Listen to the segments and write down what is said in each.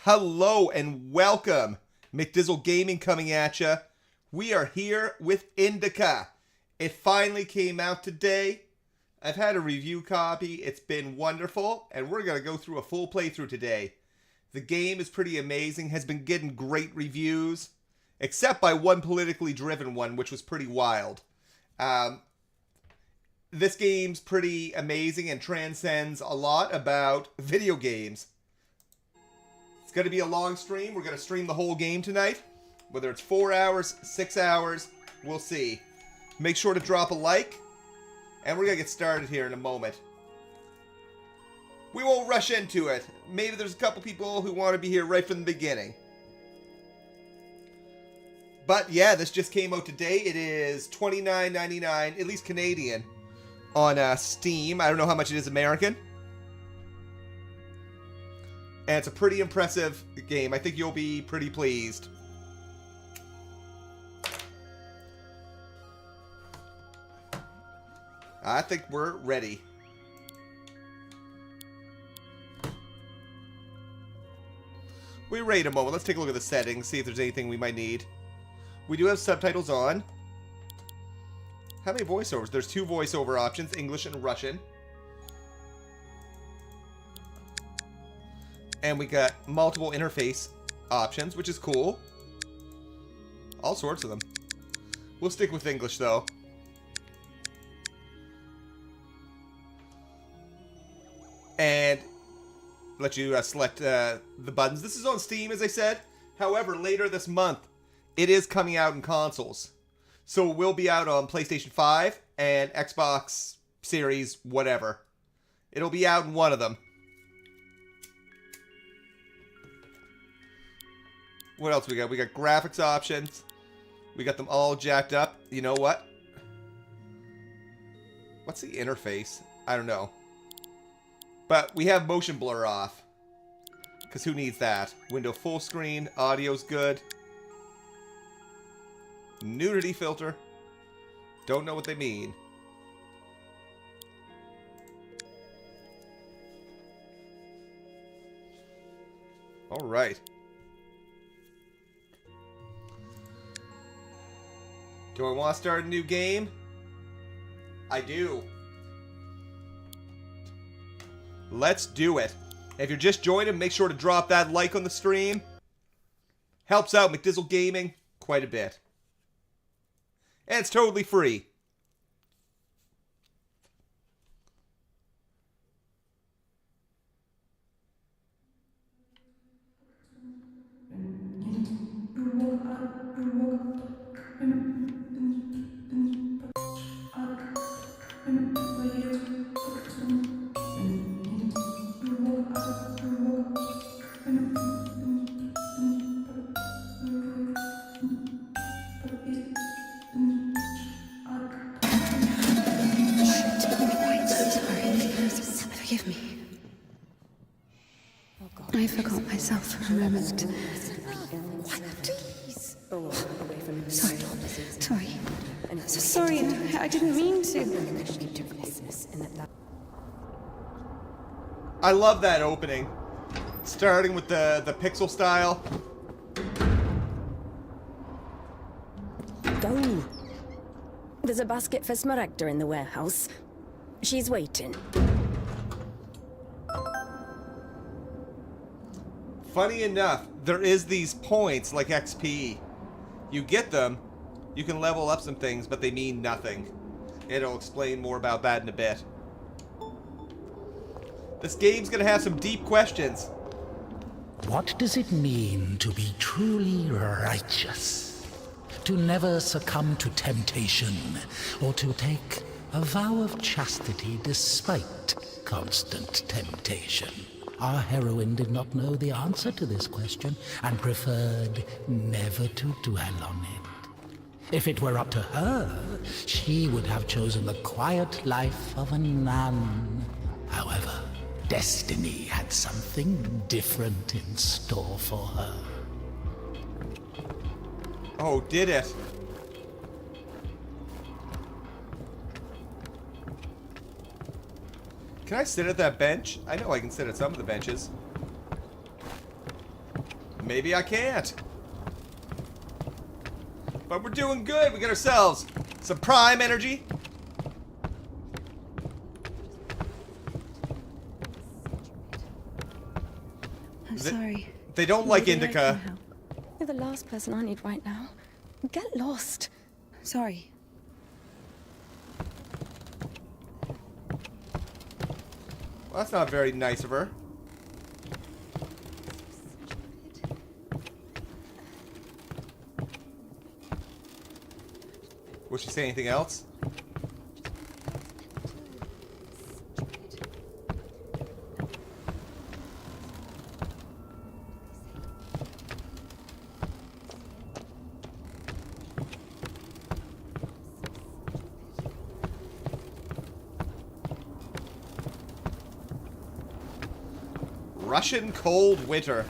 Hello and welcome. McDizzle Gaming coming at ya. We are here with INDIKA. It finally came out today. I've had a review copy. It's been wonderful, and we're going to go through a full playthrough today. The game is pretty amazing, has been getting great reviews, except by one politically driven one, which was pretty wild. This game's pretty amazing and transcends a lot about video games. It's going to be a long stream. We're going to stream the whole game tonight. Whether it's 4 hours, 6 hours, we'll see. Make sure to drop a like. And we're going to get started here in a moment. We won't rush into it. Maybe there's a couple people who want to be here right from the beginning. But yeah, this just came out today. It is $29.99, at least Canadian, on Steam. I don't know how much it is American. And it's a pretty impressive game. I think you'll be pretty pleased. I think we're ready. We wait a moment. Let's take a look at the settings, see if there's anything we might need. We do have subtitles on. How many voiceovers? There's 2 voiceover options, English and Russian. And we got multiple interface options, which is cool. All sorts of them. We'll stick with English, though. And let you select the buttons. This is on Steam, as I said. However, later this month, it is coming out in consoles. So it will be out on PlayStation 5 and Xbox Series, whatever. It'll be out in one of them. What else we got? We got graphics options. We got them all jacked up. You know what? What's the interface? I don't know. But we have motion blur off. Because who needs that? Window full screen. Audio's good. Nudity filter. Don't know what they mean. Alright. Do I want to start a new game? I do. Let's do it. If you're just joining, make sure to drop that like on the stream. Helps out McDizzle Gaming quite a bit. And it's totally free. Forgive me. I forgot myself for a moment. What? Please. Sorry, I didn't mean to. I love that opening. Starting with the pixel style. Go. There's a basket for Smaragda in the warehouse. She's waiting. Funny enough, there is these points like XP. You get them, you can level up some things, but they mean nothing. It'll explain more about that in a bit. This game's gonna have some deep questions. What does it mean to be truly righteous? To never succumb to temptation, or to take a vow of chastity despite constant temptation? Our heroine did not know the answer to this question and preferred never to dwell on it. If it were up to her, she would have chosen the quiet life of a nun. However, destiny had something different in store for her. Oh, did it? Can I sit at that bench? I know I can sit at some of the benches. Maybe I can't. But we're doing good. We got ourselves some prime energy. I'm sorry. They don't like Maybe I can indica. help. You're the last person I need right now. Get lost. Sorry. Well, that's not very nice of her. Will she say anything else? Russian cold winter.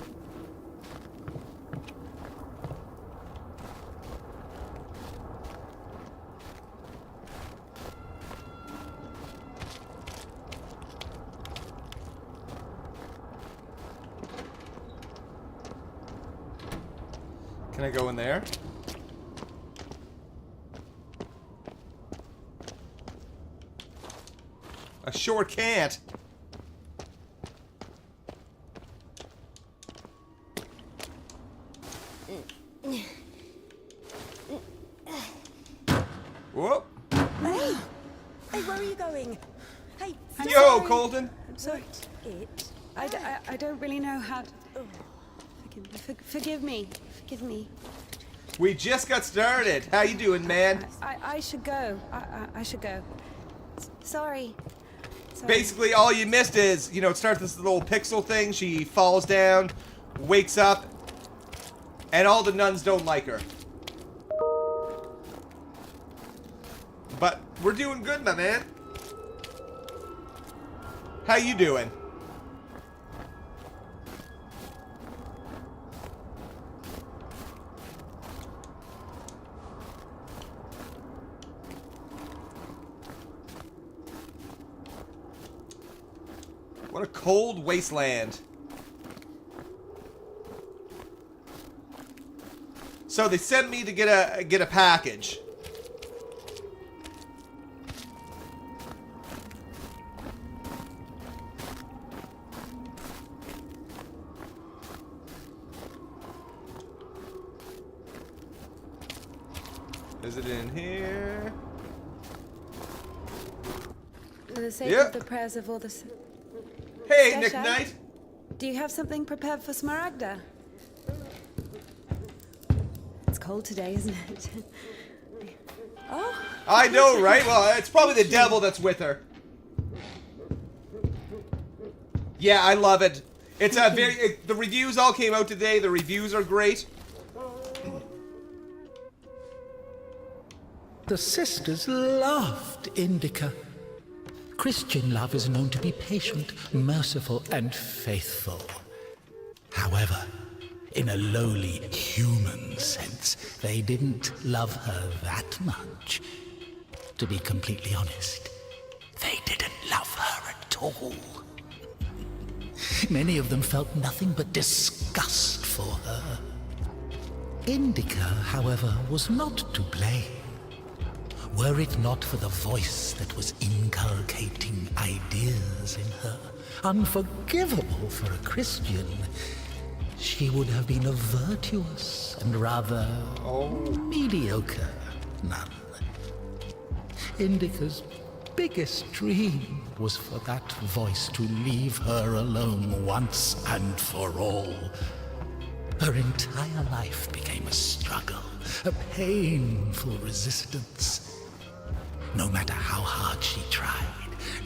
Can I go in there? I sure can't. Whoop. Hey! Hey, where are you going? Hey, I'm Yo, sorry. Colton. I'm sorry. it. I don't really know how to... Forgive me. Forgive me. We just got started. How you doing, man? I should go. I should go. Sorry. Sorry. Basically, all you missed is, you know, it starts this little pixel thing. She falls down, wakes up, and all the nuns don't like her. But we're doing good, my man. How you doing? What a cold wasteland. So they sent me to get a package. Is it in here? For the sake Yep. of the prayers of all the... Hey, Nick Sasha? Knight. Do you have something prepared for Smaragda? It's cold today, isn't it? Oh, I know, right? Well, it's probably the devil that's with her. Yeah, I love it. It's a the reviews all came out today. The reviews are great. The sisters loved Indica. Christian love is known to be patient, merciful, and faithful. However, in a lowly human sense, they didn't love her that much. To be completely honest, they didn't love her at all. Many of them felt nothing but disgust for her. Indica, however, was not to blame. Were it not for the voice that was inculcating ideas in her, unforgivable for a Christian, she would have been a virtuous and rather mediocre nun. Indica's biggest dream was for that voice to leave her alone once and for all. Her entire life became a struggle, a painful resistance. No matter how hard she tried,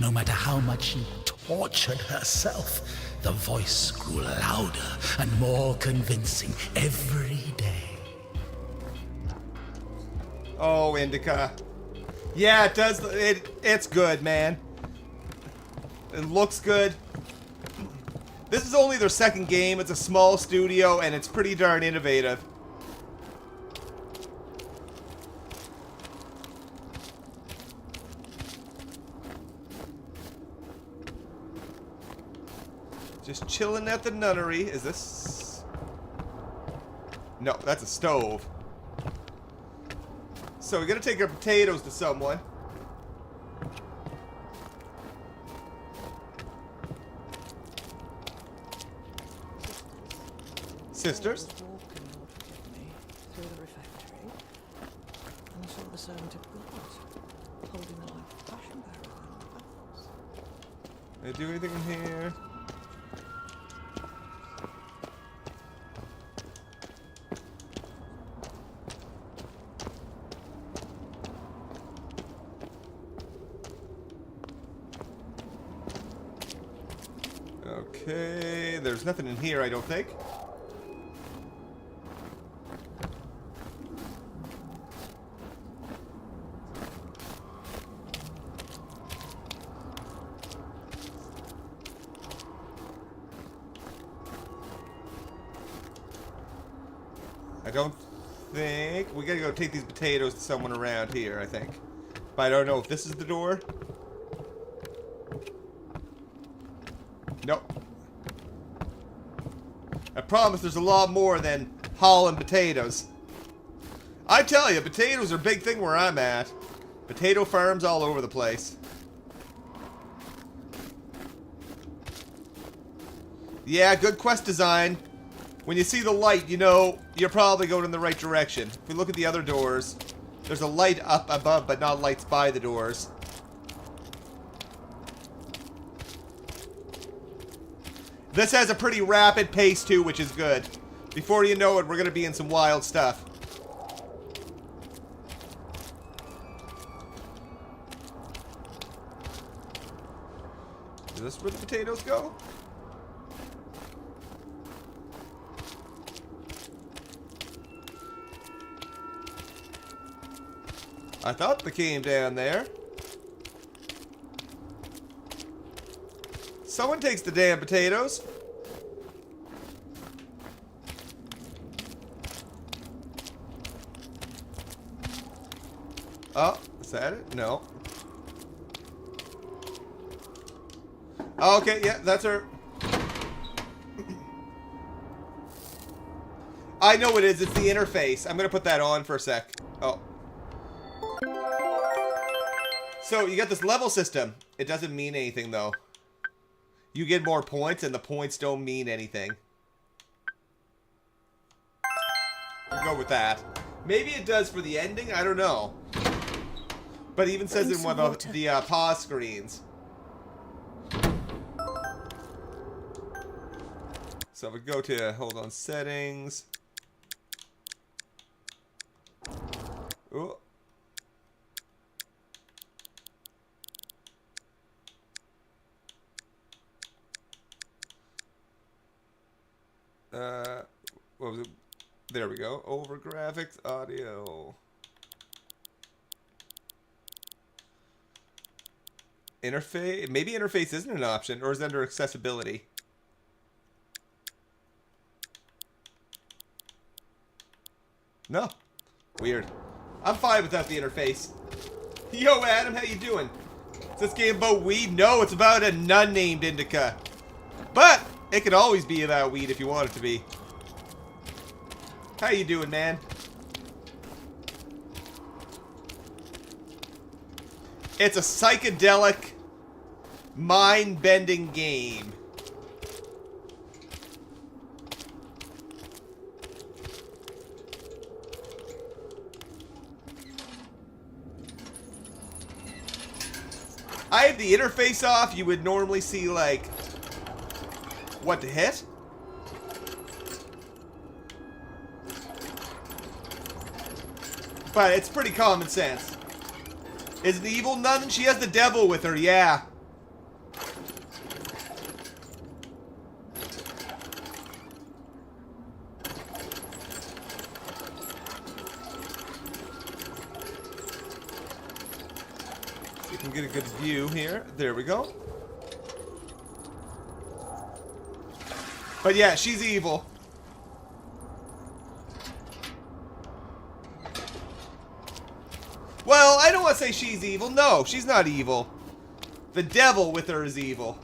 no matter how much she tortured herself, the voice grew louder and more convincing every day. Oh, Indica. Yeah, it does. It's good, man. It looks good. This is only their second game. It's a small studio, and it's pretty darn innovative. Just chilling at the nunnery. Is this... No, that's a stove. So we gotta take our potatoes to someone. Sisters? Walking, Lord forgive me, through the refectory, and saw the servant of God holding a live fashion barrel in the house. Did I do anything in here? Okay, there's nothing in here, I don't think. I don't think... We gotta go take these potatoes to someone around here, I think. But I don't know if this is the door. Nope. I promise there's a lot more than hauling potatoes. I tell you, potatoes are a big thing where I'm at. Potato farms all over the place. Yeah, good quest design. When you see the light, you know you're probably going in the right direction. If we look at the other doors, there's a light up above, but not lights by the doors. This has a pretty rapid pace too, which is good. Before you know it, we're going to be in some wild stuff. Is this where the potatoes go? I thought they came down there. Someone takes the damn potatoes. Oh, is that it? No. Okay, yeah, that's her. I know what it is. It's the interface. I'm going to put that on for a sec. Oh. So, you got this level system. It doesn't mean anything, though. You get more points, and the points don't mean anything. We'll go with that. Maybe it does for the ending. I don't know. But it even says in one of the pause screens. So we go to, hold on, settings. Ooh. What was it? There we go. Over graphics, audio. Interface? Maybe interface isn't an option, or is it under accessibility? No. Weird. I'm fine without the interface. Yo, Adam, how you doing? Is this game about weed? No, it's about a nun named INDIKA. But it could always be about weed if you want it to be. How you doing, man? It's a psychedelic, mind-bending game. I have the interface off. You would normally see, like, what to hit. But it's pretty common sense. Is the evil nun? She has the devil with her, yeah. So you can get a good view here. There we go. But yeah, she's evil. Well, I don't want to say she's evil. No, she's not evil. The devil with her is evil.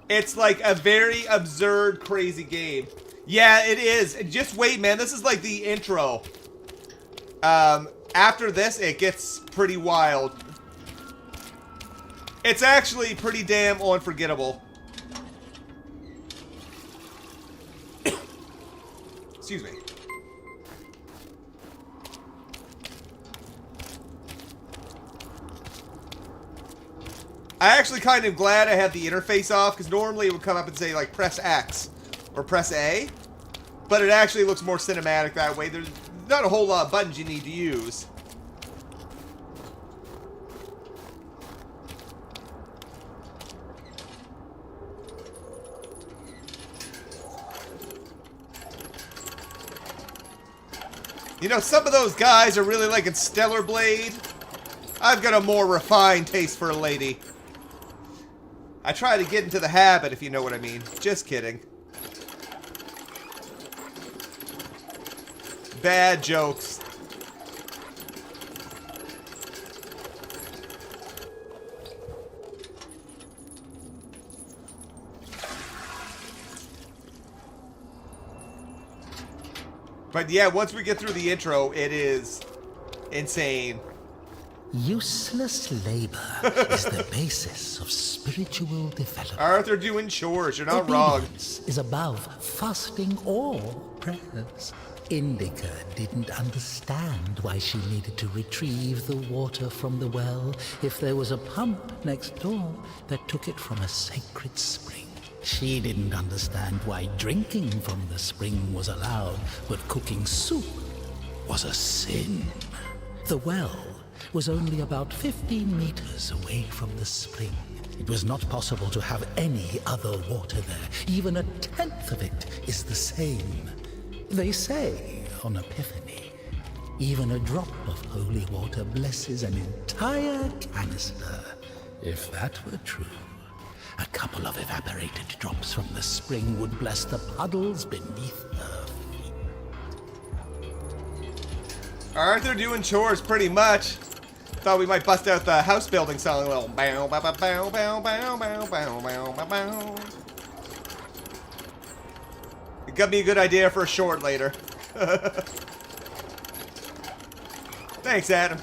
It's like a very absurd, crazy game. Yeah, it is. Just wait, man. This is like the intro. After this, it gets pretty wild. It's actually pretty damn unforgettable. Excuse me. I actually kind of glad I had the interface off, because normally it would come up and say, like, press X or press A. But it actually looks more cinematic that way. There's not a whole lot of buttons you need to use. You know, some of those guys are really liking Stellar Blade. I've got a more refined taste for a lady. I try to get into the habit, if you know what I mean. Just kidding. Bad jokes. But yeah, once we get through the intro, it is insane. Useless labor is the basis of spiritual development. Arthur doing chores, you're not wrong. Obedience is above fasting or prayers. INDIKA didn't understand why she needed to retrieve the water from the well if there was a pump next door that took it from a sacred spring. She didn't understand why drinking from the spring was allowed, but cooking soup was a sin. The well was only about 15 meters away from the spring. It was not possible to have any other water there. Even a tenth of it is the same. They say on Epiphany, even a drop of holy water blesses an entire canister. If that were true, a couple of evaporated drops from the spring would bless the puddles beneath her feet. Arthur doing chores pretty much. Thought we might bust out the house building song a little. Bow, bow, bow, bow, bow, bow, bow, bow, bow, bow, bow. It got me a good idea for a short later. Thanks, Adam.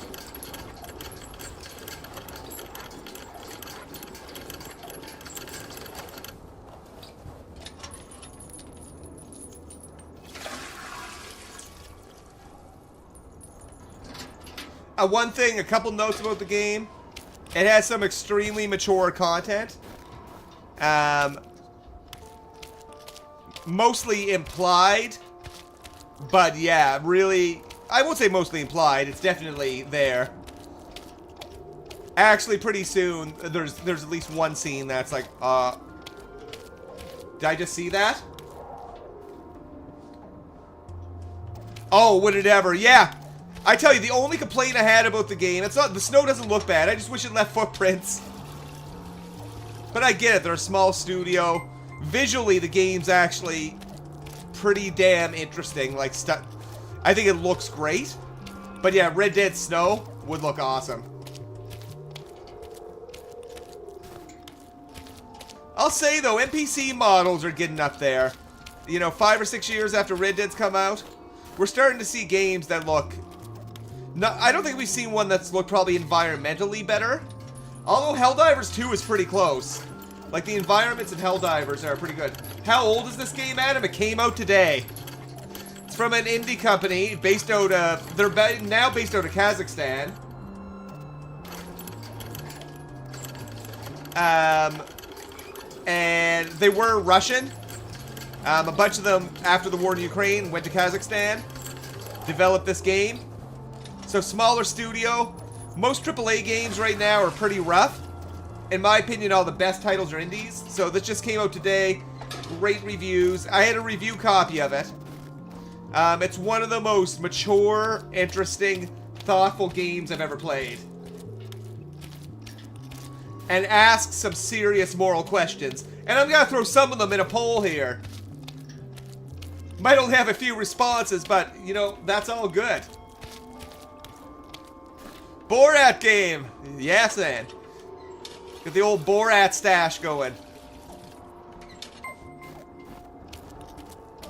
One thing, a couple notes about the game. It has some extremely mature content. Mostly implied. But yeah, really, I won't say mostly implied. It's definitely there. Actually, pretty soon, there's at least one scene that's like, did I just see that? Oh, would it ever? Yeah. I tell you, the only complaint I had about the game, it's not, the snow doesn't look bad. I just wish it left footprints. But I get it, they're a small studio. Visually, the game's actually pretty damn interesting. Like, I think it looks great. But yeah, Red Dead Snow would look awesome. I'll say, though, NPC models are getting up there. You know, 5 or 6 years after Red Dead's come out, we're starting to see games that look... No, I don't think we've seen one that's looked probably environmentally better. Although Helldivers 2 is pretty close. Like, the environments in Helldivers are pretty good. How old is this game, Adam? It came out today. It's from an indie company based out of... They're now based out of Kazakhstan. And they were Russian. A bunch of them, after the war in Ukraine, went to Kazakhstan. Developed this game. So, smaller studio. Most AAA games right now are pretty rough. In my opinion, all the best titles are indies. So, this just came out today. Great reviews. I had a review copy of it. It's one of the most mature, interesting, thoughtful games I've ever played. And asks some serious moral questions. And I'm going to throw some of them in a poll here. Might only have a few responses, but, you know, that's all good. Borat game! Yes, then. Get the old Borat stash going.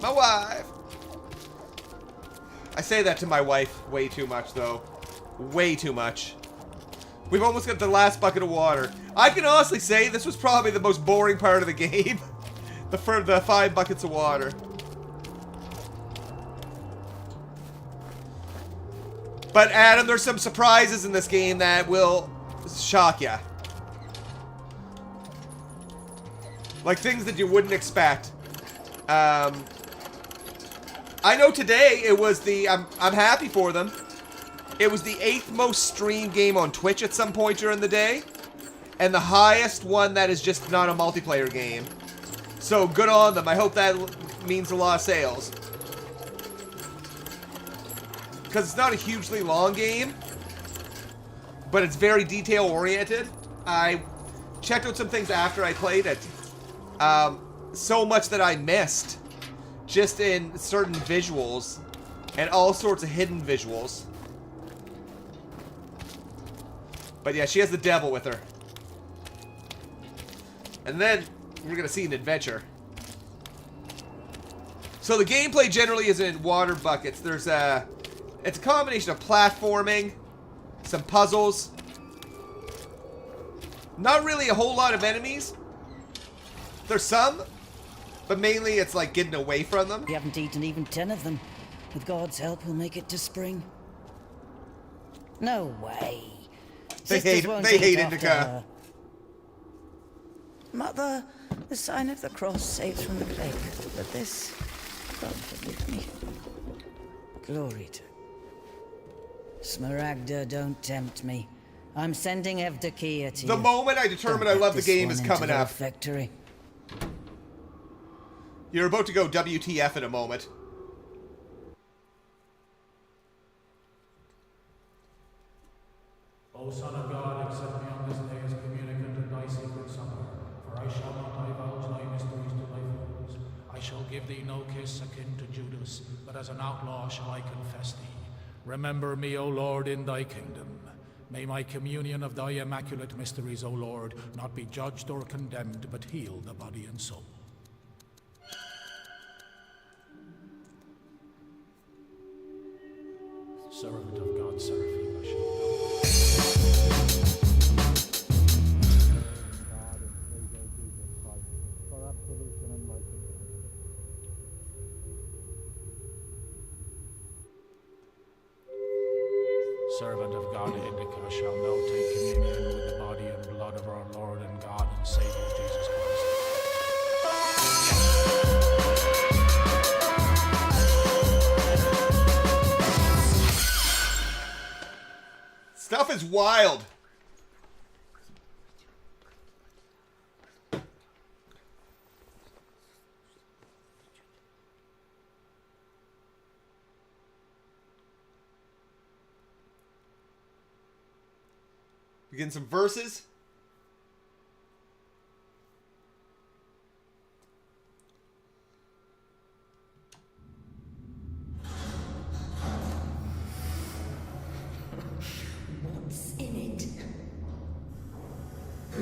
My wife. I say that to my wife way too much, though. Way too much. We've almost got the last bucket of water. I can honestly say this was probably the most boring part of the game. The 5 buckets of water. But Adam, there's some surprises in this game that will shock you. Like things that you wouldn't expect. I know today it was the... I'm happy for them. It was the 8th most streamed game on Twitch at some point during the day. And the highest one that is just not a multiplayer game. So good on them. I hope that means a lot of sales. Because it's not a hugely long game. But it's very detail oriented. I checked out some things after I played it. So much that I missed. Just in certain visuals. And all sorts of hidden visuals. But yeah, she has the devil with her. And then we're going to see an adventure. So the gameplay generally is in water buckets. There's it's a combination of platforming, some puzzles. Not really a whole lot of enemies. There's some, but mainly it's like getting away from them. We haven't eaten even 10 of them. With God's help, we'll make it to spring. No way. They Sisters hate won't they eat hate after Indica. her. Mother, the sign of the cross saves from the plague, but this, God forgive me. Glory to Smaragda, don't tempt me. I'm sending Evdokia to you. The moment I determine I love the game is coming up. Factory. You're about to go WTF in a moment. O Son of God, accept me on this day as communicant of thy secret supper, for I shall not divulge thy mysteries to thy foes. I shall give thee no kiss akin to Judas, but as an outlaw shall I confess thee. Remember me, O Lord, in thy kingdom. May my communion of thy immaculate mysteries, O Lord, not be judged or condemned, but heal the body and soul. Servant of God, Seraphim, I shall know. Servant of God, Indica, shall now take communion with the body and blood of our Lord and God and Savior Jesus Christ. Stuff is wild. Begin some verses. What's in it? I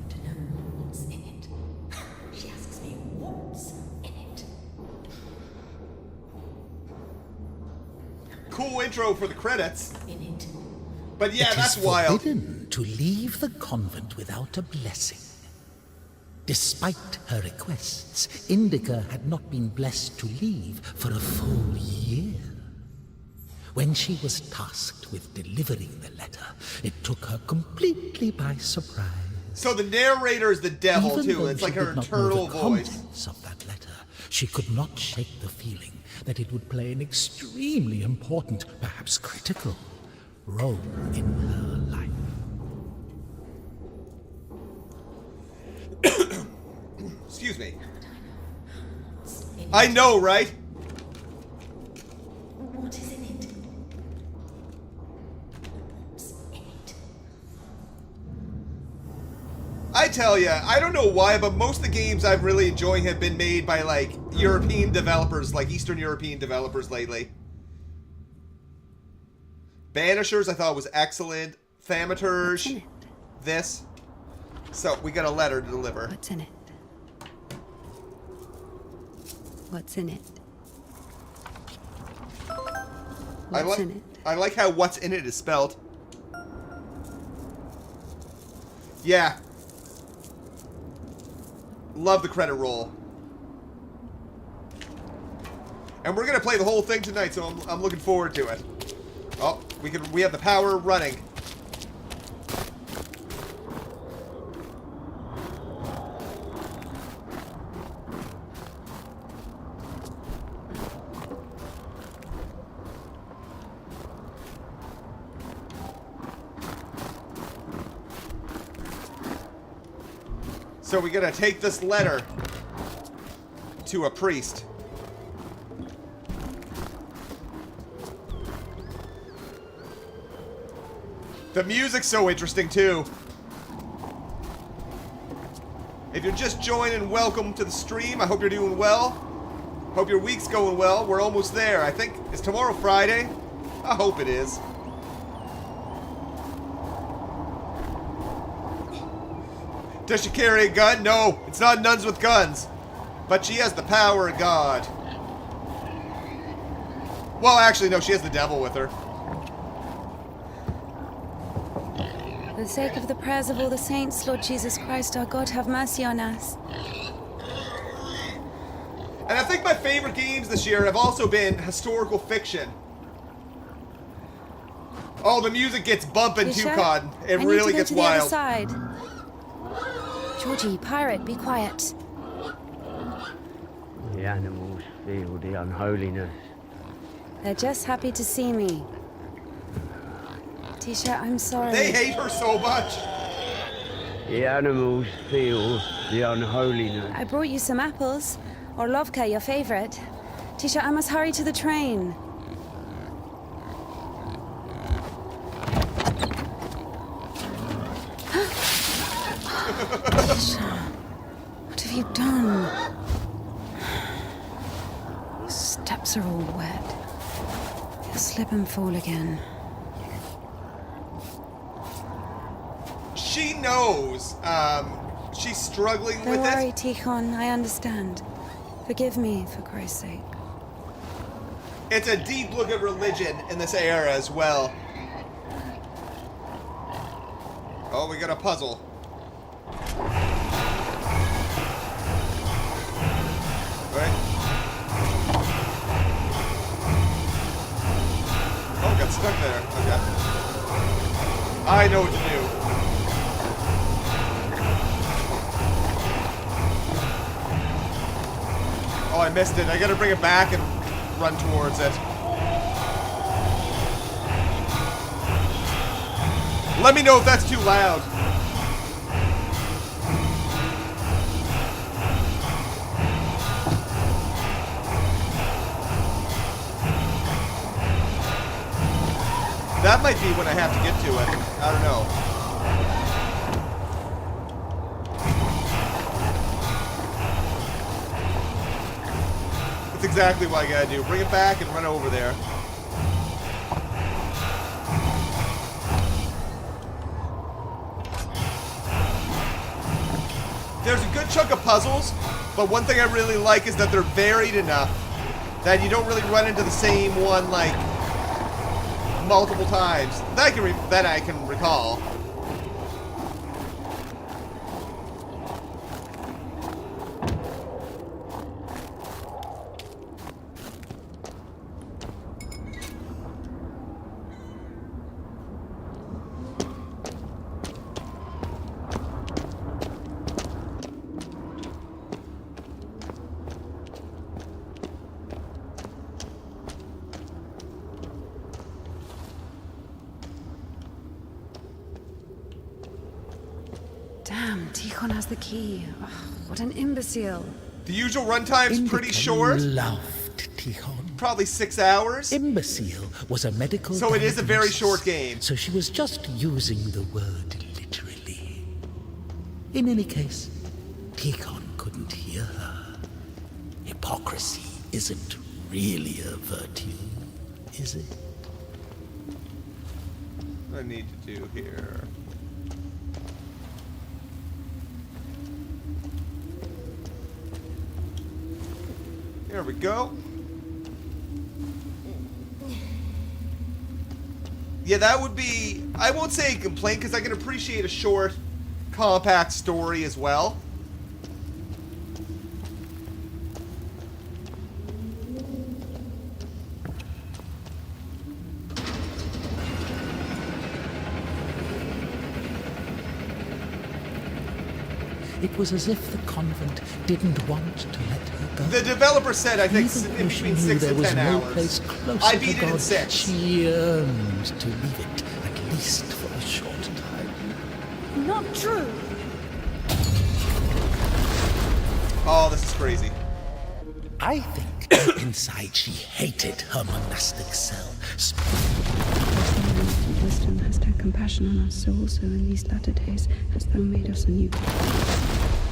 don't know what's in it. She asks me what's in it. Cool intro for the credits. In it. But yeah, It that's is wild. forbidden to leave the convent without a blessing. Despite her requests, Indica had not been blessed to leave for a full year. When she was tasked with delivering the letter, it took her completely by surprise. So the narrator is the devil Even too. though It's she like her did not know internal the voice. contents of that letter, she could not shake the feeling that it would play an extremely important, perhaps critical, role in her life. Excuse me. I know, right? What is in it? What's in it? I tell ya, I don't know why, but most of the games I'm really enjoying have been made by, like, European developers, like Eastern European developers lately. Banishers I thought was excellent. Thaumaturge, this. So, we got a letter to deliver. What's in it? What's in it? I What's in it? like how what's in it is spelled. Yeah. Love the credit roll. And we're gonna play the whole thing tonight, so I'm looking forward to it. Oh, we have the power running. So we gotta take this letter to a priest. The music's so interesting too. If you're just joining, welcome to the stream. I hope you're doing well. Hope your week's going well. We're almost there. I think, is tomorrow Friday? I hope it is. Does she carry a gun? No, it's not nuns with guns. But she has the power of God. Well, actually, no, she has the devil with her. For the sake of the prayers of all the saints, Lord Jesus Christ, our God, have mercy on us. And I think my favorite games this year have also been historical fiction. Oh, the music gets bumping too, Tisha, Cotton. It I need really to go gets to the other wild. side. Georgie, pirate, be quiet. The animals feel the unholiness. They're just happy to see me. Tisha, I'm sorry. They hate her so much. The animals feel the unholiness. I brought you some apples. Orlovka, your favorite. Tisha, I must hurry to the train. Tisha, what have you done? Your steps are all wet. You'll slip and fall again. She knows. She's struggling Don't with worry, it. Tikhon. I understand. Forgive me, for Christ's sake. It's a deep look at religion in this era as well. Oh, we got a puzzle. Right. Oh, got stuck there. Okay. I know what to do. Oh, I missed it. I gotta bring it back and run towards it. Let me know if that's too loud. That might be when I have to get to it. I don't know. That's exactly what I gotta do. Bring it back and run over there. There's a good chunk of puzzles, but one thing I really like is that they're varied enough that you don't really run into the same one, like, multiple times. That I can recall. Damn, Tikhon has the key. Ugh, what an imbecile. The usual runtime's pretty Indika short. loved Tikhon. Probably 6 hours. Imbecile was a medical So it is a very diagnosis, short game. So she was just using the word literally. In any case, Tikhon couldn't hear her. Hypocrisy isn't really a virtue, is it? What I need to do here. Here we go. Yeah, that would be... I won't say a complaint, because I can appreciate a short, compact story as well. It was as if the convent didn't want to let her go. The developer said, I think, Even in though she between knew 6 there and was 10 no hours. place closer I to beat it in God, 6. she yearned to leave it, at least for a short time. Not true. Oh, this is crazy. I think inside she hated her monastic cell. Wisdom hast had compassion on us, so also in these latter days hast thou made us anew.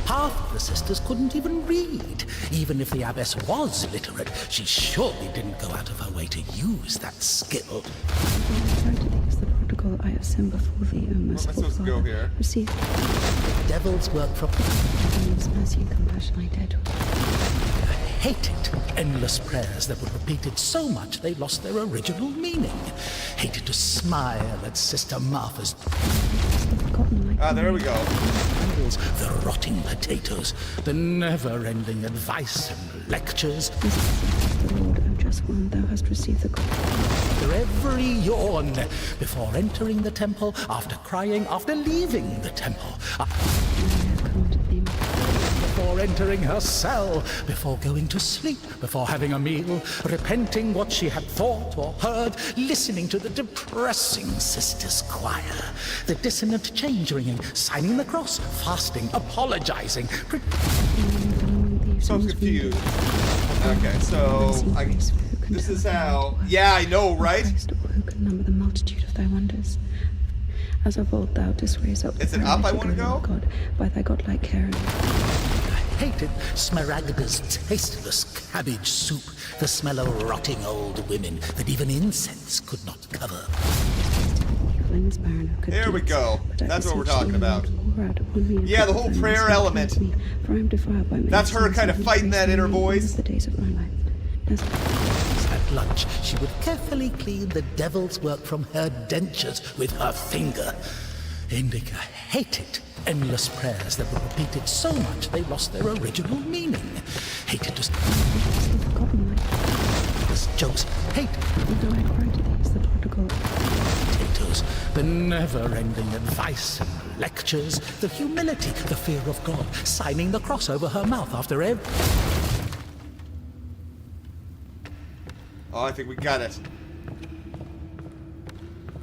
Half of the sisters couldn't even read. Even if the abbess was literate, she surely didn't go out of her way to use that skill. I to thee as the prodigal I have sinned before thee, O merciful supposed to go Father. here? Receive The devil's work from... in his mercy and compassion I dare to Hated endless prayers that were repeated so much they lost their original meaning. Hated to smile at Sister Martha's forgotten like Ah, there we go. candles, the rotting potatoes, the never-ending advice and lectures. the Lord, O just one, thou hast received the gospel. After every yawn, before entering the temple, after crying, after leaving the temple, I have come to thee. before entering her cell, before going to sleep, before having a meal, repenting what she had thought or heard, listening to the depressing sisters' choir, the dissonant change ringing, signing the cross, fasting, apologizing. So I'm confused. Okay, so this is how... Yeah, I know, right? Christ, or who can number the multitude of thy wonders? As of old thou didst raise up. Is it up I want to go? God, by thy godlike care. Hated Smaragda's tasteless cabbage soup, the smell of rotting old women that even incense could not cover. There we go. That's what we're talking about. Yeah, the whole prayer element. That's her kind of fighting that inner voice. The days of my life. At lunch, she would carefully clean the devil's work from her dentures with her finger. INDIKA hated endless prayers that were repeated so much they lost their original meaning. Hated to... jokes. Hated... potatoes, the never-ending advice and lectures, the humility, the fear of God, signing the cross over her mouth after every... Oh, I think we got it.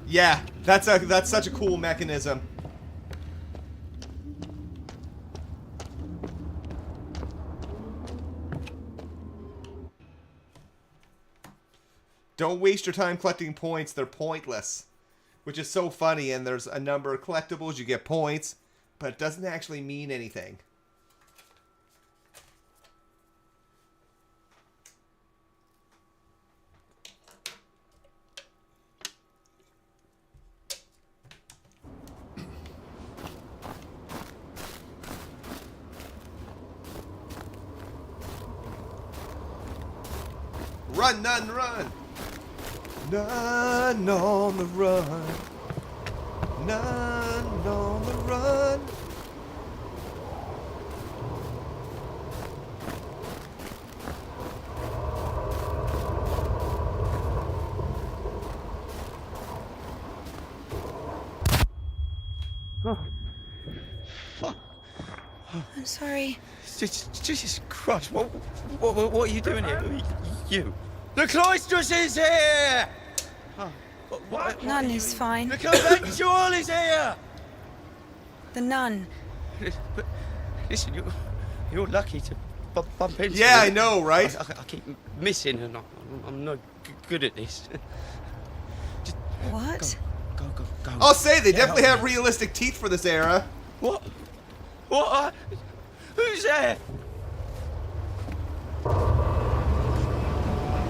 Yeah, that's such a cool mechanism. Don't waste your time collecting points, they're pointless. Which is so funny, and there's a number of collectibles, you get points, but it doesn't actually mean anything. Run, none, run! None on the run. None on the run. I'm sorry. Jesus Christ, what are you doing here? You. The cloistress is here! What? Nun is fine. The conventual is here! The nun. But listen, you're lucky to bump into Yeah, me. I know, right? I keep missing and I'm no good at this. Just What? go. I'll say they Get definitely out. have realistic teeth for this era. What? Who's there?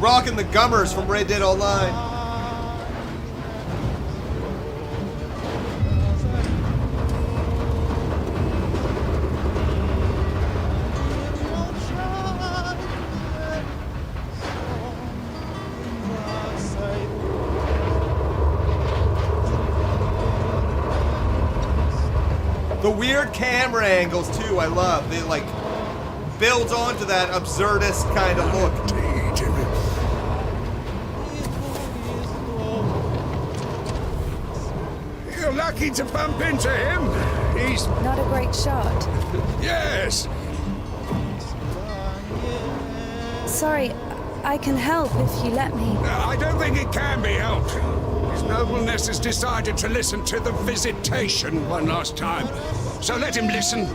Rocking the Gummers from Red Dead Online. The weird camera angles too, I love. They like builds onto that absurdist kind of look. You're lucky to bump into him. He's... Not a great shot. Yes. Sorry, I can help if you let me. I don't think it can be helped. His nobleness has decided to listen to the visitation one last time. So let him listen.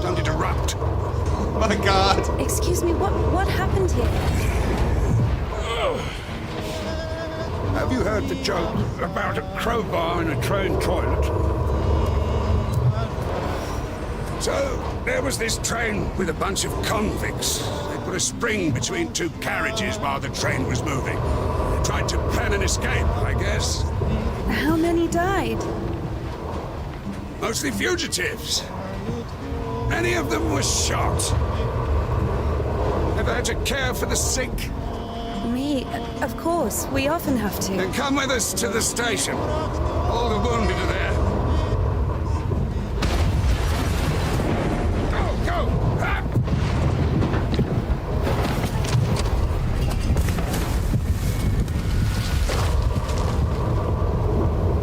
Don't interrupt. My God. Excuse me, what happened here? Have you heard the joke about a crowbar in a train toilet? So, there was this train with a bunch of convicts. They put a spring between two carriages while the train was moving. They tried to plan an escape, I guess. How many died? Mostly fugitives. Many of them were shot. Ever had to care for the sick? Me? Of course. We often have to. Then come with us to the station. All the wounded are there. Go! Ha!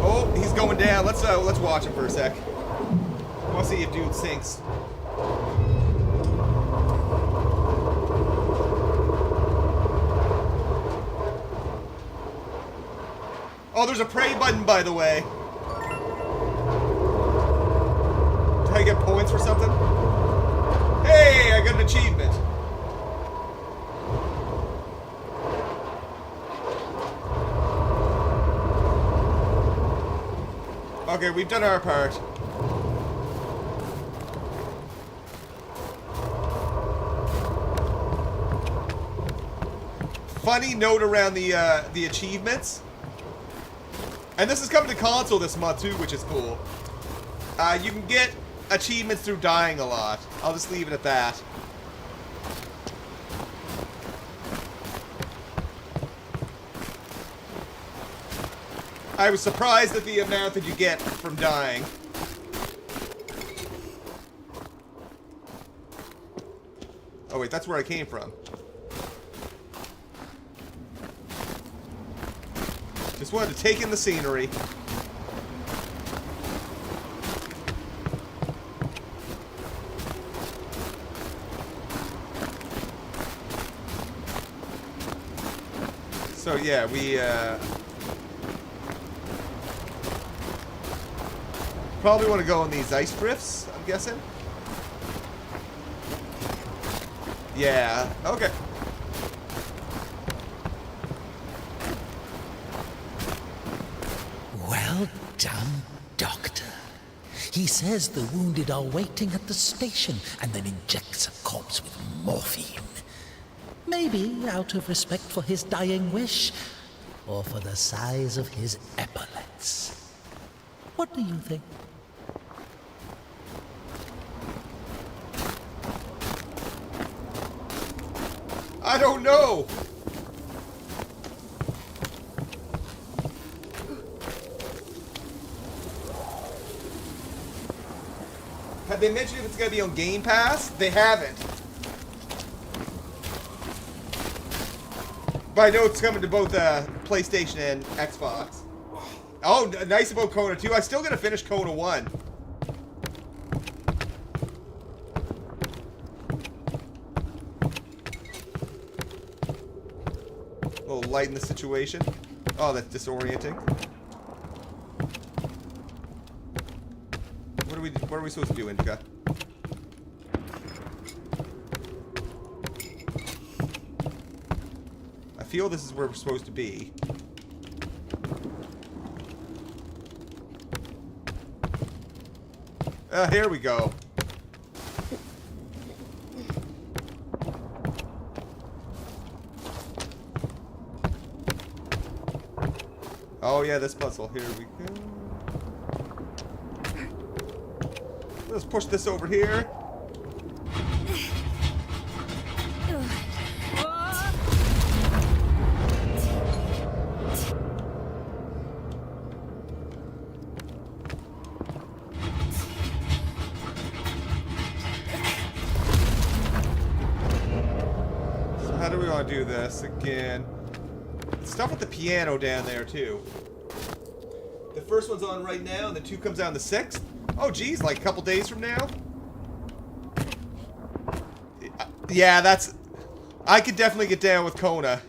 Oh, he's going down. Let's watch him for a sec. I want to see if dude sinks. Oh, there's a pray button, by the way. Did I get points for something? Hey, I got an achievement. Okay, we've done our part. Funny note around the achievements. And this is coming to console this month too, which is cool. You can get achievements through dying a lot. I'll just leave it at that. I was surprised at the amount that you get from dying. Oh wait, that's where I came from. Just wanted to take in the scenery. So yeah, we probably want to go on these ice drifts, I'm guessing. Yeah, okay. Well done, Doctor. He says the wounded are waiting at the station and then injects a corpse with morphine. Maybe out of respect for his dying wish, or for the size of his epaulets. What do you think? I don't know. Have they mentioned if it's going to be on Game Pass? They haven't. But I know it's coming to both PlayStation and Xbox. Oh, nice about Kona 2. I still got to finish Kona 1. A little light in the situation. Oh, that's disorienting. What are we supposed to do, Indika? I feel this is where we're supposed to be. Here we go. Oh yeah, this puzzle. Here we go. Let's push this over here. do we want to do this again? Stuff with the piano down there too. The first one's on right now, and the 2 comes out on the 6th. Oh, geez, like a couple days from now. Yeah, that's. I could definitely get down with Kona.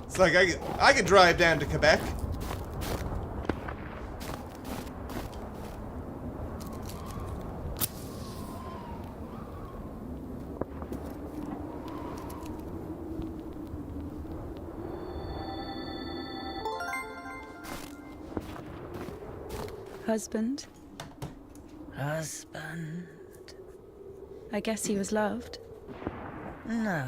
It's like I could drive down to Quebec. Husband. Husband. I guess he was loved. No.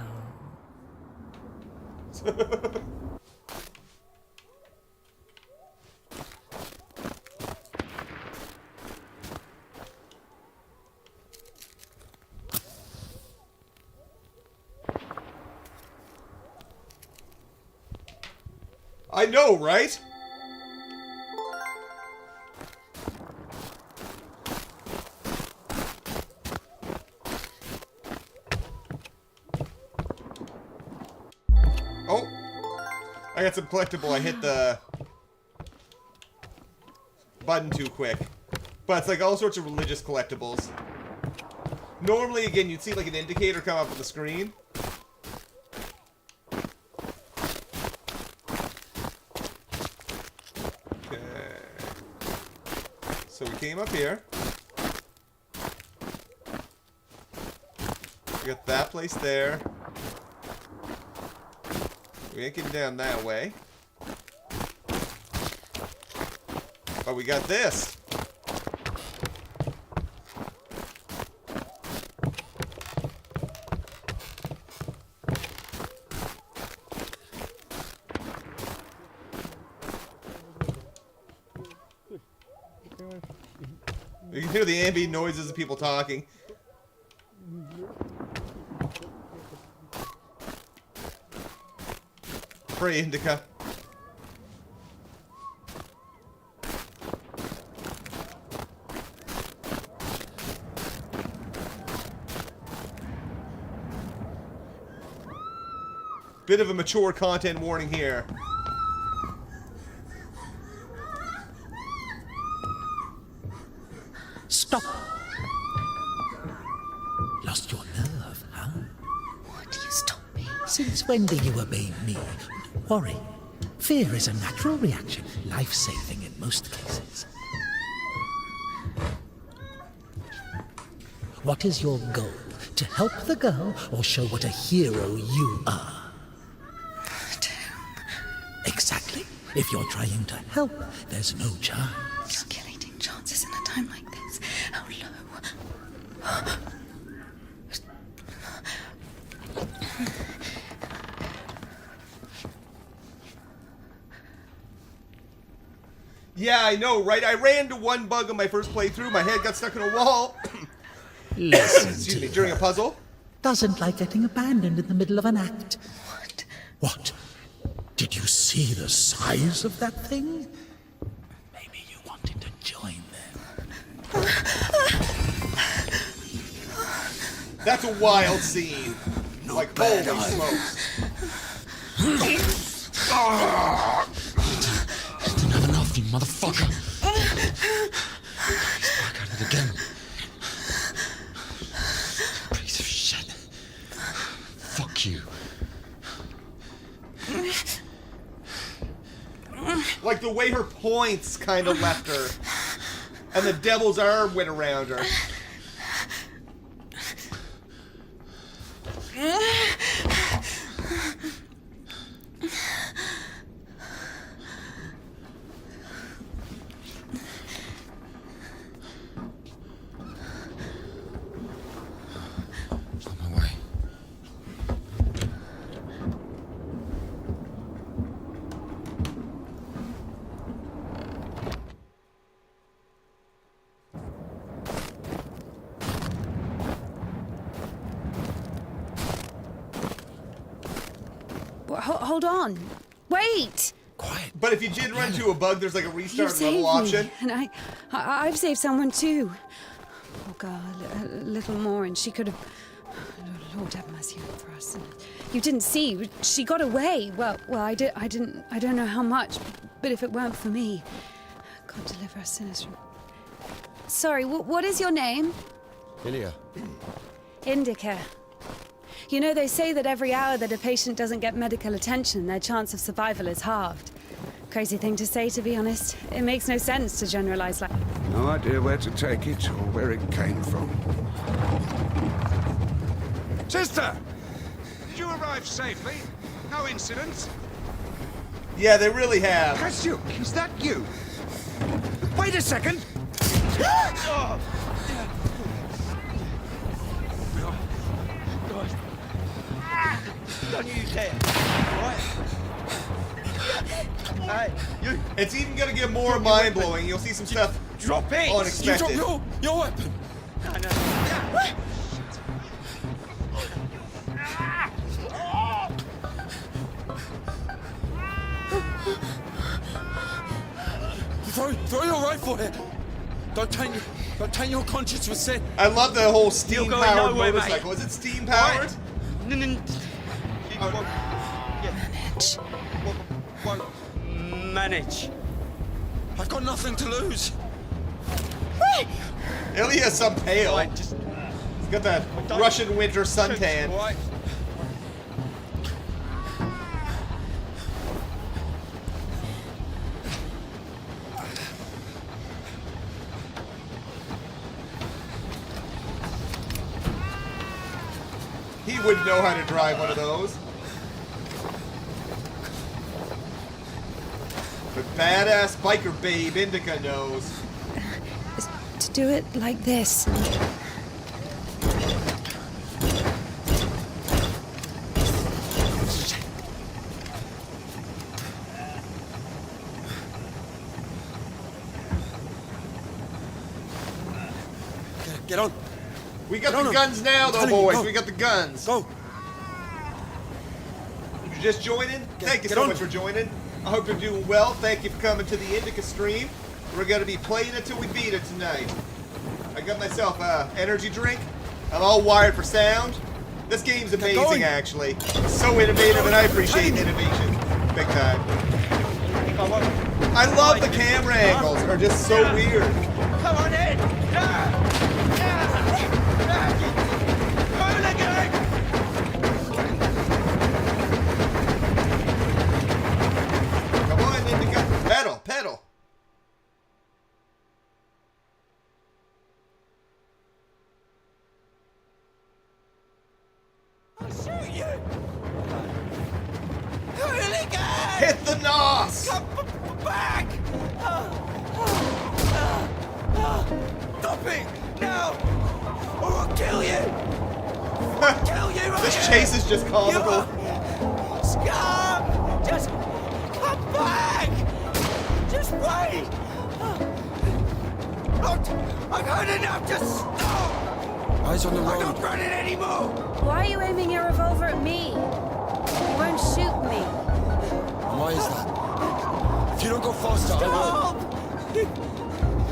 I know, right? Oh, I got some collectible. I hit the button too quick. But it's like all sorts of religious collectibles. Normally, again, you'd see like an indicator come up on the screen. Okay. So we came up here. We got that place there. We ain't getting down that way. But we got this. You can hear the ambient noises of people talking. Pray, Indica. Bit of a mature content warning here. Stop! Lost your nerve, huh? Why do you stop me? Since when do you obey me? Don't worry. Fear is a natural reaction, life-saving in most cases. What is your goal? To help the girl or show what a hero you are? Exactly. If you're trying to help, there's no chance. Calculating chances in a time like this. How low? Yeah, I know, right? I ran into one bug on my first playthrough. My head got stuck in a wall. Listen Excuse to me, during a puzzle. Doesn't like getting abandoned in the middle of an act. What? What? Did you see the size of that thing? Maybe you wanted to join them. That's a wild scene. Like, holy smokes. Didn't have enough, you motherfucker. He's back at it again. Piece of shit. Fuck you. Like the way her points kind of left her. And the devil's arm went around her. On my way. Hold on. Wait! But if you did run into a bug, there's like a You restart saved level me, option. and I've saved someone too. Oh God, a little more, and she could have. Lord have mercy for us. And you didn't see. She got away. Well, I didn't. I don't know how much, but if it weren't for me, God deliver us sinners from. Sorry. What is your name? Ilya. INDIKA. You know, they say that every hour that a patient doesn't get medical attention, their chance of survival is halved. Crazy thing to say, to be honest. It makes no sense to generalize like... No idea where to take it or where it came from. Sister! Did you arrive safely? No incidents? Yeah, they really have. Kashyuk, is that you? Wait a second! Don't you dare! Right? Hey, you It's even gonna get more mind-blowing. You'll see some stuff drop it! unexpected. You drop your weapon! No. Throw your rifle here! Don't taint your conscience with sin! I love the whole You're steam-powered going nowhere, motorcycle. mate. Is it steam-powered? Manage. I've got nothing to lose. Ilya's some pale. Right, just He's got that Russian winter suntan. Right. He wouldn't know how to drive one of those. But badass biker babe INDIKA knows. To do it like this. Get on. We got the guns now, though, boys. We got the guns. Go. You're just joining? Thank you so much for joining. I hope you're doing well. Thank you for coming to the INDIKA stream. We're going to be playing it till we beat it tonight. I got myself an energy drink. I'm all wired for sound. This game's amazing, actually. So innovative, and I appreciate innovation. Big time. I love the camera angles. They're just so weird. Come on in. Come on, INDIKA. Pedal, pedal. I'll shoot you. Hit the nos. Come back. Stop it now, or I'll kill you. I'll kill you right This here. chase is just comical. Scum! Just come back! Just wait! Look, I've had enough, just stop! Eyes on the I'm road. not running anymore! Why are you aiming your revolver at me? You won't shoot me. And why is that? If you don't go faster, I Stop!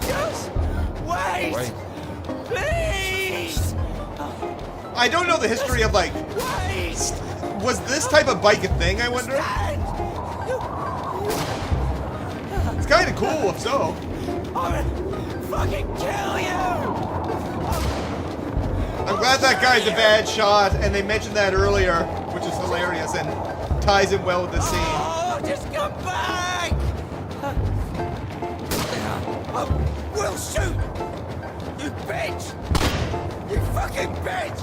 Just wait! Wait. Please! I don't know the history of, like, Wait! was this type of bike a thing, I wonder? Stand! It's kind of cool, if so. I'm gonna fucking kill you! I'm glad that guy's a bad shot, and they mentioned that earlier, which is hilarious and ties in well with the scene. Oh, just come back! I will shoot! You bitch! You fucking bitch!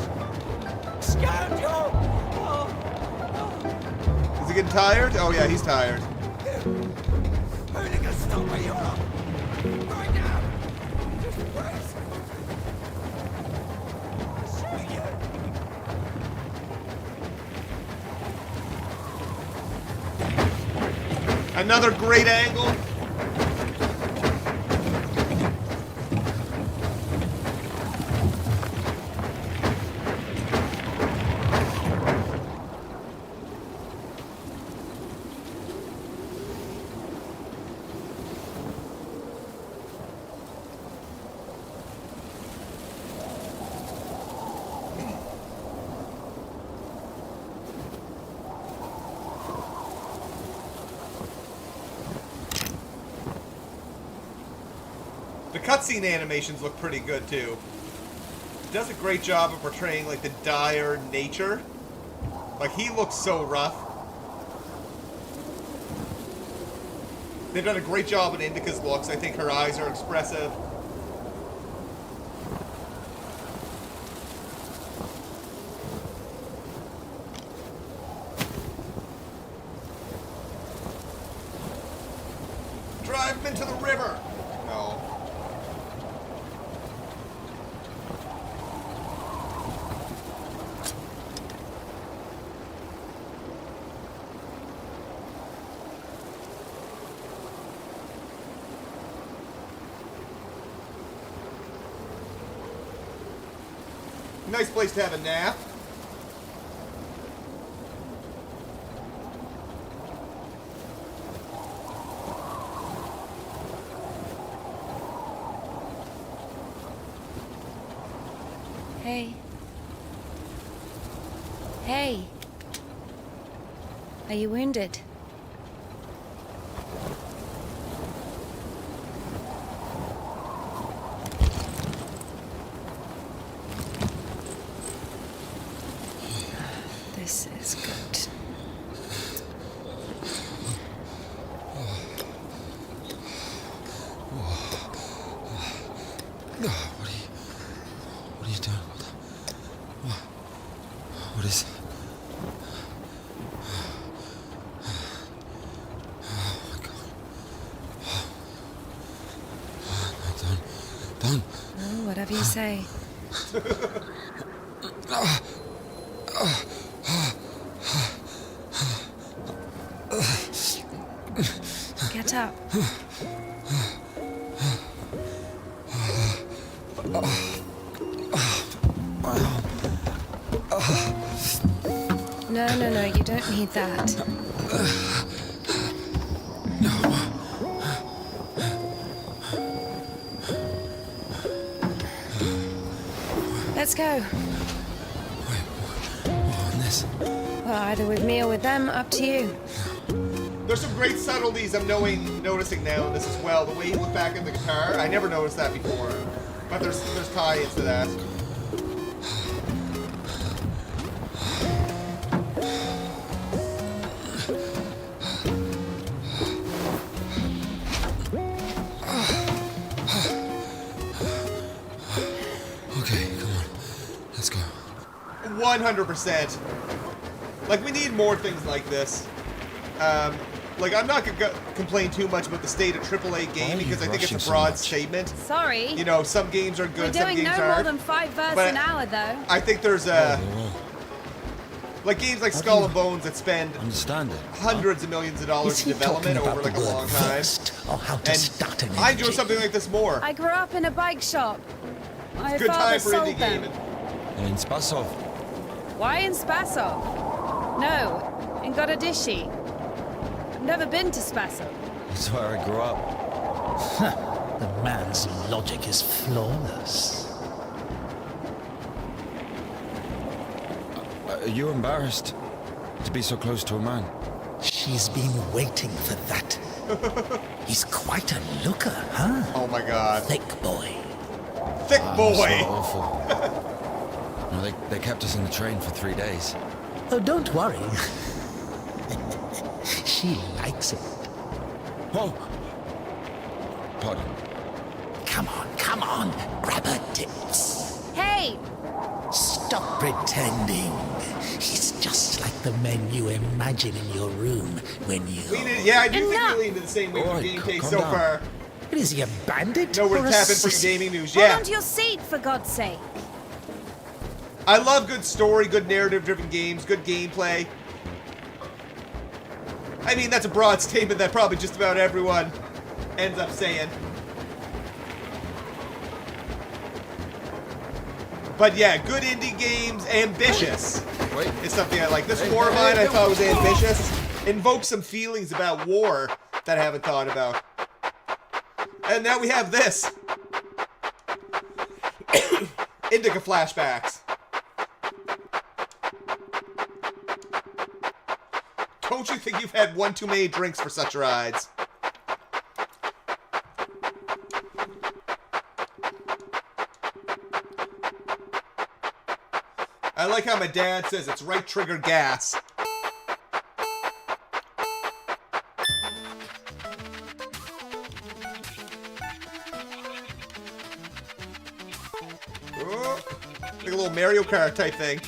Scoundrel! Is he getting tired? Oh yeah, he's tired. Hooligan, stop where you are! Right now! Just wait! I'll shoot you! Another great angle. cutscene animations look pretty good too. It does a great job of portraying like the dire nature. Like he looks so rough. They've done a great job in Indika's looks. I think her eyes are expressive. Drive him into the river! No. Nice place to have a nap. Hey. Hey. Are you wounded? This is good. What are you doing? What is... Oh my God. No, don't. Oh, whatever you say. Get up. No, you don't need that. Let's go. Wait, what on this? Well, either with me or with them, up to you. There's some great subtleties I'm noticing now in this as well. The way you look back at the guitar, I never noticed that before. But there's tie-ins to that. Okay, come on. Let's go. 100%. Like, we need more things like this. Like, I'm not gonna complain too much about the state of AAA game because I think it's a broad statement. Sorry. You know, some games are good, We're some doing games no aren't. more than 5 verse But an hour, though. I think there's like games like Skull and Bones that spend hundreds of millions of dollars in development over like a long time. Or how to start an I enjoy something like this more. I grew up in a bike shop. My Good father time for sold indie them. gaming. In Spasov. Why in Spasov? No, in Gorodishi. I've never been to Spasov. That's where I grew up. The man's logic is flawless. Are you embarrassed to be so close to a man? She's been waiting for that. He's quite a looker, huh? Oh my God. Thick boy. Thick boy. So awful. No, they kept us in the train for 3 days. Oh, don't worry. She likes it. Oh! Pardon. Come on, grab her tits. Hey! Stop pretending. He's just like the men you imagine in your room when you... Yeah, I do think we lean to the same way with game taste so far. What is he, a bandit? No, we're or a tapping for sissy? gaming news, Hold yeah. on to your seat, for God's sake. I love good story, good narrative-driven games, good gameplay. I mean, that's a broad statement that probably just about everyone ends up saying. But yeah, good indie games, ambitious. Wait. It's something I like. This war of mine I thought was ambitious. Invokes some feelings about war that I haven't thought about. And now we have this. Indika flashbacks. Don't you think you've had one too many drinks for such rides? like how my dad says it's right trigger gas. Oh, like a little Mario Kart type thing.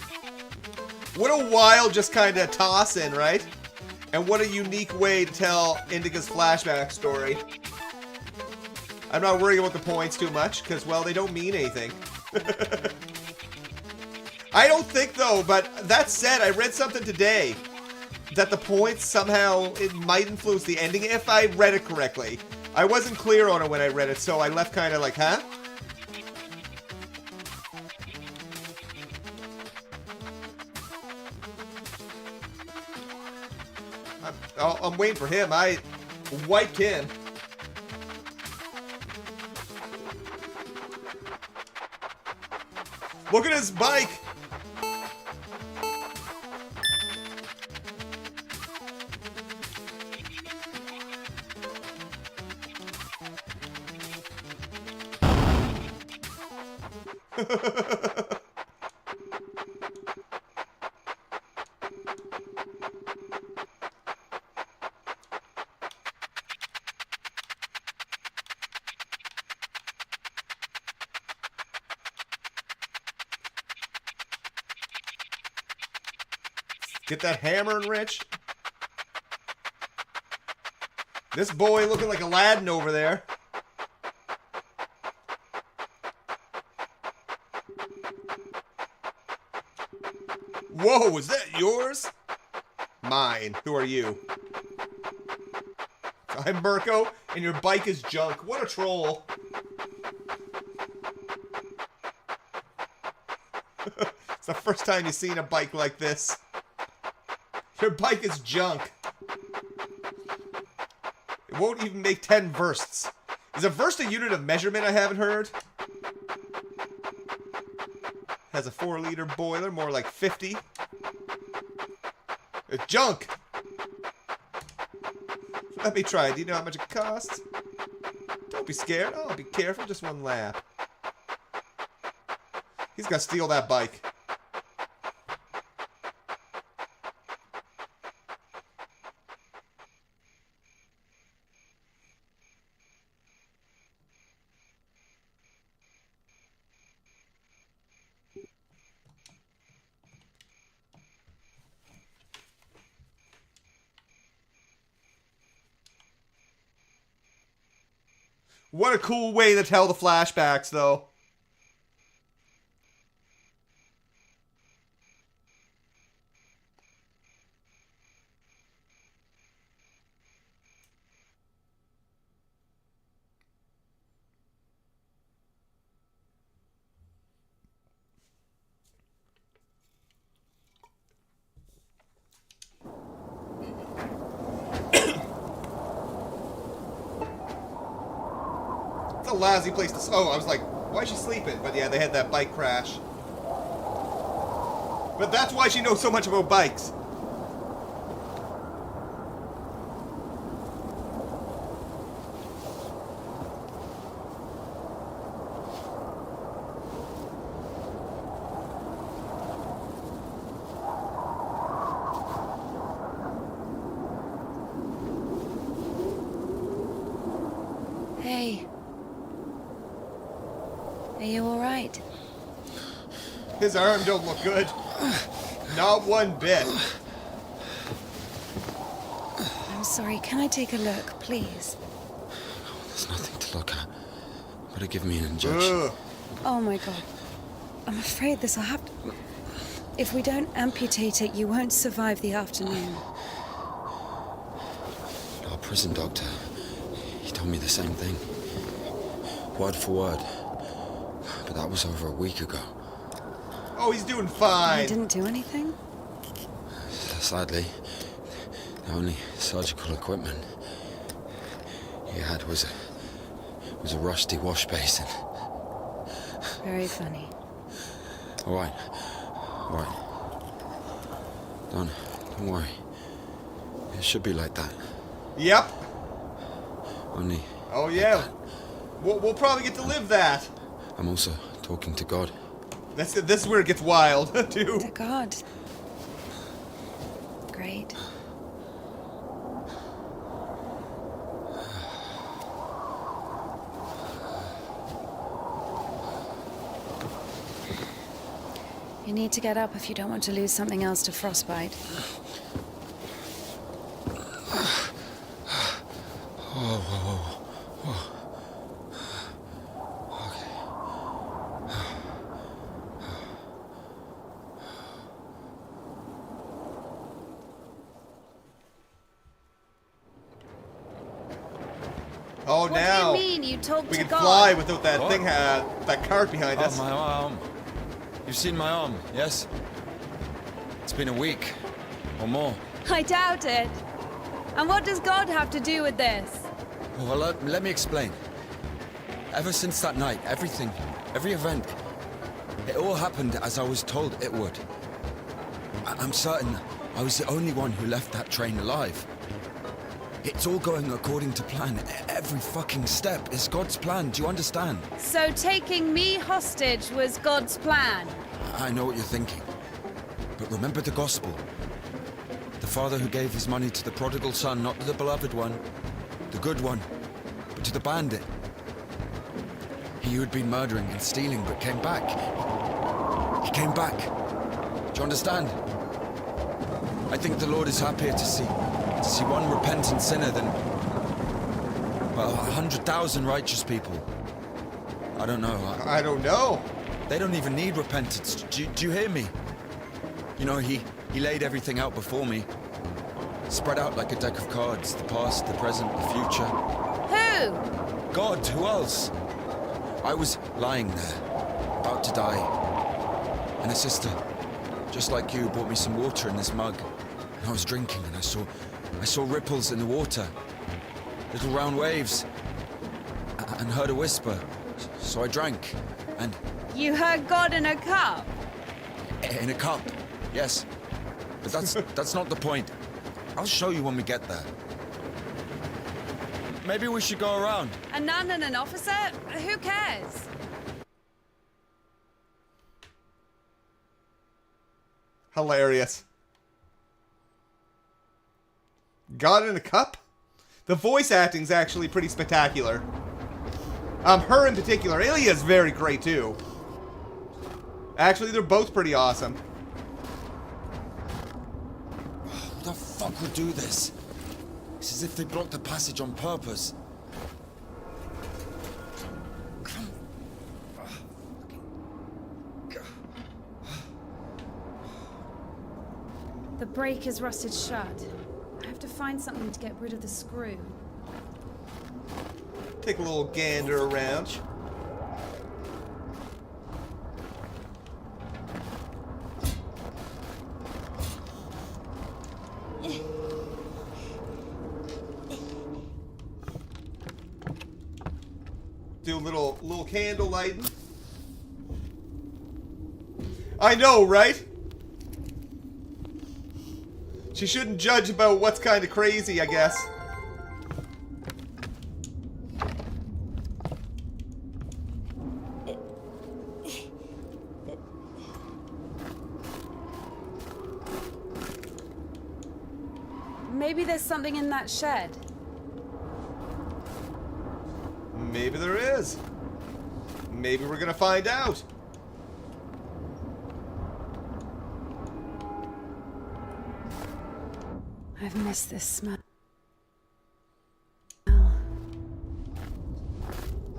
What a wild just kind of toss in, right? And what a unique way to tell Indika's flashback story. I'm not worrying about the points too much, because, well, they don't mean anything. I don't think, though, but that said, I read something today that the points somehow, it might influence the ending, if I read it correctly. I wasn't clear on it when I read it, so I left kind of like, huh? I'm waiting for him. I wiped him. Look at his bike. Get that hammer, Rich. This boy looking like Aladdin over there. Whoa, is that yours? Mine. Who are you? I'm Mirko, and your bike is junk. What a troll. It's the first time you've seen a bike like this. Your bike is junk. It won't even make 10 versts. Is a verst a unit of measurement I haven't heard? Has a 4-liter boiler, more like 50. It's junk. Let me try. Do you know how much it costs? Don't be scared. Oh, be careful. Just one lap. He's gonna steal that bike. What a cool way to tell the flashbacks, though. A lousy place to... Oh, I was like, why is she sleeping? But yeah, they had that bike crash. But that's why she knows so much about bikes. Hey. Are you alright? His arm don't look good. Not one bit. I'm sorry, can I take a look, please? There's nothing to look at. Better give me an injection. Ugh. Oh my god. I'm afraid this'll have to... If we don't amputate it, you won't survive the afternoon. Our prison doctor, he told me the same thing. Word for word. But that was over a week ago. Oh, he's doing fine. You didn't do anything? Sadly, the only surgical equipment he had was a rusty wash basin. Very funny. All right. Don't worry. It should be like that. Yep. Only. Oh yeah. We'll probably get to live that. I'm also talking to God. This is where it gets wild, too. To God. Great. You need to get up if you don't want to lose something else to frostbite. Oh, now What do you mean? You talk we to can God? fly without that What? thing, that cart behind Oh, us. my arm. You've seen my arm, yes? It's been a week. Or more. I doubt it. And what does God have to do with this? Well, let me explain. Ever since that night, everything, every event, it all happened as I was told it would. I'm certain I was the only one who left that train alive. It's all going according to plan. Every fucking step is God's plan. Do you understand? So taking me hostage was God's plan? I know what you're thinking. But remember the gospel. The father who gave his money to the prodigal son, not to the beloved one, the good one, but to the bandit. He who had been murdering and stealing but came back. He came back. Do you understand? I think the Lord is happier to see one repentant sinner than, well, 100,000 righteous people. I don't know. I don't know. They don't even need repentance. Do you hear me? You know, he laid everything out before me. Spread out like a deck of cards. The past, the present, the future. Who? God, who else? I was lying there, about to die. And a sister, just like you, brought me some water in this mug. And I was drinking and I saw ripples in the water. Little round waves. And heard a whisper. So I drank. And You heard God in a cup? in a cup, yes. But that's not the point. I'll show you when we get there. Maybe we should go around. A nun and an officer? Who cares? Hilarious. God in a cup? The voice acting's actually pretty spectacular. Her in particular. Ilya's very great too. Actually, they're both pretty awesome. Who the fuck would do this? It's as if they blocked the passage on purpose. The brake is rusted shut. I have to find something to get rid of the screw. Take a little gander around. Do a little candle lighting. I know, right? She shouldn't judge about what's kind of crazy, I guess. Maybe there's something in that shed. Maybe there is. Maybe we're gonna find out. I've missed this smell.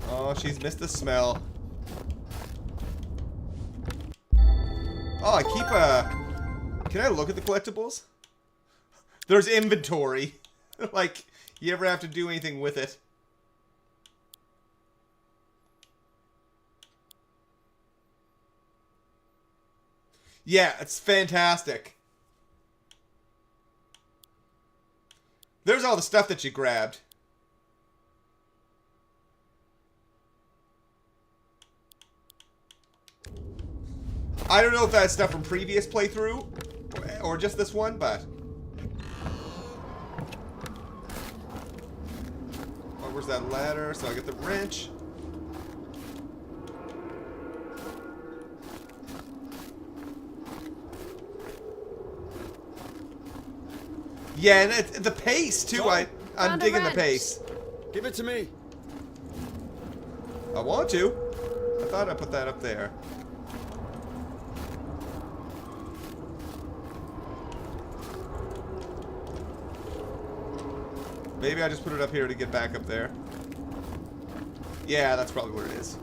Oh, she's missed the smell. Oh, I keep Can I look at the collectibles? There's inventory. Like, you ever have to do anything with it? Yeah, it's fantastic. There's all the stuff that you grabbed. I don't know if that's stuff from previous playthrough or just this one, but... Oh, where's that ladder? So I get the wrench. Yeah, and the pace too. I'm Found a digging the wrench. pace. Give it to me. I want to. I thought I put that up there. Maybe I just put it up here to get back up there. Yeah, that's probably what it is.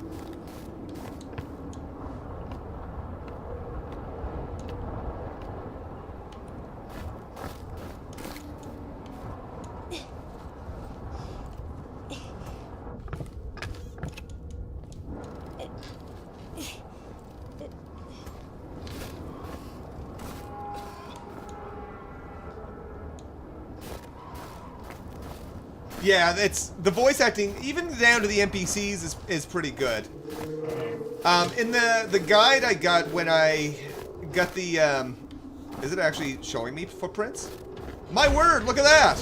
Yeah, it's the voice acting, even down to the NPCs, is pretty good. In the guide I got when I got the is it actually showing me footprints? My word, look at that!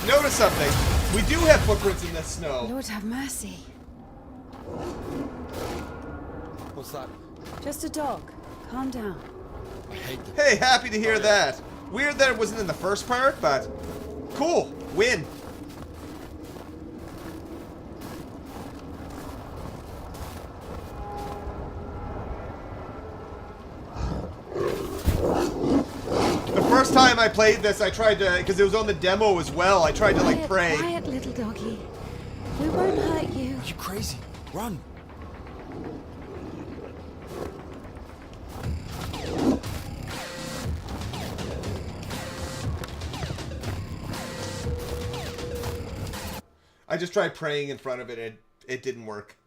Notice something. We do have footprints in this snow. Lord have mercy. What's that? Just a dog. Calm down. I hate them. Hey, happy to hear that. Weird that it wasn't in the first part, but cool. Win. The first time I played this, I tried to, because it was on the demo as well, I tried to like pray. Quiet, little doggy. We won't hurt you. Are you crazy? Run. I just tried praying in front of it and it didn't work.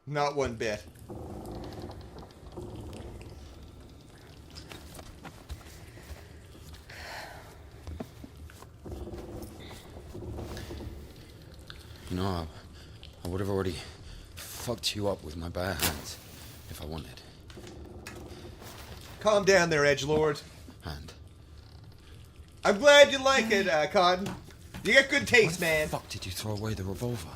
Not one bit. You know, I would have already fucked you up with my bare hands if I wanted. Calm down there, edgelord. And I'm glad you like it, Cotton. You got good taste, man. fuck did you throw away the revolver?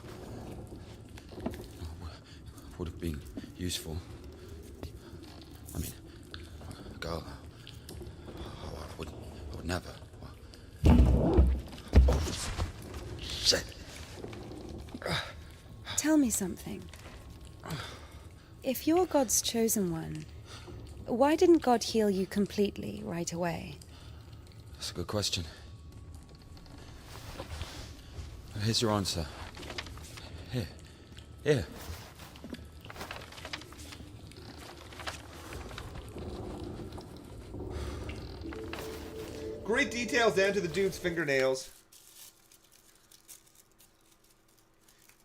Would have been useful. I mean, a girl. Oh, I would never. Oh, shit. Tell me something. If you're God's chosen one, why didn't God heal you completely right away? That's a good question. Here's your answer. Here. Here. Great details down to the dude's fingernails.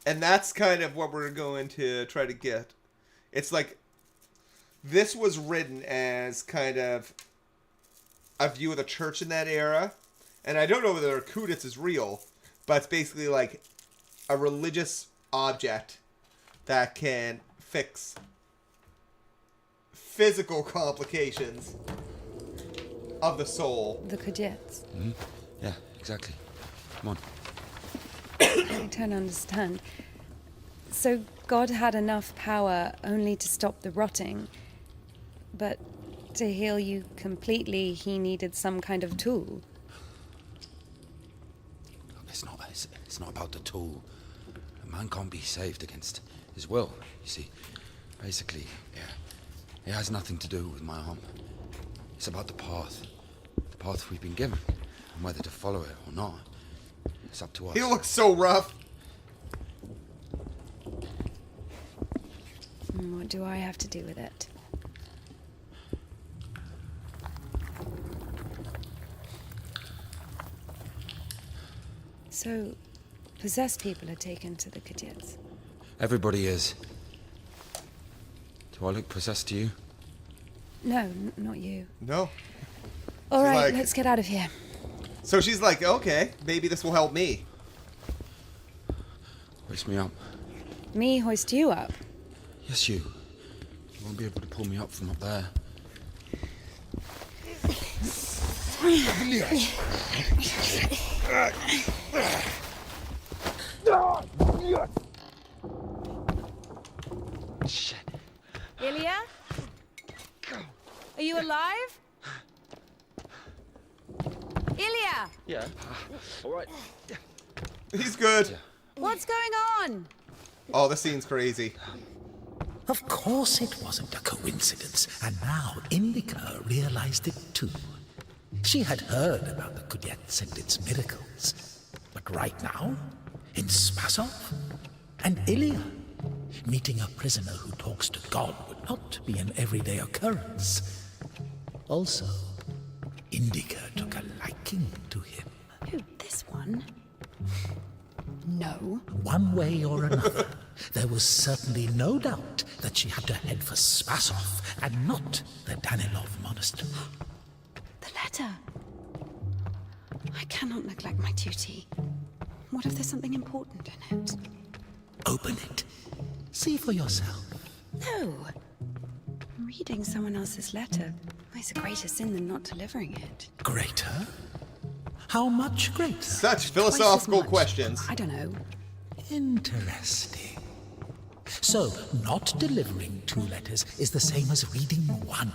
And that's kind of what we're going to try to get. It's like, this was written as kind of a view of the church in that era. And I don't know whether Kudits is real, but it's basically like a religious object that can fix physical complications of the soul. The Kudits. Mm-hmm. Yeah, exactly. Come on. I don't understand. So God had enough power only to stop the rotting, but to heal you completely, he needed some kind of tool. It's not about the tool. A man can't be saved against his will, you see. Basically, yeah. It has nothing to do with my arm. It's about the path. The path we've been given. And whether to follow it or not. It's up to us. He looks so rough. What do I have to do with it? So, possessed people are taken to the Kudits. Everybody is. Do I look possessed to you? No, not you. No. All right, like- let's get out of here. So she's like, okay, maybe this will help me. Hoist me up. Me hoist you up? Yes, you. You won't be able to pull me up from up there. Shit. Ilya? Are you alive? there? Yeah. All right. He's good. What's going on? Oh, this scene's crazy. Of course it wasn't a coincidence, and now INDIKA realized it too. She had heard about the Kudets and its miracles, but right now, in Spasov and Ilya, meeting a prisoner who talks to God would not be an everyday occurrence. Also, INDIKA took a liking to him. Who, this one? No. One way or another, there was certainly no doubt that she had to head for Spasov and not the Danilov Monastery. The letter. I cannot neglect my duty. What if there's something important in it? Open it. See for yourself. No. Reading someone else's letter is a greater sin than not delivering it. Greater? How much greater? Such philosophical Twice as much. questions. I don't know. Interesting. So, not delivering 2 letters is the same as reading 1.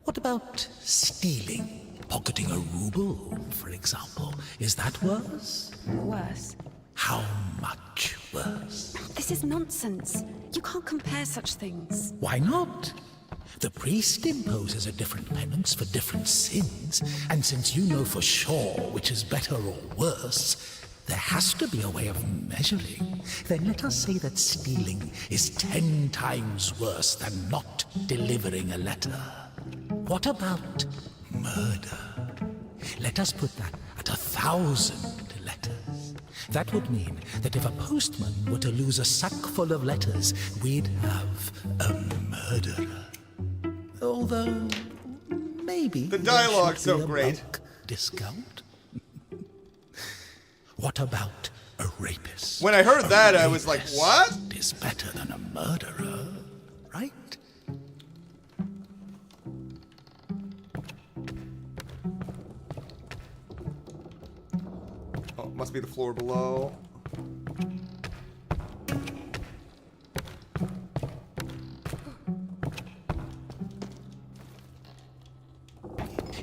What about stealing? Pocketing a ruble, for example. Is that worse? Worse. How much worse? This is nonsense. You can't compare such things. Why not? The priest imposes a different penance for different sins, and since you know for sure which is better or worse, there has to be a way of measuring. Then let us say that stealing is 10 times worse than not delivering a letter. What about murder? Let us put that at 1,000 letters. That would mean that if a postman were to lose a sack full of letters, we'd have a murderer. Although, maybe... The dialogue's there should so be a great. bulk discount? What about a rapist? When I heard that, I was like, what? Is better than a murderer, right? Oh, must be the floor below.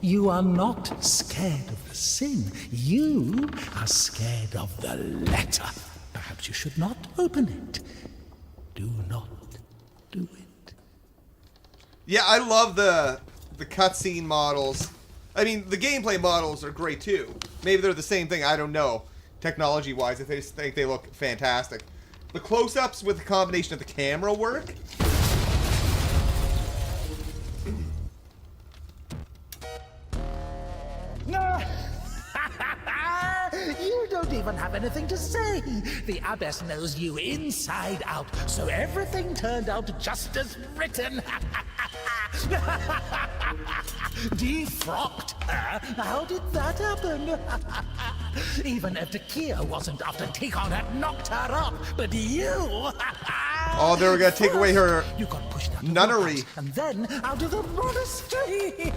You are not scared of the sin. You are scared of the letter. Perhaps you should not open it. Do not do it. Yeah, I love the cutscene models. I mean, the gameplay models are great too. Maybe they're the same thing, I don't know. Technology-wise, I just think they look fantastic. The close-ups with the combination of the camera work. You don't even have anything to say. The abbess knows you inside out, so everything turned out just as written. Defrocked her? How did that happen? Even if Takia wasn't after Tikon had knocked her up, but you... Oh, they were gonna take away her You got pushed out of nunnery. the house, and then out of the monastery.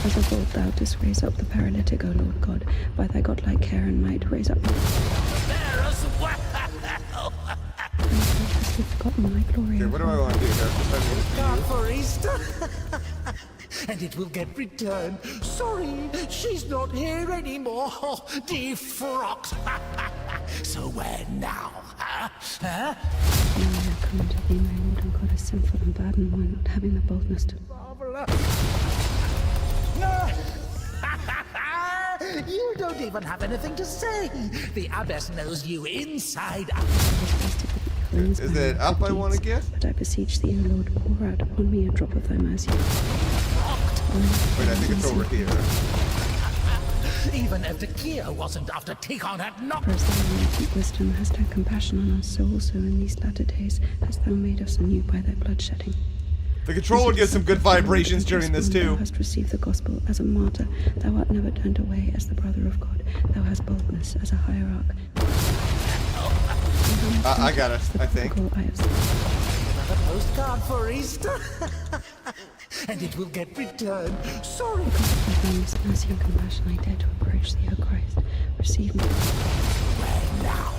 As of old thou didst raise up the paralytic, O Lord God, by thy godlike care and might raise up... There as well. Hast thou forgotten my glory? Okay, what do I want to do here? God for Easter. And it will get returned. Sorry, she's not here anymore. Defrocked. So where now? Huh? Now I have come unto thee, my Lord and God, as sinful and bad and one, not having the boldness to... You don't even have anything to say. The abbess knows you inside out. Is it up I want to get? But I beseech thee, O Lord, pour out upon me a drop of thy mercy. Wait, I think it's over here. Even if Takia wasn't after Tikon had knocked... For as thou in thy deep wisdom hast had compassion on us, so also in these latter days hast thou made us anew by thy bloodshedding. The controller gives some good vibrations during this too. Thou hast received the gospel as a martyr. Thou art never turned away as the brother of God. Thou hast boldness as a hierarch. I got it, I think. A postcard for Easter. And it will get returned. Sorry. Because of thy boundless mercy and compassion, I dare to approach thee, O Christ. Receive me. Where now?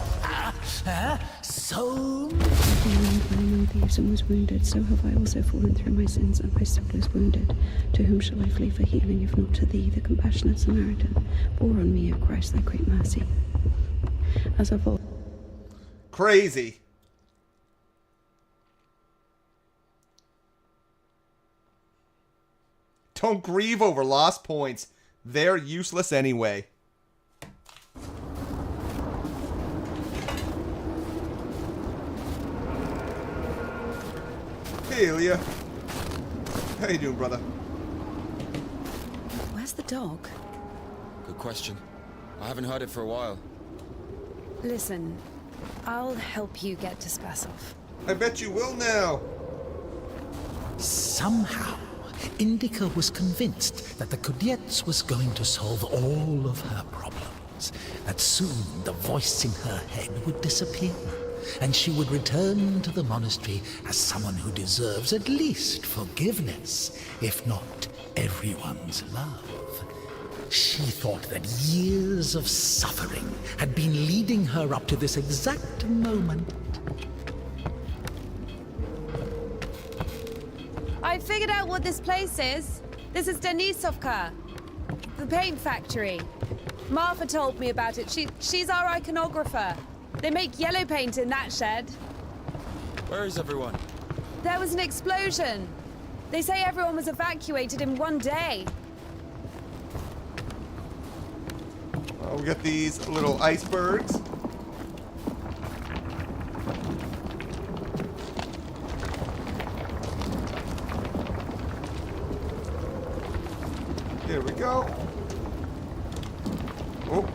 So Beyond my known thieves and was wounded, so have I also fallen through my sins, and my soul is wounded. To whom shall I flee for healing, if not to thee, the compassionate Samaritan? Pour on me, O Christ, thy great mercy. As of old. Crazy. Don't grieve over lost points. They're useless anyway. Hey, Ilya. How you doing, brother? Where's the dog? Good question. I haven't heard it for a while. Listen, I'll help you get to Spasov. I bet you will now. somehow, INDIKA was convinced that the Kudets was going to solve all of her problems, that soon the voice in her head would disappear, and she would return to the monastery as someone who deserves at least forgiveness, if not everyone's love. She thought that years of suffering had been leading her up to this exact moment. I figured out what this place is. This is Denisovka, the paint factory. Martha told me about it. She's our iconographer. They make yellow paint in that shed. Where is everyone? There was an explosion. They say everyone was evacuated in one day. We got these little icebergs. There we go. Oh.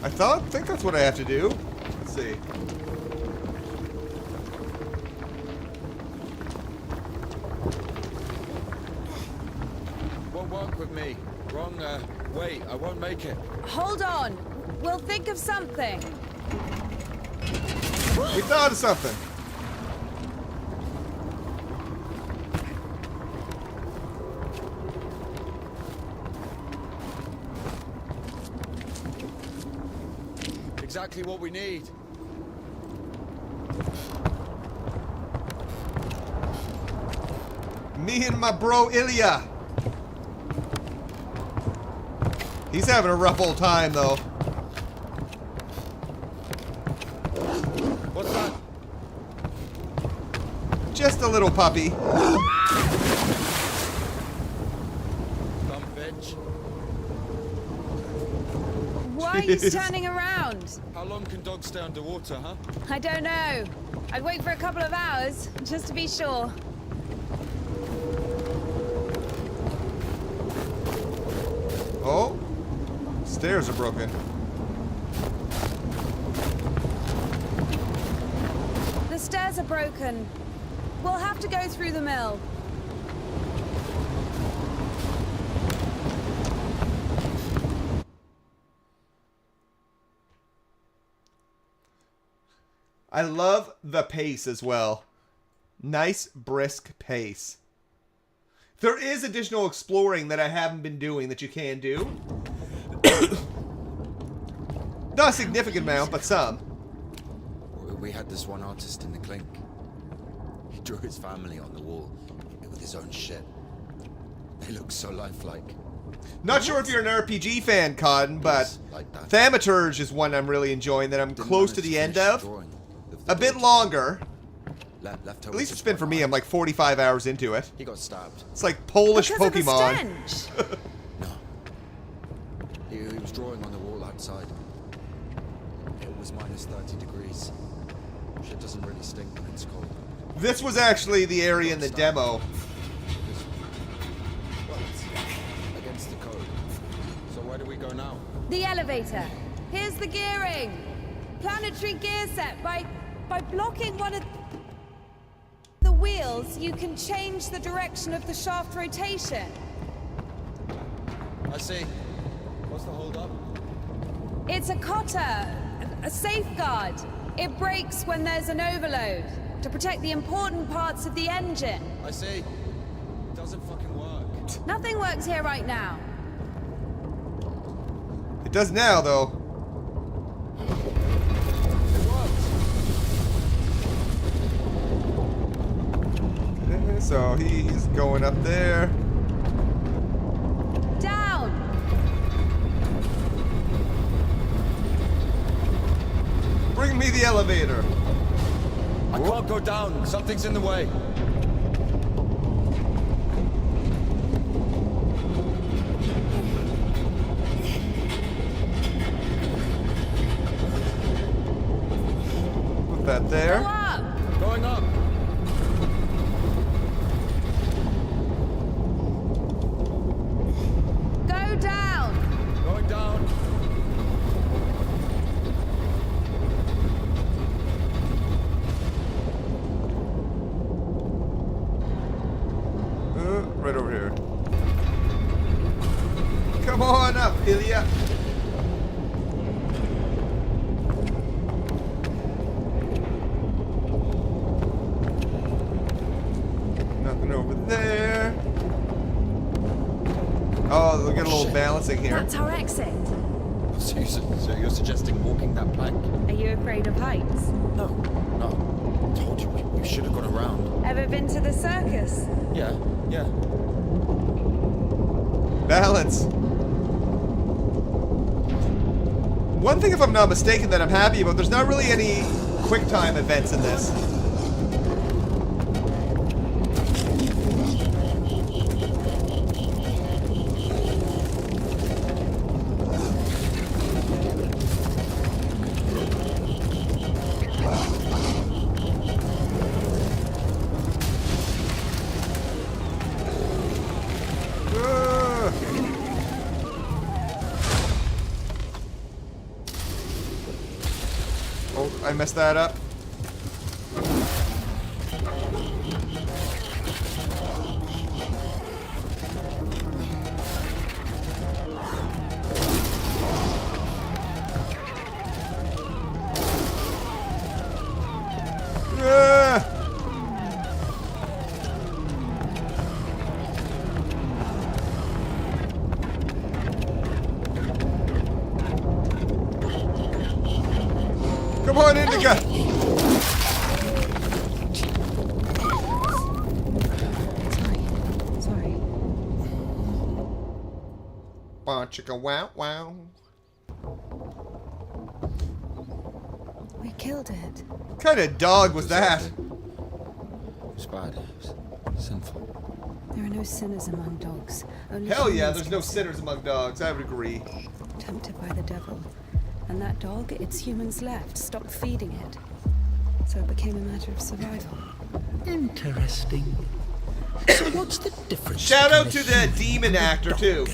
I think that's what I have to do. Let's see. Won't work with me. Wrong, wait, I won't make it. Hold on. We'll think of something. We thought of something. Exactly what we need. Me and my bro Ilya. He's having a rough old time though. What's that? Just a little puppy. Dumb bitch. Why are you standing around? How long can dogs stay underwater, huh? I don't know. I'd wait for a couple of hours, just to be sure. Oh, stairs are broken. The stairs are broken. We'll have to go through the mill. I love the pace as well. Nice, brisk pace. There is additional exploring that I haven't been doing that you can do. Not a significant amount, but some. We had this one artist in the clink. He drew his family on the wall with his own shit. They look so lifelike. Not sure if you're an RPG fan, Cotton, but Like that. Thaumaturge is one I'm really enjoying that I'm Didn't close to manage the end finish of. the drawing of the A bit daughter. longer. Left her At least with it's been just for one me. eye. I'm like 45 hours into it. He got stabbed. It's like Polish Because Pokemon. of the stench. No. He was drawing on the wall outside. It was minus 30 degrees. Shit doesn't really stink when it's cold. This was actually the area in the demo. Well, it's against the code. So where do we go now? The elevator. Here's the gearing. Planetary gear set. By blocking one of the wheels, you can change the direction of the shaft rotation. I see. What's the hold up? It's a cotter, a safeguard. It breaks when there's an overload to protect the important parts of the engine. I see. It doesn't fucking work. What? Nothing works here right now. It does now, though. Okay, so he's going up there. Down. Bring me the elevator. I can't go down. Something's in the way. Put that there. Go up. Going up. Go down. Going down. Right over here. Come on up, Ilya. Nothing over there. Oh, we'll get a little balancing here. That's our exit. So you're suggesting walking that plank? Are you afraid of heights? No. Told you we should have gone around. Ever been to the circus? Yeah. Balance. One thing, if I'm not mistaken, that I'm happy about, there's not really any quick time events in this. Oh, I messed that up. Come on, Indica! Sorry. Wow, chicka wow wow. We killed it. What kind of dog was that? It was bad. It was sinful. There are no sinners among dogs. Only Hell yeah, humans there's can no sin. sinners among dogs. I would agree. Tempted by the devil. And that dog, its humans left, stopped feeding it. So it became a matter of survival. Interesting. So what's the difference? Shout out to between a the human demon and a actor, dog? too.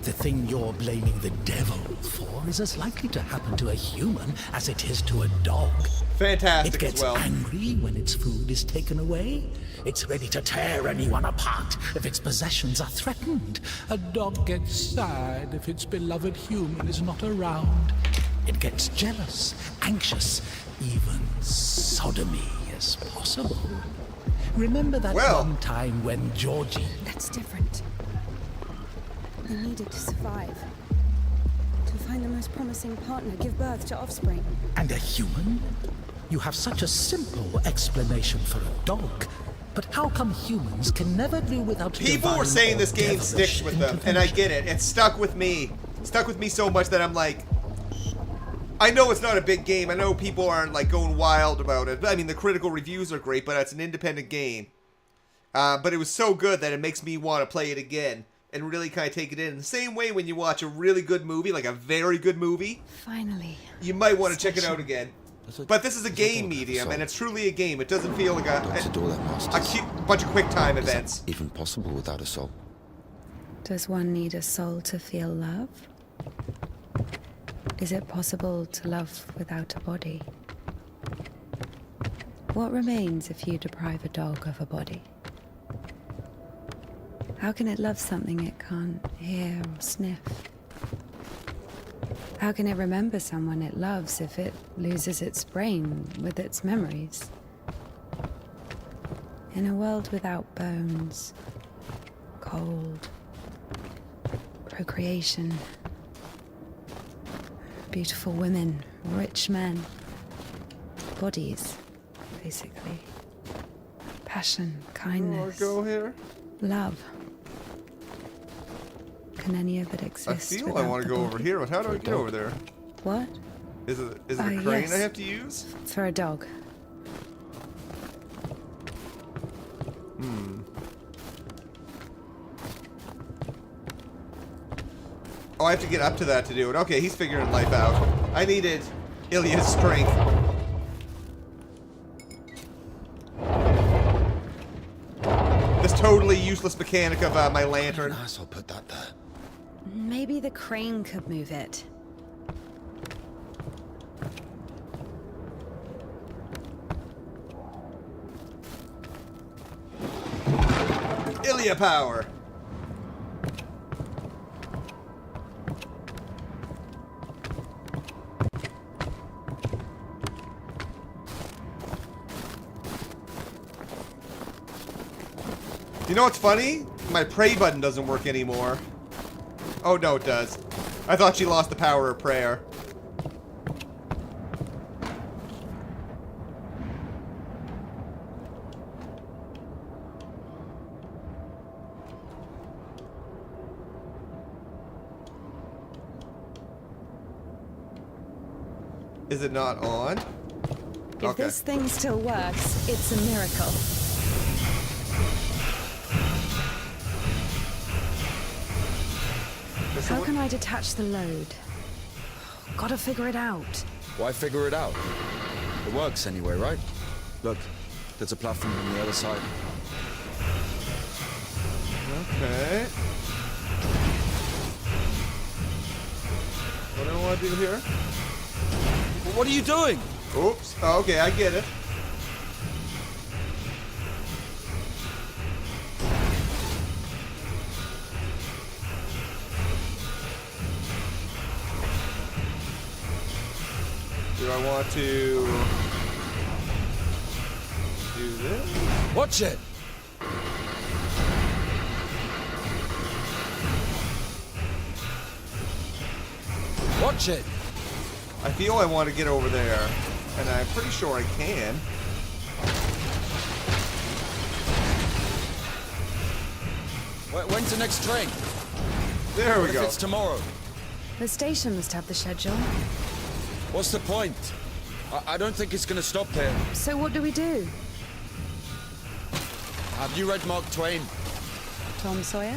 The thing you're blaming the devil for is as likely to happen to a human as it is to a dog. Fantastic It gets as well. angry when its food is taken away. It's ready to tear anyone apart if its possessions are threatened. A dog gets sad if its beloved human is not around. It gets jealous, anxious, even sodomy is possible. Remember that one time when Georgie... That's different. They needed to survive. To find the most promising partner, give birth to offspring. And a human? You have such a simple explanation for a dog. But how come humans can never do without People were divine saying or this game devilish sticks with them, and I get it. It stuck with me. It stuck with me so much that I'm like... I know it's not a big game. I know people aren't like going wild about it. I mean, the critical reviews are great, but it's an independent game. But it was so good that it makes me want to play it again and really kind of take it in. The same way when you watch a really good movie, like a very good movie, Finally. you might want to check it out again. But this is a game medium, and it's truly a game. It doesn't feel like a bunch of quick time events. Even possible without a soul. Does one need a soul to feel love? Is it possible to love without a body? What remains if you deprive a dog of a body? How can it love something it can't hear or sniff? How can it remember someone it loves if it loses its brain with its memories? In a world without bones, cold, procreation, beautiful women, rich men, bodies, basically. Passion, kindness, Go here. love. Can any of it I exist? feel I without want to the go body? over here, but how do I get over there? What? Is it a crane Yes. I have to use? For a dog. Oh, I have to get up to that to do it. Okay, he's figuring life out. I needed Ilya's strength. This totally useless mechanic of my lantern. Asshole put that there. Maybe the crane could move it. Ilya power. You know what's funny? My pray button doesn't work anymore. Oh, no, it does. I thought she lost the power of prayer. Is it not on? If this thing still works, it's a miracle. How can I detach the load? Gotta figure it out. Why figure it out? It works anyway, right? Look, there's a platform on the other side. Okay. What do I want to do here? What are you doing? Oops. Okay, I get it. Do I want to do this? Watch it! Watch it! I feel I want to get over there, and I'm pretty sure I can. When's the next train? There we What go. if it's tomorrow? The station must have the schedule. What's the point? I don't think it's gonna stop here. So what do we do? Have you read Mark Twain? Tom Sawyer?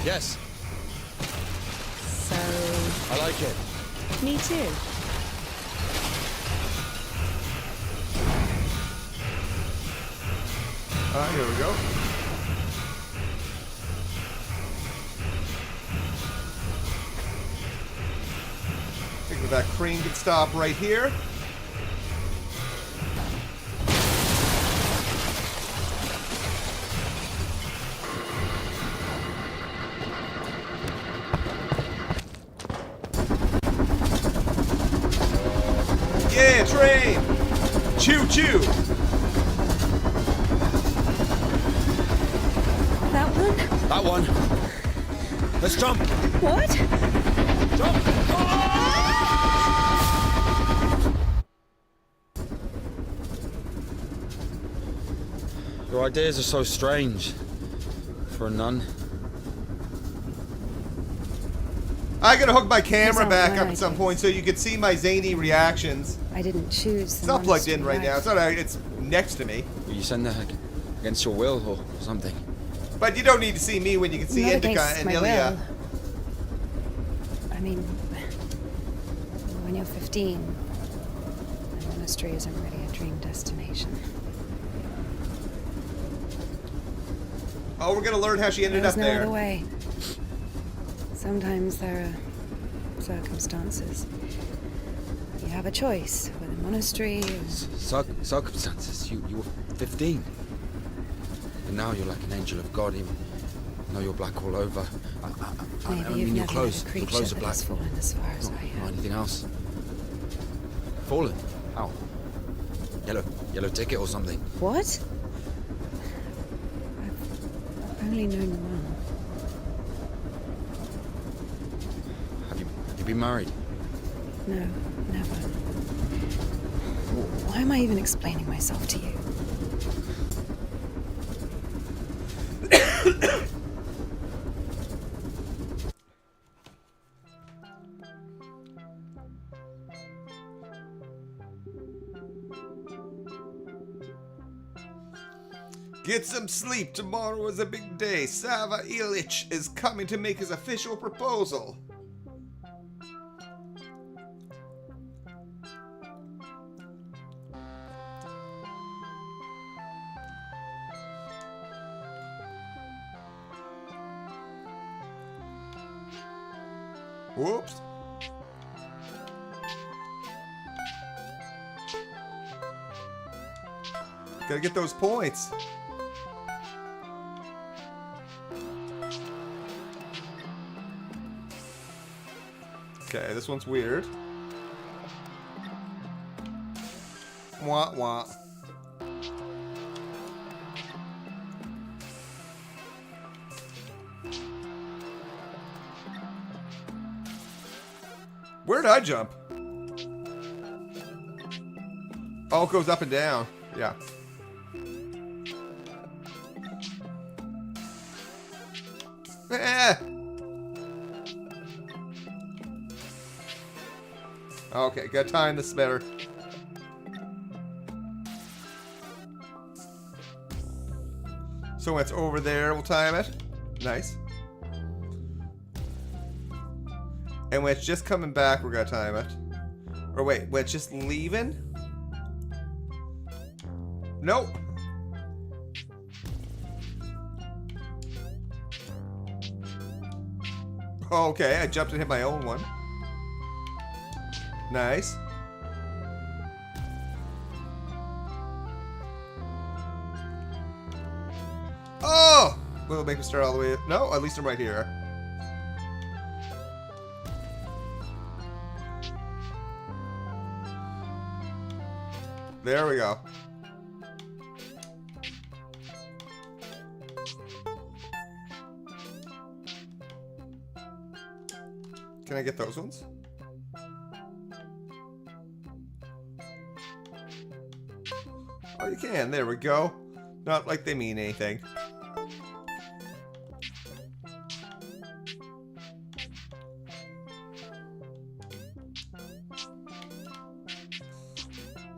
Yes, So... I like it. me too. Here we go. I think that crane can stop right here. Yeah, train! Choo choo! That one? That one. Let's jump. What? Jump. Your ideas are so strange for a nun. I gotta hook my camera These back aren't up my at some ideas. point so you can see my zany reactions. I didn't choose. It's not plugged in right now. It's not. It's next to me. Will you send that against your will or something? But you don't need to see me when you can see Not Indika against and my Ilya. will. I mean, when you're 15, the monastery isn't really a dream destination. Oh, we're gonna learn how she ended There's up no there. other way. Sometimes there are circumstances. You have a choice with a monastery. Or... Circumstances. You were 15. And now you're like an angel of God. Even though you're black all over. I Maybe mean, you've your never clothes. met a Your creature clothes are that black. has fallen as far as I Not have. anything else. Fallen? How? Yellow ticket or something. What? I've only known one. You been married? No, never. Why am I even explaining myself to you? Get some sleep. Tomorrow is a big day. Sava Ilich is coming to make his official proposal. Whoops. Gotta get those points. Okay, this one's weird. Wah wah. Where did I jump? Oh, it goes up and down. Yeah. Eh. Okay, gotta time this better. So when it's over there, we'll time it. Nice. And when it's just coming back, we're gonna time it. Or wait, when it's just leaving? Nope. Okay, I jumped and hit my own one. Nice. Oh! Will it make me start all the way? No, at least I'm right here. There we go. Can I get those ones? Oh, you can. There we go. Not like they mean anything.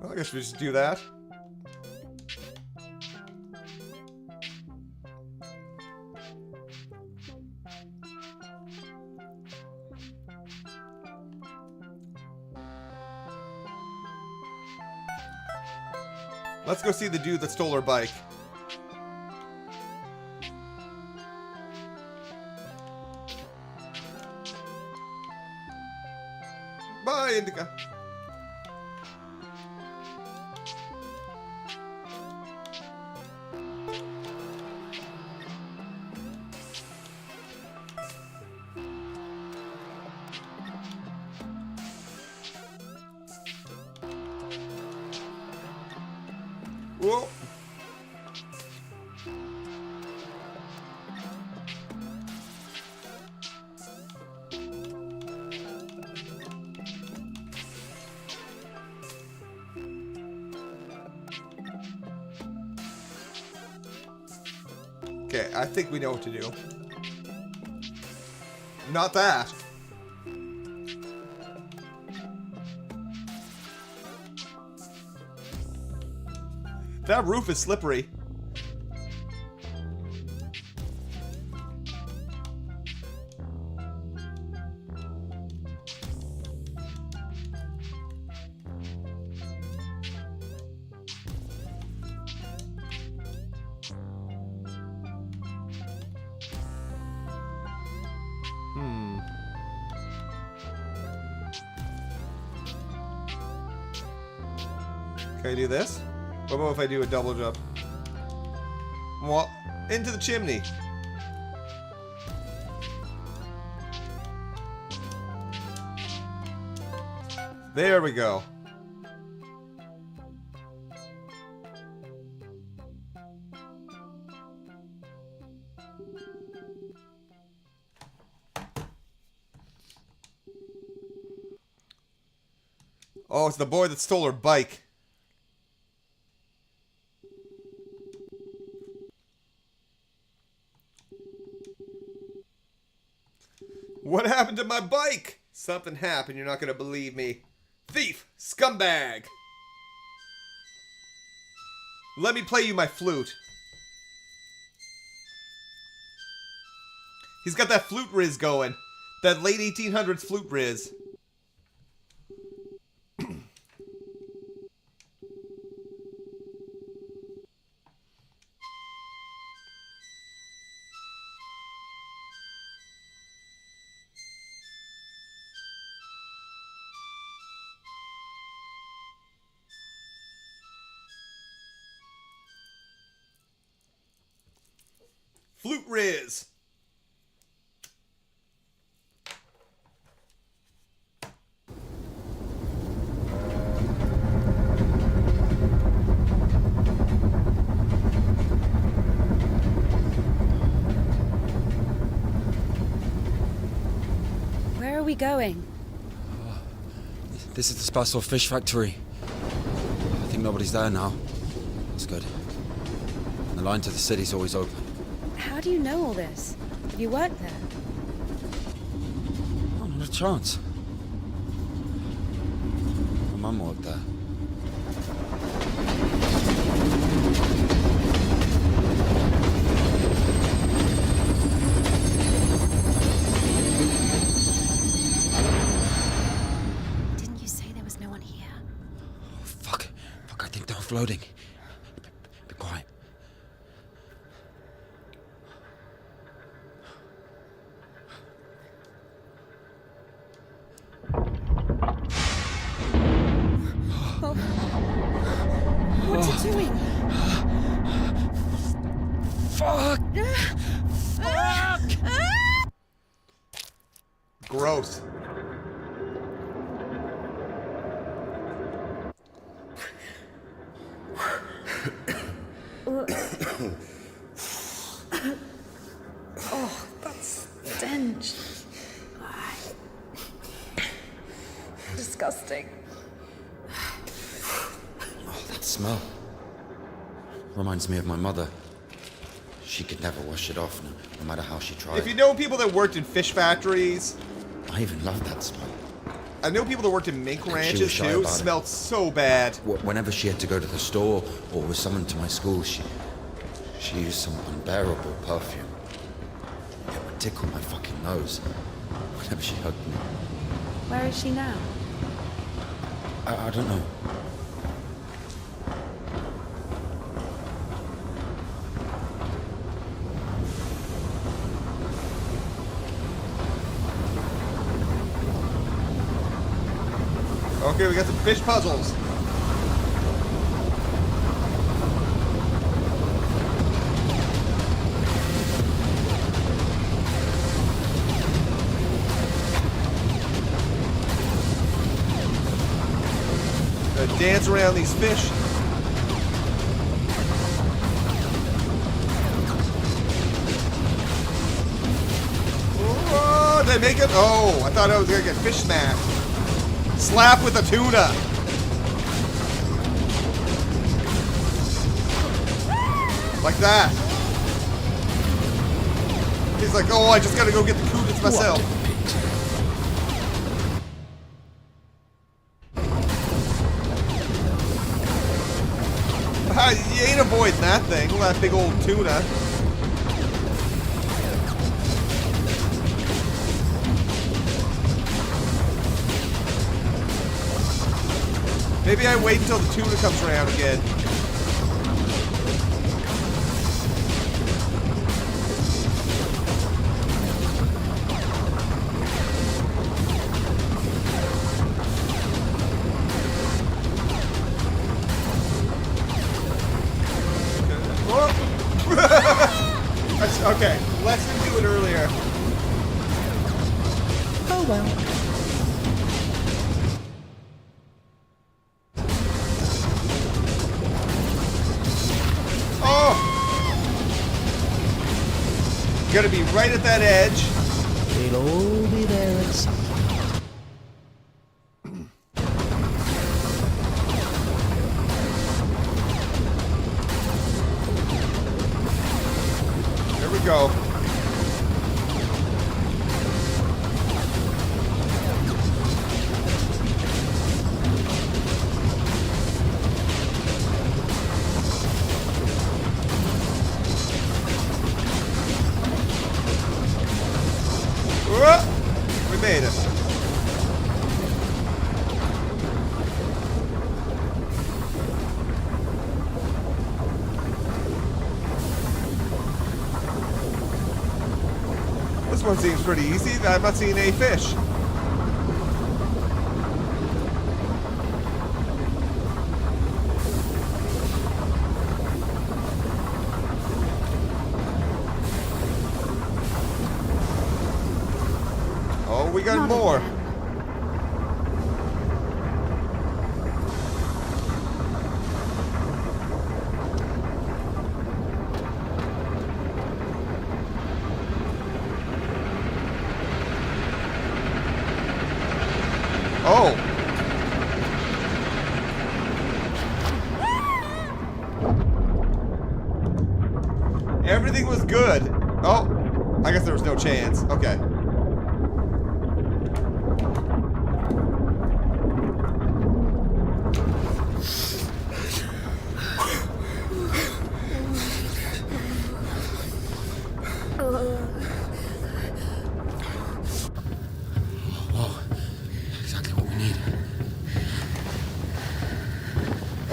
Well, I guess we just do that. Let's go see the dude that stole our bike. Bye, Indica. Whoa. Okay, I think we know what to do. Not that. That roof is slippery. Can I do this? What about if I do a double jump? Well, into the chimney. There we go. Oh, it's the boy that stole her bike. What happened to my bike? Something happened, you're not gonna believe me. Thief! Scumbag! Let me play you my flute. He's got that flute riz going. That late 1800s flute riz. Flute riz. Where are we going? This is the Spassor fish factory. I think nobody's there now. That's good. The line to the city's always open. How do you know all this? Have you worked there? Oh, not a chance. My mum worked there. Didn't you say there was no one here? Oh, fuck. Fuck, I think they're offloading. Be quiet. What's it doing? Fuck! Gross. Oh, that's stench. Disgusting. Oh, that smell. Reminds me of my mother. She could never wash it off, no matter how she tried. If you know people that worked in fish factories, I even loved that smell. I know people that worked in mink She was ranches shy too. It about it. smelled so bad. Whenever she had to go to the store or was summoned to my school, she used some unbearable perfume. It would tickle my fucking nose whenever she hugged me. Where is she now? I don't know. Okay, we got some fish puzzles. Gotta dance around these fish. Oh, did I make it? Oh, I thought I was gonna get fish smacked. Slap with a tuna. Like that. He's like, oh, I just gotta go get the kudas myself. You ain't avoiding that thing. Look at that big old tuna. Maybe I wait until the tuna comes around again. Okay, let's do it earlier. Oh well. Oh! Gotta be right at that edge. They'll all be there at some point. go. We made it. This one seems pretty easy. I'm not seeing any fish. Oh, we got more. Oh. Everything was good. Oh, I guess there was no chance. Okay.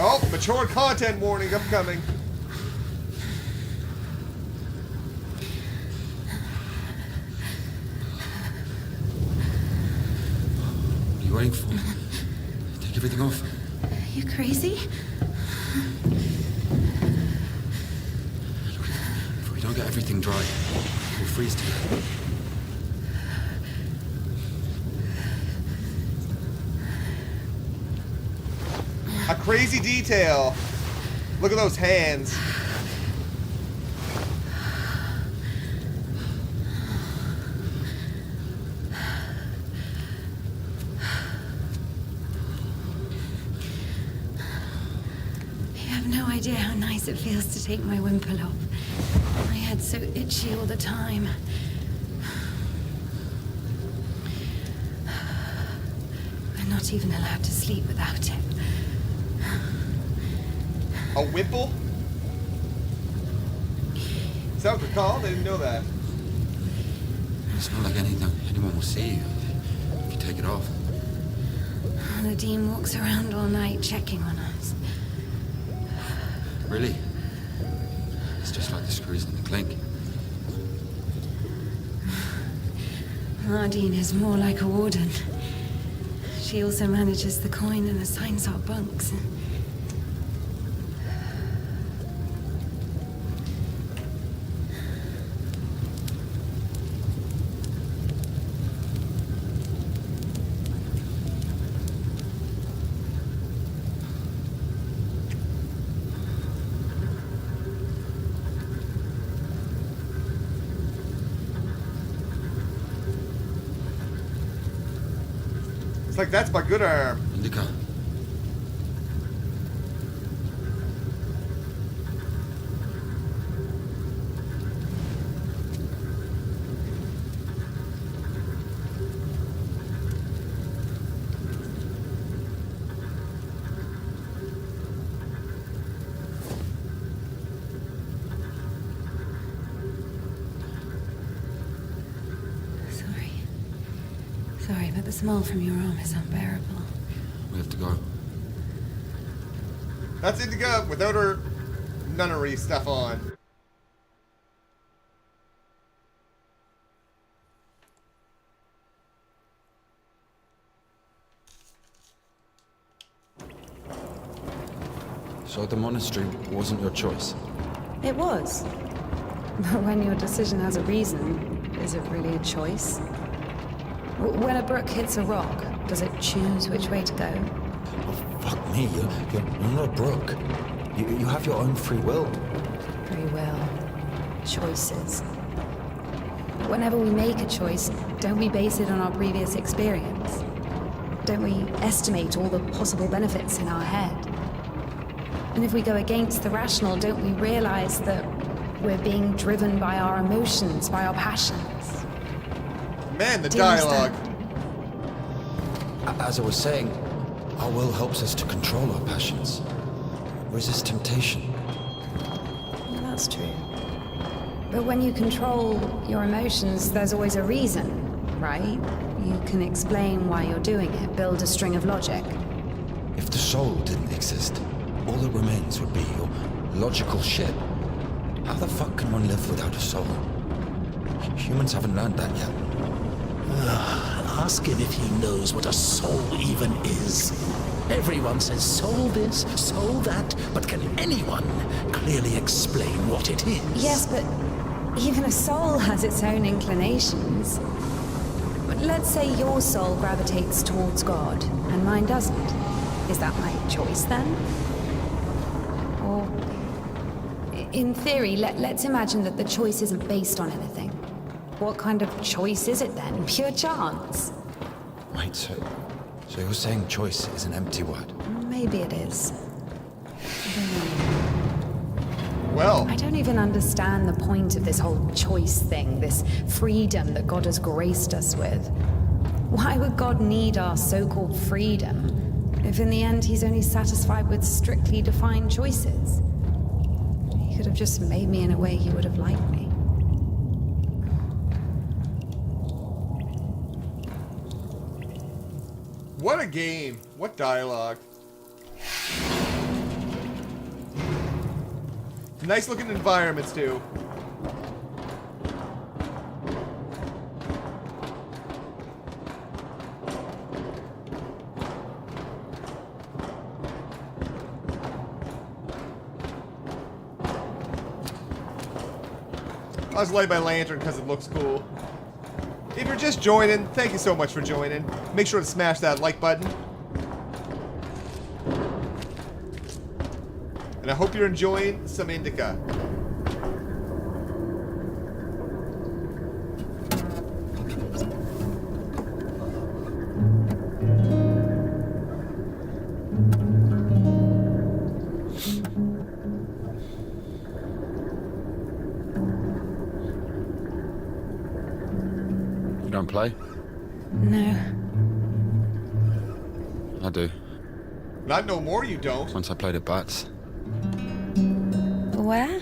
Oh, mature content warning upcoming. What are you waiting for? Take everything off. You crazy? Look, if we don't get everything dry, we'll freeze to death. A crazy detail. Look at those hands. You have no idea how nice it feels to take my wimple off. My head's so itchy all the time. I'm not even allowed to sleep without it. A wimple? Sounds calm. I didn't know that. It's not like anyone will see you if you take it off. The Dean walks around all night checking on us. Really? It's just like the screws in the clink. Nardine is more like a warden. She also manages the coin and assigns our bunks. It's like that's my good arm. Indika. Sorry, but the smell from your arm is unbearable. We have to go. That's Indika without her nunnery stuff on. So the monastery wasn't your choice? It was. But when your decision has a reason, is it really a choice? When a brook hits a rock, does it choose which way to go? Oh, fuck me, you're not a brook. You have your own free will. Free will. Choices. Whenever we make a choice, don't we base it on our previous experience? Don't we estimate all the possible benefits in our head? And if we go against the rational, don't we realize that we're being driven by our emotions, by our passions. Man, the Do you dialogue. As I was saying, our will helps us to control our passions, resist temptation. Well, that's true. But when you control your emotions, there's always a reason, right? You can explain why you're doing it, build a string of logic. If the soul didn't exist, all that remains would be your logical shit. How the fuck can one live without a soul? Humans haven't learned that yet. Ask him if he knows what a soul even is. Everyone says soul this, soul that, but can anyone clearly explain what it is? Yes, but even a soul has its own inclinations. But let's say your soul gravitates towards God, and mine doesn't. Is that my choice then? Or, in theory, let's imagine that the choice isn't based on anything. What kind of choice is it then? Pure chance? Wait, so you're saying choice is an empty word? Maybe it is. I don't know. Well, I don't even understand the point of this whole choice thing, this freedom that God has graced us with. Why would God need our so-called freedom if in the end he's only satisfied with strictly defined choices? He could have just made me in a way he would have liked me. what a game. What dialogue. Nice looking environments too. I was lighting my lantern because it looks cool. If you're just joining, thank you so much for joining. Make sure to smash that like button. And I hope you're enjoying some Indica. You don't play? No. I do. Not no more, you don't. Once I played at Bats. Where?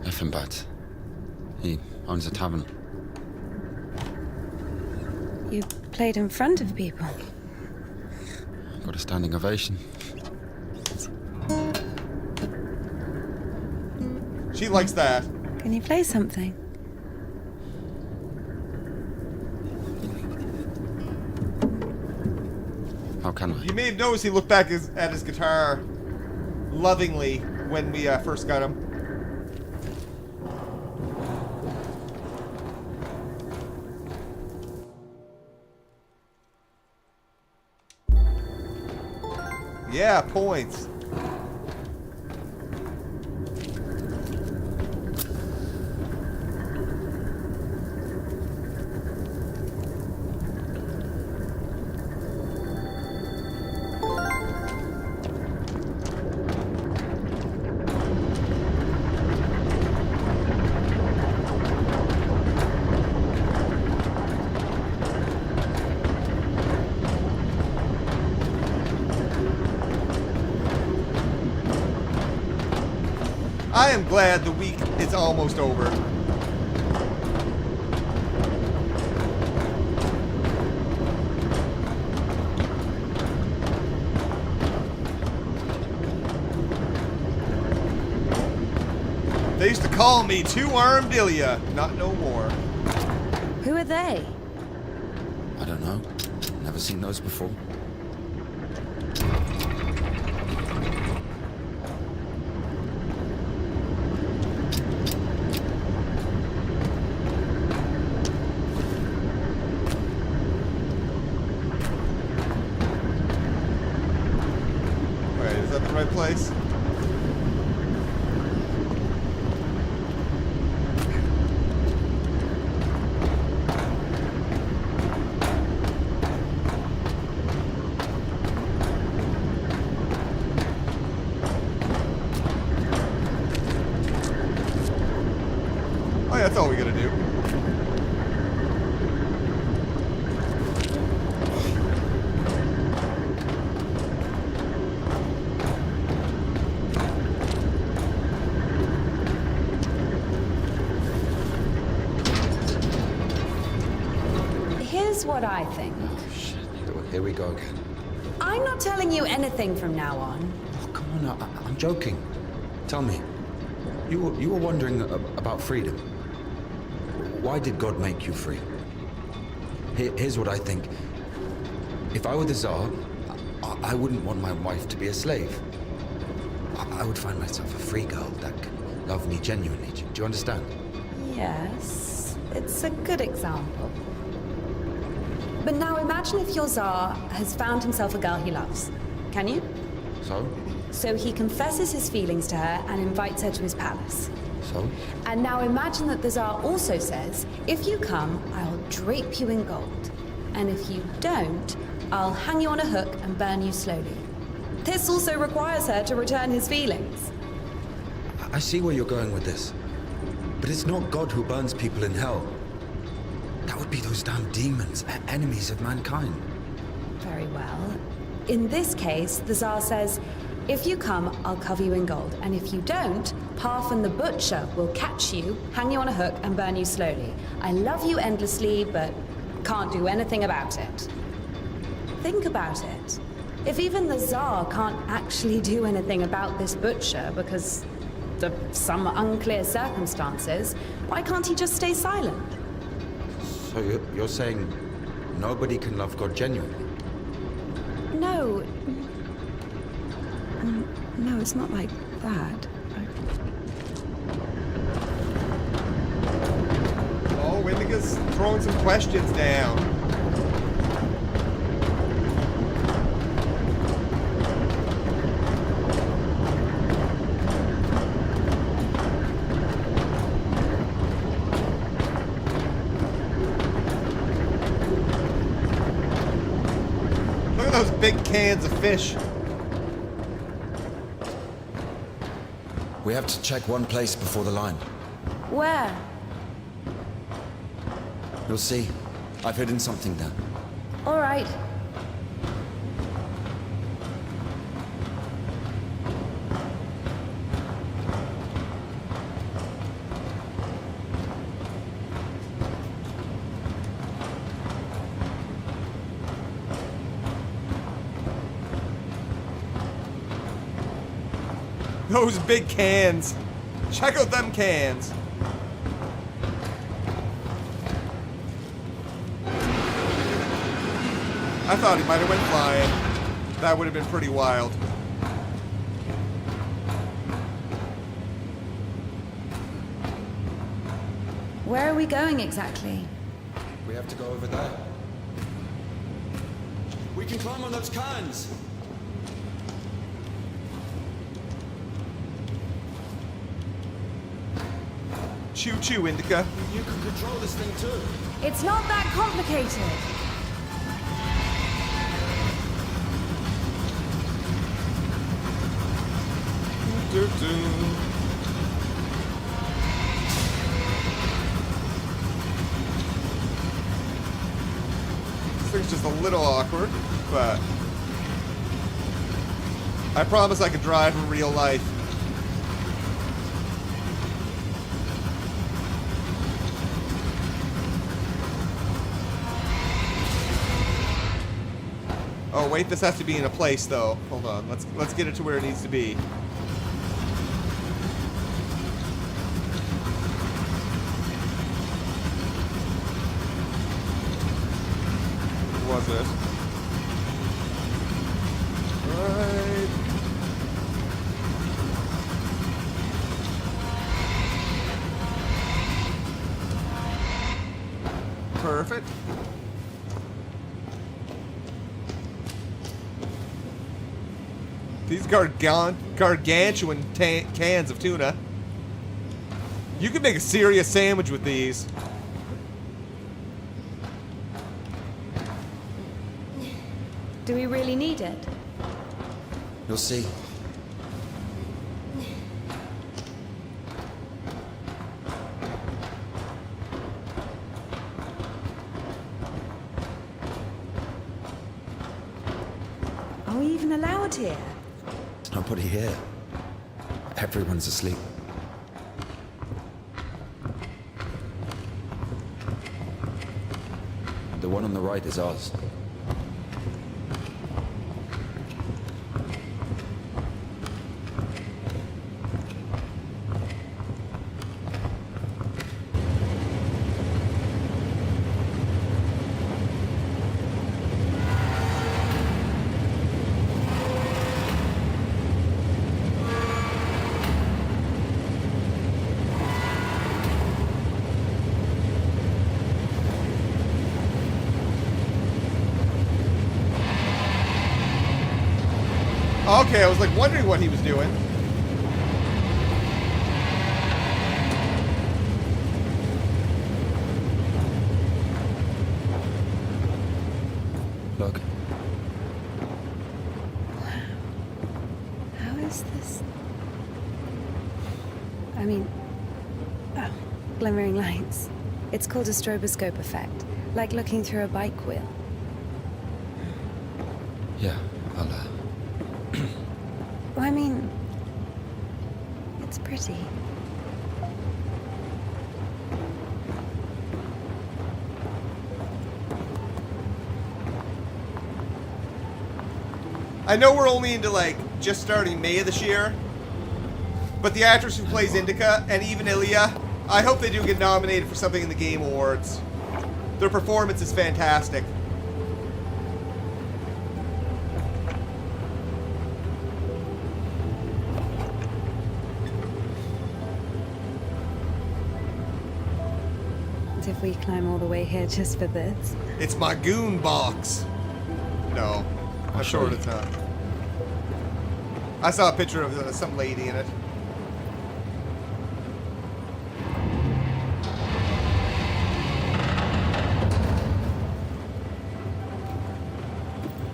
Effing Bats. He owns a tavern. You played in front of people. Got a standing ovation. She likes that. Can you play something? How can I? You may have noticed he looked back at his guitar lovingly when we first got him. Yeah, points. I am glad the week is almost over. They used to call me Two-Armed Ilya, not no more. Who are they? I don't know. Never seen those before. Wait, is that the right place? That's all we gotta do. Here's what I think. Here we go again. I'm not telling you anything from now on. Oh, come on, I'm joking. Tell me, you were wondering about freedom. Why did God make you free? Here's what I think. If I were the Tsar, I wouldn't want my wife to be a slave. I would find myself a free girl that could love me genuinely. Do you understand? Yes, it's a good example. But now imagine if your Tsar has found himself a girl he loves. Can you? So? So he confesses his feelings to her and invites her to his palace. So? And now imagine that the Tsar also says, if you come, I'll drape you in gold. And if you don't, I'll hang you on a hook and burn you slowly. This also requires her to return his feelings. I see where you're going with this. But it's not God who burns people in hell. That would be those damn demons, enemies of mankind. Very well. In this case, the Tsar says, if you come, I'll cover you in gold. And if you don't, Parfin the Butcher will catch you, hang you on a hook, and burn you slowly. I love you endlessly, but can't do anything about it. Think about it. If even the Tsar can't actually do anything about this butcher because of some unclear circumstances, why can't he just stay silent? So you're saying nobody can love God genuinely? No. No, it's not like that. Oh, Indica's throwing some questions down. Look at those big cans of fish. We have to check one place before the line. Where? You'll see. I've hidden something there. All right. Those big cans. Check out them cans. I thought he might have went flying. That would have been pretty wild. Where are we going exactly? We have to go over there. We can climb on those cans. Choo choo, Indica. You can control this thing too. It's not that complicated. This thing's just a little awkward, but I promise I can drive in real life. Oh wait, this has to be in a place though. Hold on, let's get it to where it needs to be. Was it? Right. Perfect. These gargantuan cans of tuna. You could make a serious sandwich with these. Do we really need it? You'll see. allowed here? Nobody here. Everyone's asleep. The one on the right is ours. Okay, I was like wondering what he was doing. Look. How is this? I mean, oh, glimmering lights. It's called a stroboscope effect, like looking through a bike wheel. Yeah, I'll, Well, I mean, it's pretty. I know we're only into like just starting May of this year, but the actress who plays INDIKA and even Ilya, I hope they do get nominated for something in the Game Awards. Their performance is fantastic. If we climb all the way here just for this. It's my goon box. No, I'm sure it's not. I saw a picture of some lady in it.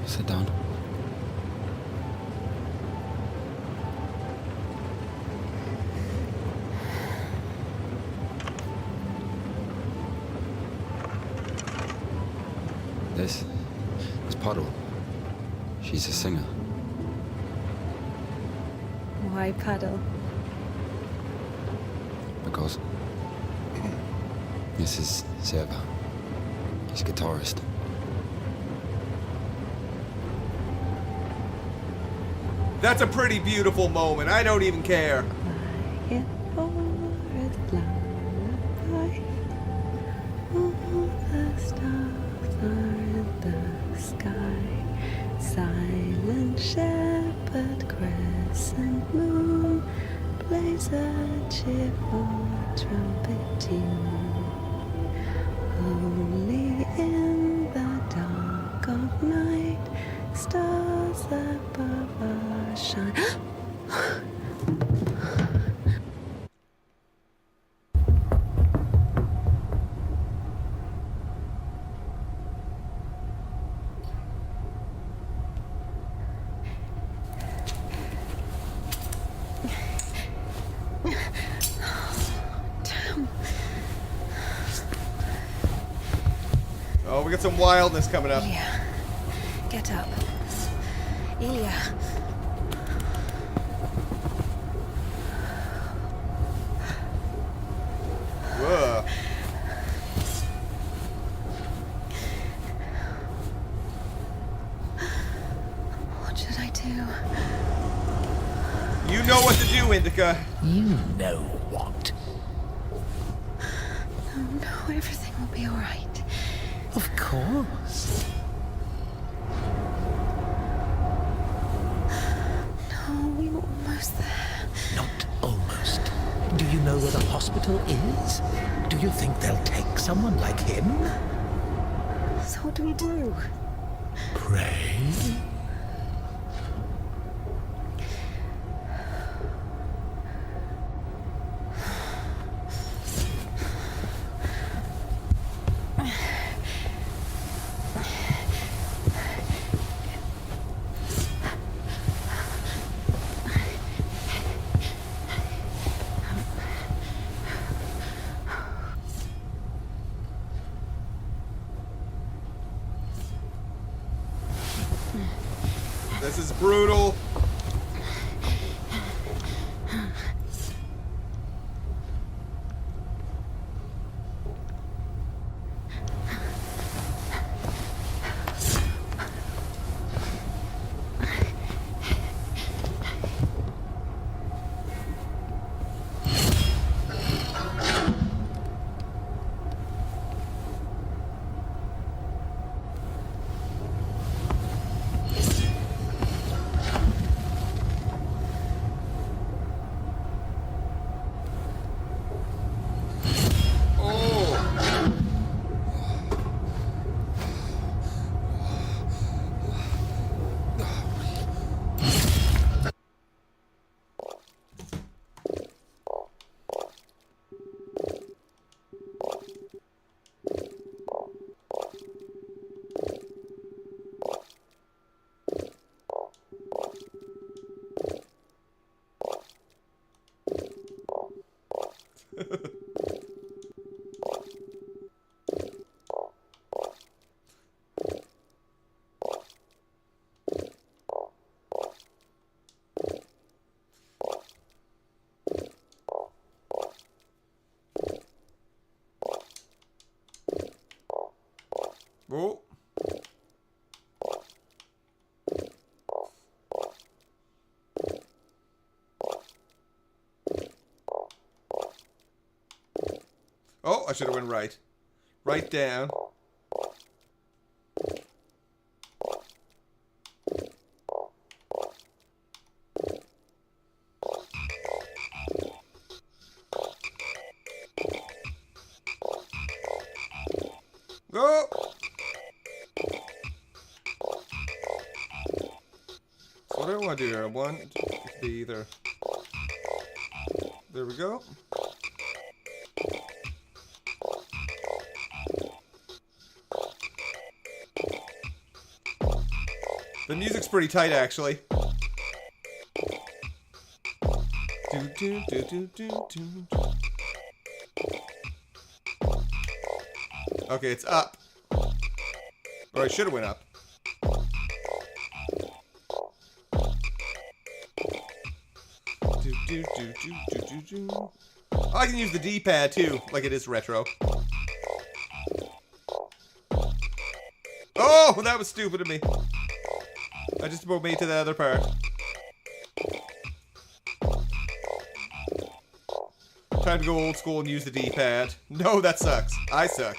sit down. This Puddle. She's a singer. Why Puddle? Because this is Seva. He's a guitarist. That's a pretty beautiful moment. I don't even care. Silent shepherd, crescent moon, plays a cheerful trumpet tune. Only in the dark of night, stars above us shine. Oh, we got some wildness coming up. Ilya, get up. Ilya. Whoa. What should I do? You know what to do, INDIKA. You know what? No, everything will be all right. Of course. No, we were almost there. Not almost. Do you know where the hospital is? Do you think they'll take someone like him? So what do we do? Pray? This is brutal. Oh. Oh, I should have went right. Right down. Oh! So what do I want to do here? I want it to be either... There we go. The music's pretty tight, actually. Do, do, do, do, do, do. Okay, it's up. Or I should have went up. Do, do, do, do, do, do, do. Oh, I can use the D-pad too, like it is retro. Oh, that was stupid of me. I just about made it to the other part. Time to go old school and use the D-pad. No, that sucks. I suck.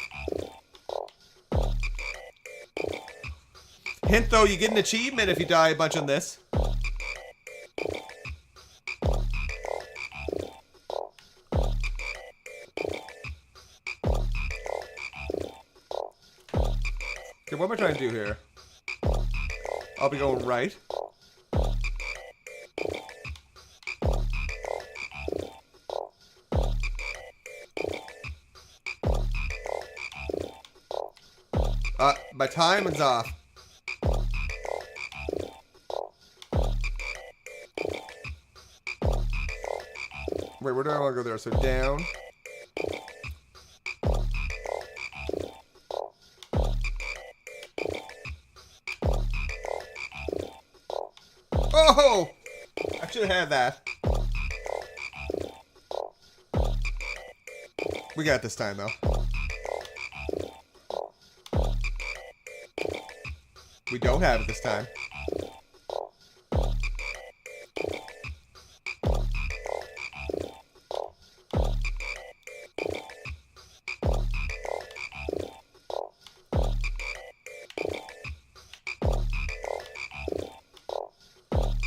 Hint though, you get an achievement if you die a bunch on this. Okay, what am I trying to do here? I'll be going right. My time is off. Wait, where do I want to go there? So down. Oh! I should have had that. We got this time, though. We don't have it this time.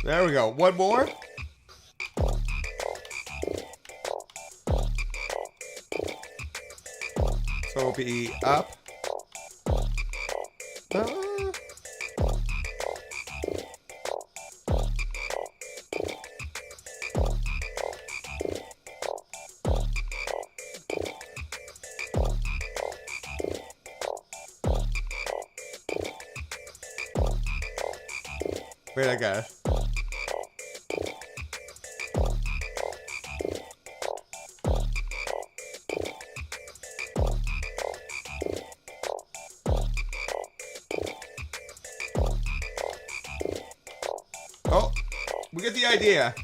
There we go. One more. So it'll be up. Wait, I got it. We get the idea.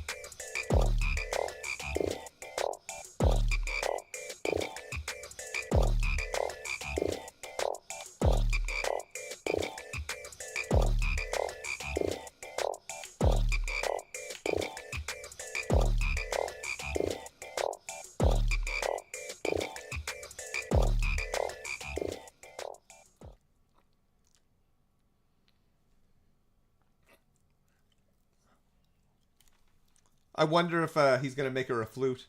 I wonder if he's going to make her a flute.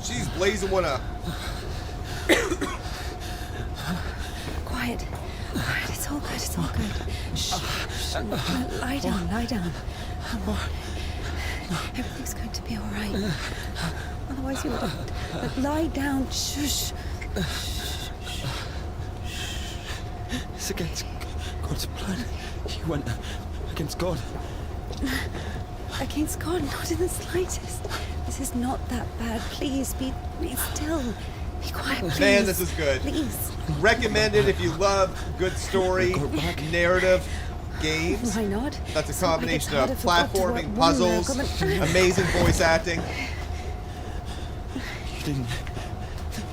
She's blazing one up. Quiet. Quiet. It's all good. It's all good. Shh. Shh. Lie down. Lie down. Everything's going to be all right. Otherwise, you would. But lie down. Shush. It's against God's plan. You went against God. Against God? Not in the slightest. This is not that bad. Please, be still. Be quiet, please. Man, this is good. Please. Recommend it if you love good story, narrative games. Why not? That's a combination of It's hard to platforming, forget puzzles, one miracle. amazing voice acting. You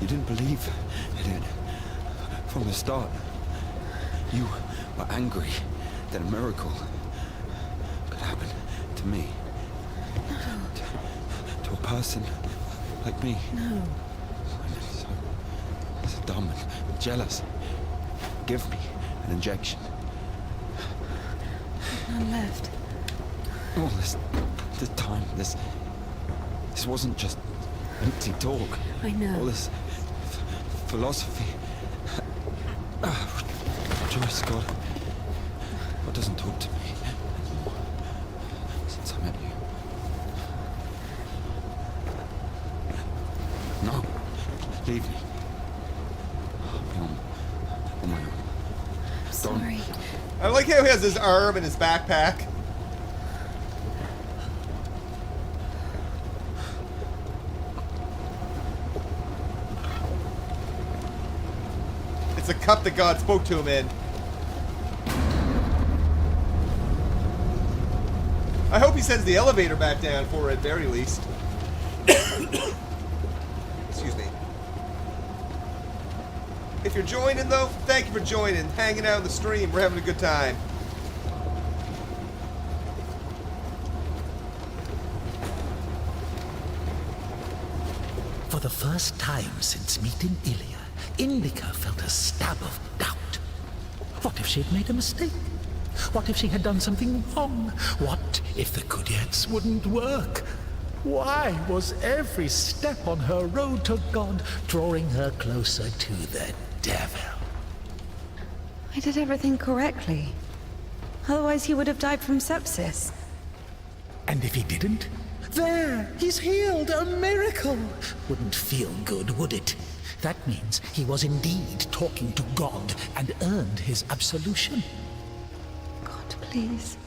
didn't believe in it from the start. You were angry that a miracle could happen to me. No. To a person like me. No. So dumb and jealous. Give me an injection. None left. All this time, this wasn't just empty talk. I know. All this philosophy. Joyce, God doesn't talk to me anymore since I met you. No, leave me. I'll be on my own. Sorry. I like how he has his arm in his backpack. It's a cup that God spoke to him in. I hope he sends the elevator back down for her at very least. Excuse me. If you're joining though, thank you for joining, hanging out in the stream. We're having a good time. For the first time since meeting Ilya, Indika felt a stab of doubt. What if she had made a mistake? What if she had done something wrong? What if the Kudyats wouldn't work? Why was every step on her road to God drawing her closer to the devil? I did everything correctly. Otherwise, he would have died from sepsis. And if he didn't? There, he's healed, a miracle. Wouldn't feel good, would it? That means he was indeed talking to God and earned his absolution. God, please.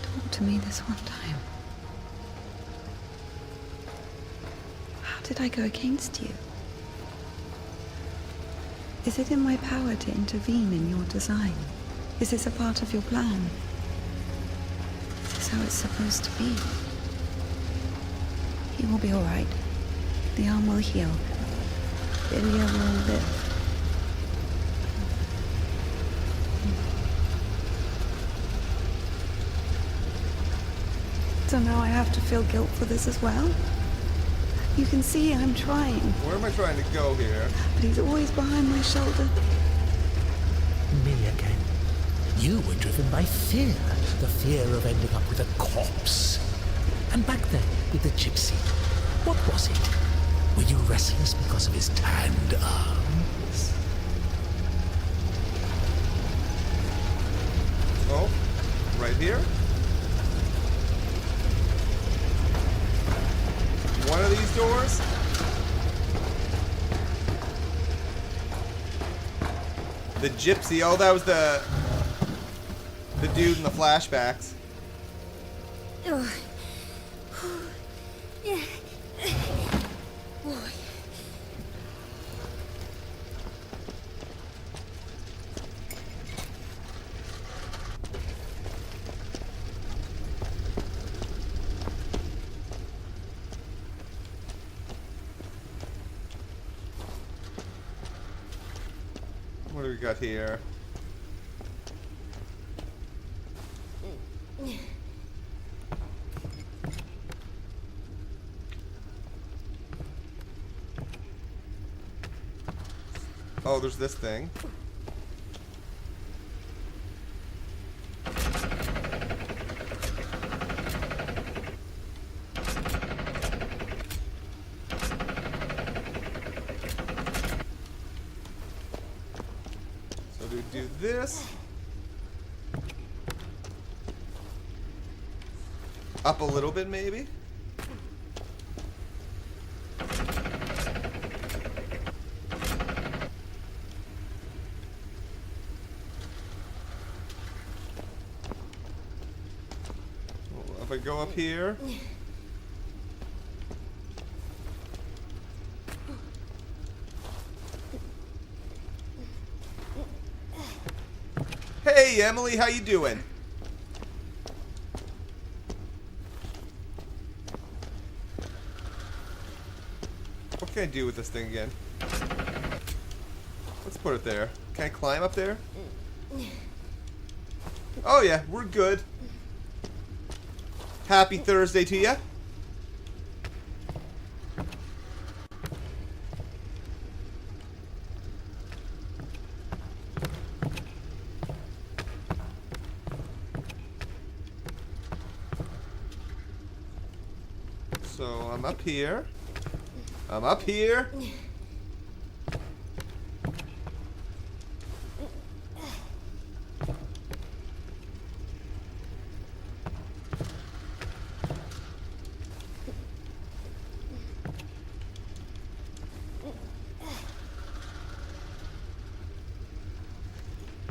Talk to me this one time. How did I go against you? Is it in my power to intervene in your design? Is this a part of your plan? Is this how it's supposed to be? He will be all right. The arm will heal. Ilya will live. So now I have to feel guilt for this as well? You can see I'm trying. Where am I trying to go here? But he's always behind my shoulder. Milligan, you were driven by fear. The fear of ending up with a corpse. And back then, with the gypsy, what was it? Were you restless because of his tanned arms? Oh, right here? One of these doors? The gypsy. Oh, that was the dude in the flashbacks. Oh. Yeah. Boy. What do we got here? Oh, there's this thing. So do we do this? Up a little bit, maybe? If I go up here. Hey Emily, how you doing? What can I do with this thing again? Let's put it there. Can I climb up there? Oh yeah, we're good. Happy Thursday to you. So I'm up here. I'm up here.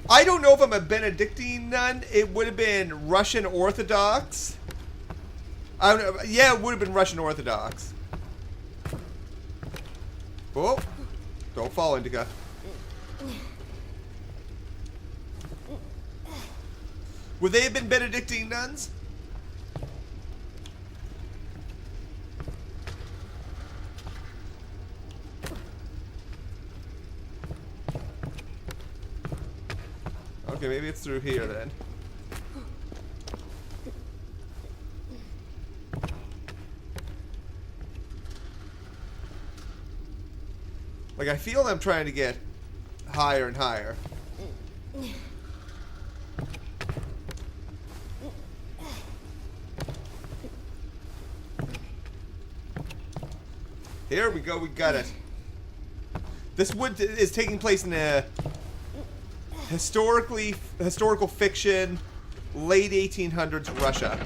I don't know if I'm a Benedictine nun. It would have been Russian Orthodox. I don't know. Yeah, it would have been Russian Orthodox. Oh, don't fall, Indica. Would they have been Benedictine nuns? Okay, maybe it's through here then. Like, I feel I'm trying to get higher and higher. Here we go, we got it. This wood is taking place in a historical fiction, late 1800s Russia.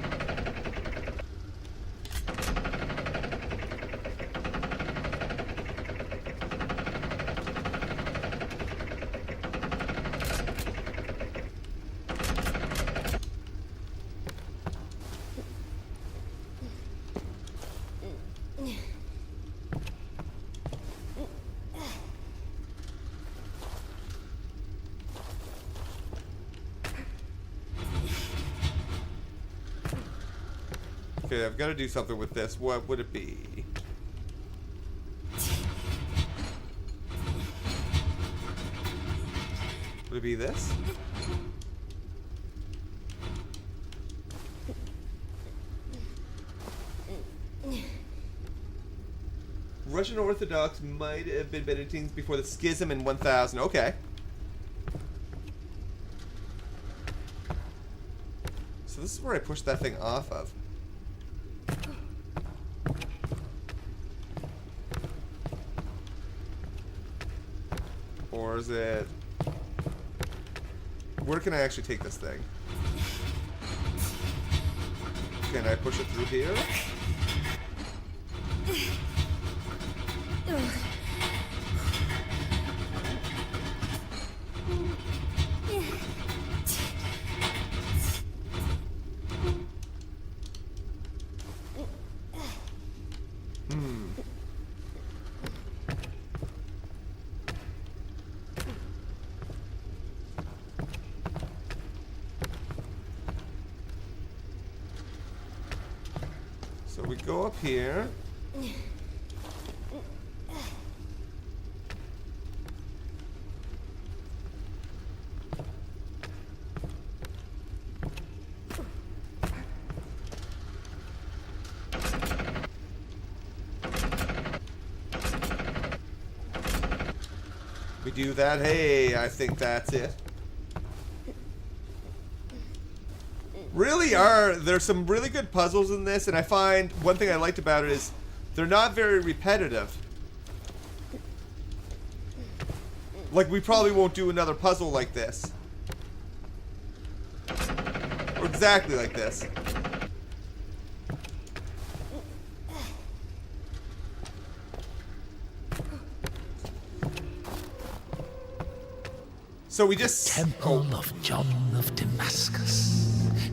Okay, I've got to do something with this. What would it be? Would it be this? Russian Orthodox might have been Benedictines before the schism in 1000. Okay. So this is where I pushed that thing off of. Or is it... Where can I actually take this thing? Can I push it through here? Go up here. We do that. Hey, I think that's it. Really are. There's some really good puzzles in this, and I find one thing I liked about it is they're not very repetitive. Like, we probably won't do another puzzle like this. Or exactly like this. So we just... Temple of John of Damascus.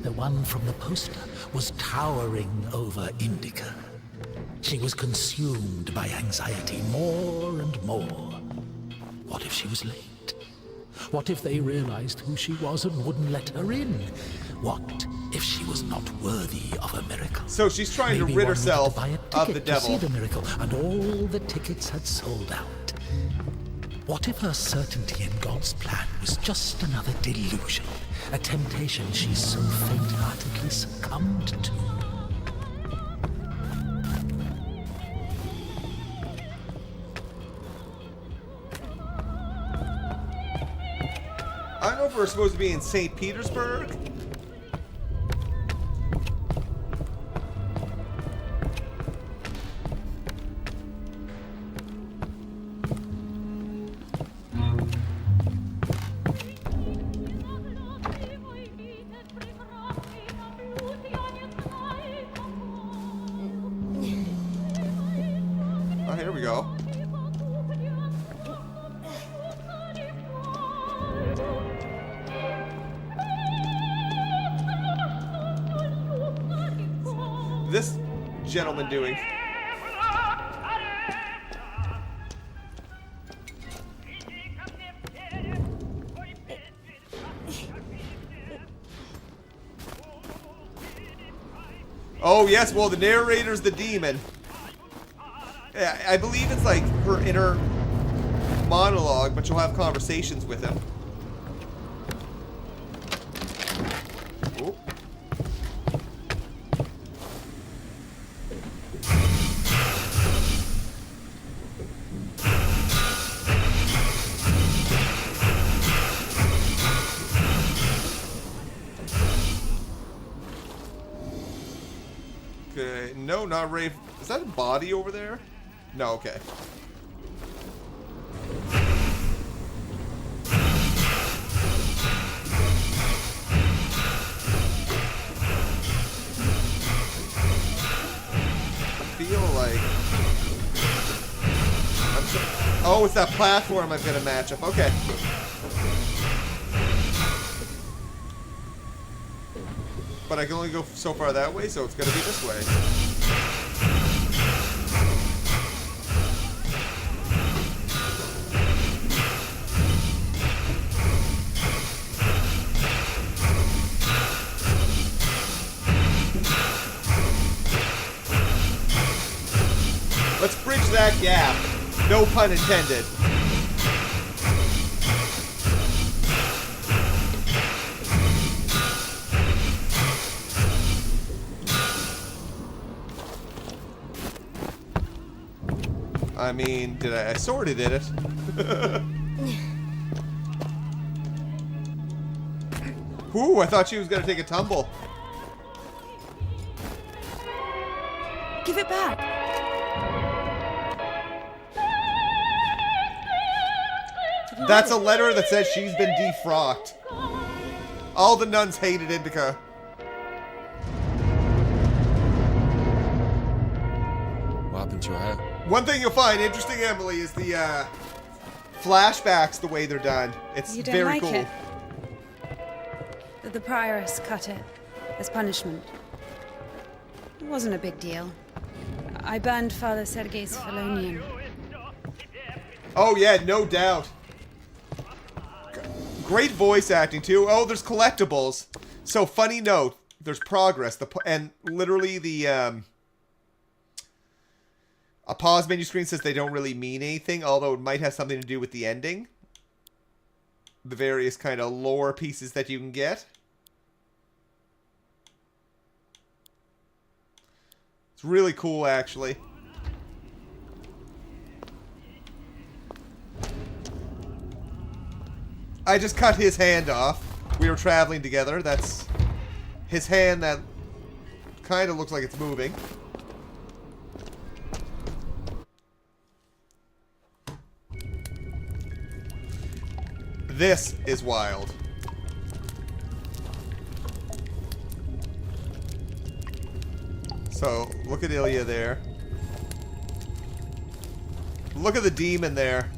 The one from the poster was towering over INDIKA. She was consumed by anxiety more and more. What if she was late? What if they realized who she was and wouldn't let her in? What if she was not worthy of a miracle? So she's trying to rid herself of the devil. To see the miracle, and all the tickets had sold out. What if her certainty in God's plan was just another delusion? A temptation she so faint-heartedly succumbed to. I don't know if we're supposed to be in St. Petersburg. Oh, here we go. This gentleman doing? Oh yes, well the narrator's the demon. Yeah, I believe it's like her inner monologue, but you'll have conversations with him. Oh. Okay, no, not Ray. Is that a body over there? No, okay. I feel like... Oh, it's that platform I'm gonna match up. Okay. But I can only go so far that way, so it's gonna be this way. Let's bridge that gap. No pun intended. I mean, I sort of did it. Ooh, I thought she was going to take a tumble. Give it back. That's a letter that says she's been defrocked. All the nuns hated INDIKA. What happened to your hair? One thing you'll find interesting, Emily, is the flashbacks, the way they're done. It's You don't very like cool. it? The prioress cut it as punishment. It wasn't a big deal. I burned Father Sergei's Felonian. Oh yeah, no doubt. Great voice acting too. Oh, there's collectibles. So funny note, there's progress. And literally the A pause menu screen says they don't really mean anything, although it might have something to do with the ending. The various kind of lore pieces that you can get. It's really cool, actually. I just cut his hand off. We were traveling together. That's his hand that kind of looks like it's moving. This is wild. So, look at Ilya there. Look at the demon there.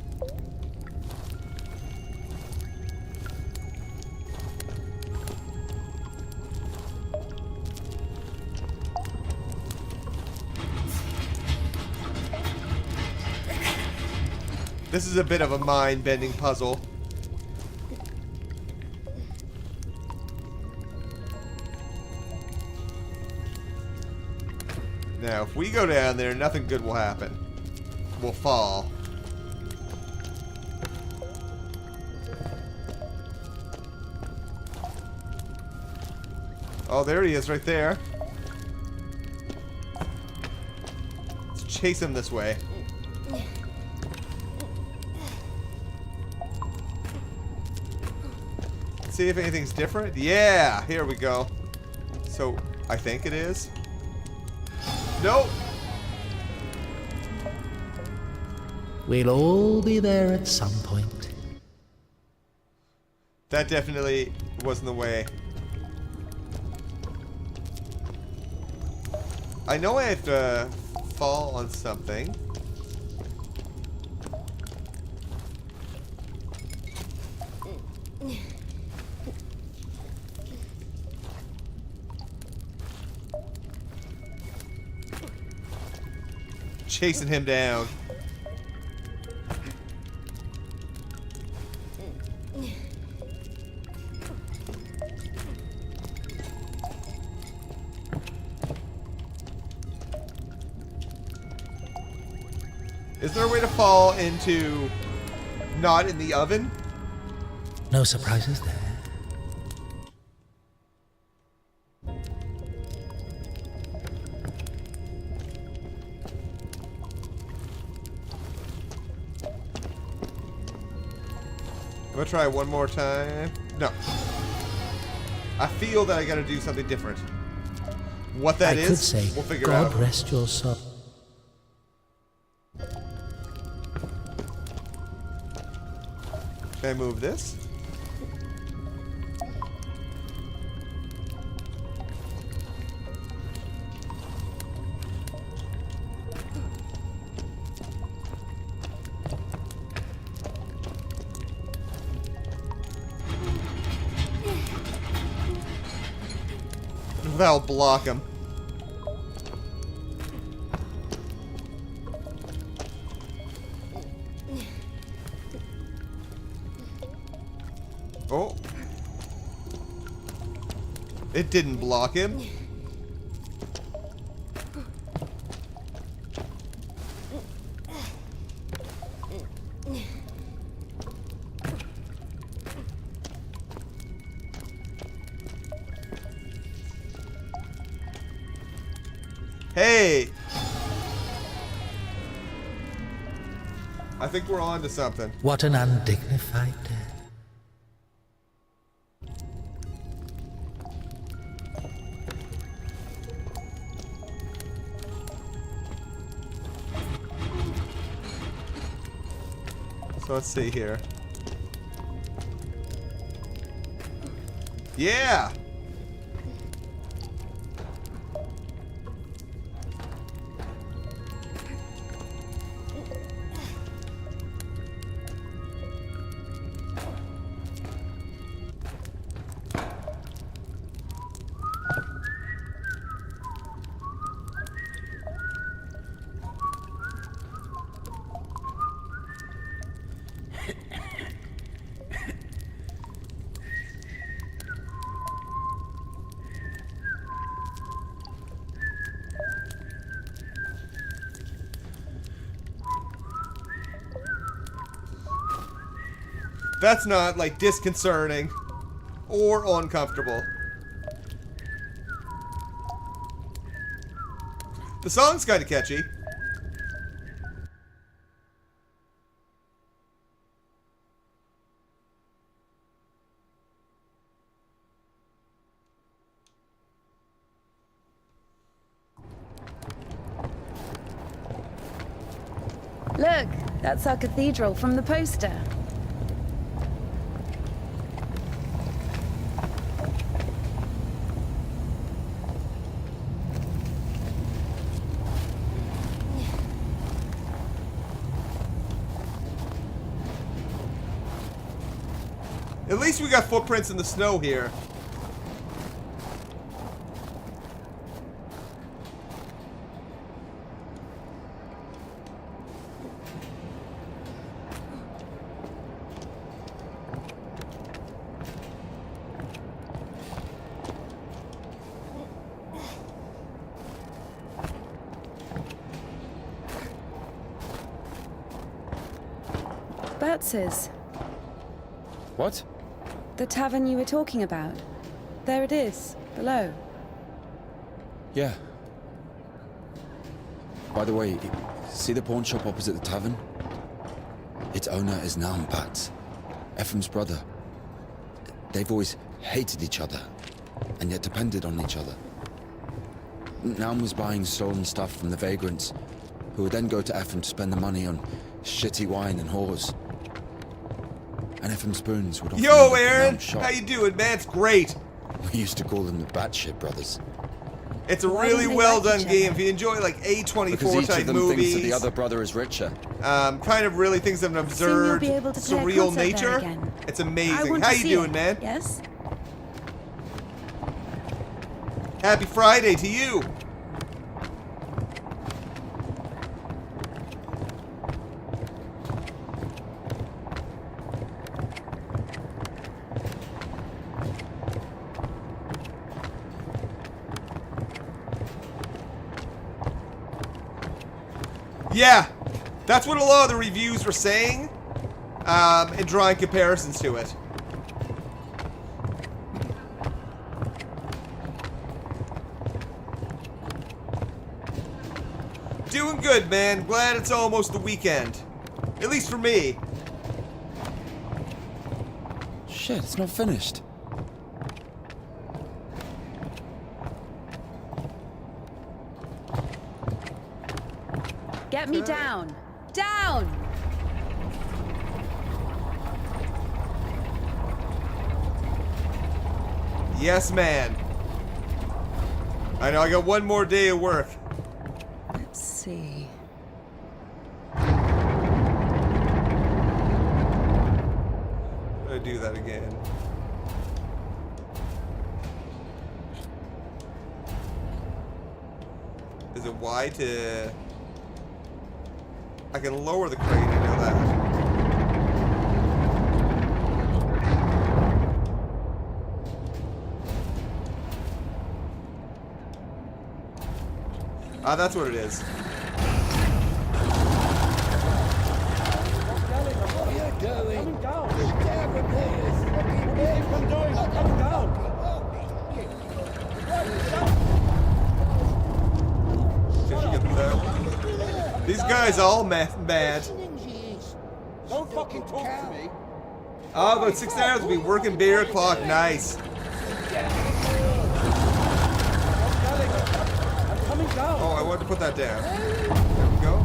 This is a bit of a mind-bending puzzle. Now, if we go down there, nothing good will happen. We'll fall. Oh, there he is right there. Let's chase him this way. See if anything's different. Yeah, here we go. So, I think it is. Nope. We'll all be there at some point. That definitely wasn't the way. I know I have to fall on something. Chasing him down. Is there a way to fall into not in the oven? No surprises there. I'm gonna try one more time. No. I feel that I gotta do something different. What that is, I could say, we'll figure God out. rest your soul. Can I move this? That'll block him. Oh. It didn't block him. Hey! I think we're on to something. What an undignified death. So let's see here. Yeah! That's not, like, disconcerting or uncomfortable. The song's kind of catchy. Look, that's our cathedral from the poster. At least we got footprints in the snow here. Bertz's. What? The tavern you were talking about. There it is, below. Yeah. By the way, see the pawn shop opposite the tavern? Its owner is Naum Batz, Ephraim's brother. They've always hated each other, and yet depended on each other. Naum was buying stolen stuff from the vagrants, who would then go to Ephraim to spend the money on shitty wine and whores. And Ephraim Spoons would often Yo, end up in Aaron! Naum's shop. How you doing, man? It's great. We used to call them the Batshit Brothers. It's a Why really don't they well like done each game. other? If you enjoy like A24 Because each type of them movies, thinks that the other brother is richer. kind of really thinks of an Soon you'll absurd, be able to play a surreal concert there nature. again. It's I amazing. want How to you see doing, it. man? Yes? Happy Friday to you. Yeah, that's what a lot of the reviews were saying, and drawing comparisons to it. Doing good, man. Glad it's almost the weekend. At least for me. Shit, it's not finished. Get me down. Down! Yes, man. I know, I got one more day of work. Let's see. I'm gonna do that again. Is it Y to... I can lower the crane, I know that. Ah, that's what it is. These guys all mad. Don't fucking talk to me. Oh, about 6 hours. We'll be working beer clock. Nice. Oh, I wanted to put that down. There we go.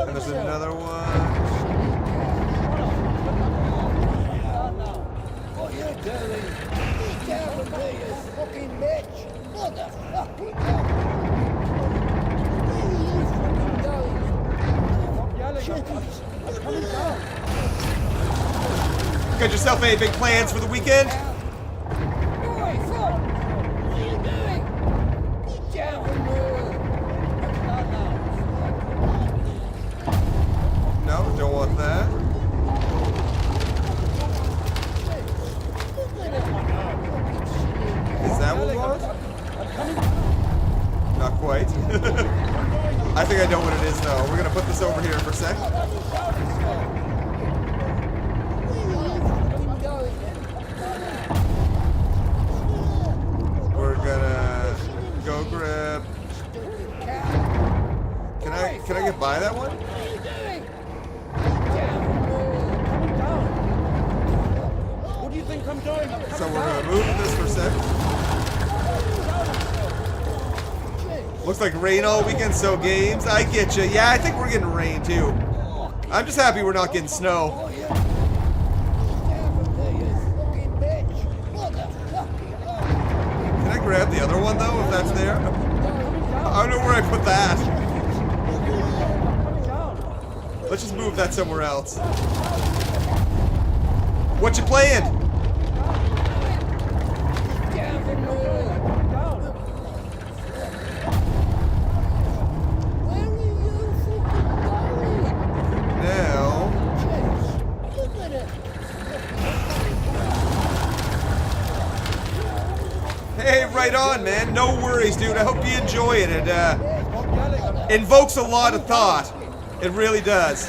And there's another one. What are you doing? Get down with me, you fucking bitch! What the fucking hell? Where are you fucking going? Stop yelling! I'm coming down! Got yourself any big plans for the weekend? Boy, fuck! What are you doing? Get down with me! No, don't want that. Is that what we want? Not quite. I think I know what it is, though. We're gonna put this over here for a sec. it. Looks like rain all weekend, so games. I get you. Yeah, I think we're getting rain too. I'm just happy we're not getting snow. Can I grab the other one though, if that's there? I don't know where I put that. Let's just move that somewhere else. What you playing? Now. Hey, right on, man. No worries, dude. I hope you enjoy it. It invokes a lot of thought. It really does.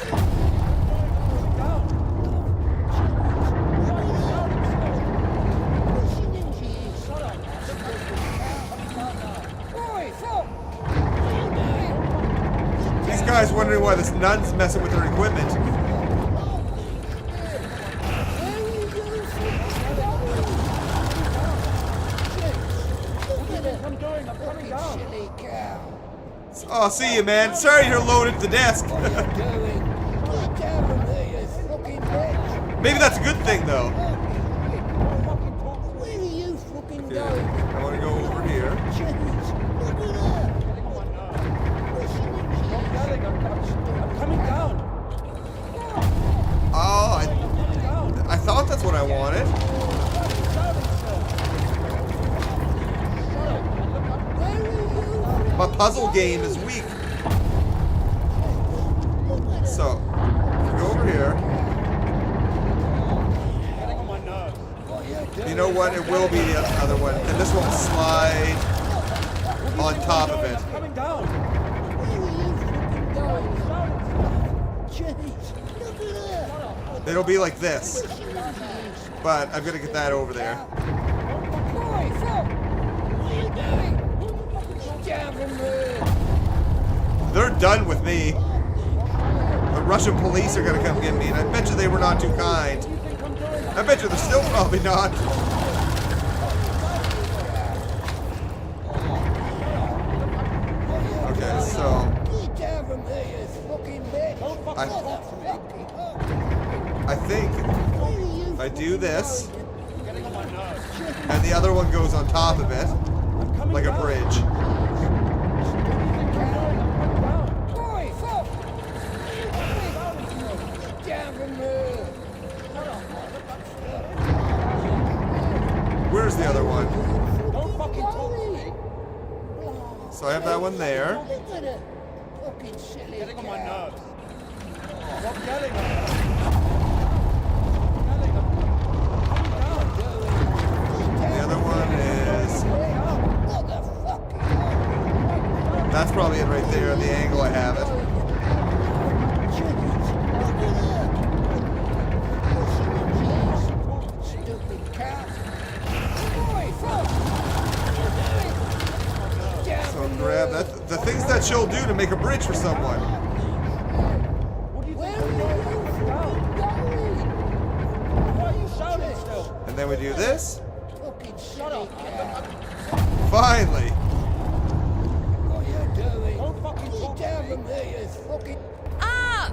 These guys wondering why this nun's messing with their equipment. Oh, see you, man. Sorry you're loaded at the desk. Maybe that's a good thing, though. Okay. I want to go over here. Oh, I thought that's what I wanted. My puzzle game is weak. So, go over here. You know what? It will be the other one. And this won't slide on top of it. It'll be like this. But I'm gonna get that over there. They're done with me. The Russian police are gonna come get me, and I bet you they were not too kind. I bet you they're still probably not. Okay, so I think if I do this, and the other one goes on top of it, like a bridge. Where's the other one? So I have that one there. Getting on my nerves. Stop yelling. The other one is... That's probably it right there, the angle I have it. So grab that. The things that she'll do to make a bridge for someone. And then we do this. Finally. Ah!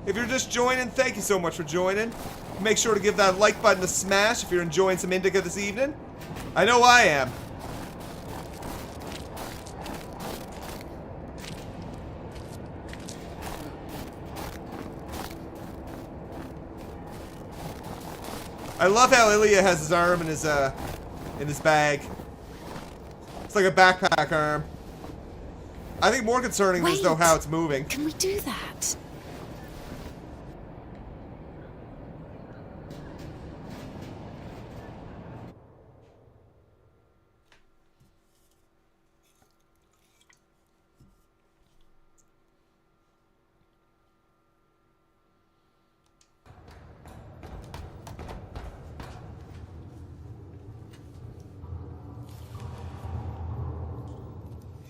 If you're just joining, thank you so much for joining. Make sure to give that like button a smash if you're enjoying some Indica this evening. I know I am. I love how Ilya has his arm in his bag. It's like a backpack arm. I think more concerning is though how it's moving. Can we do that?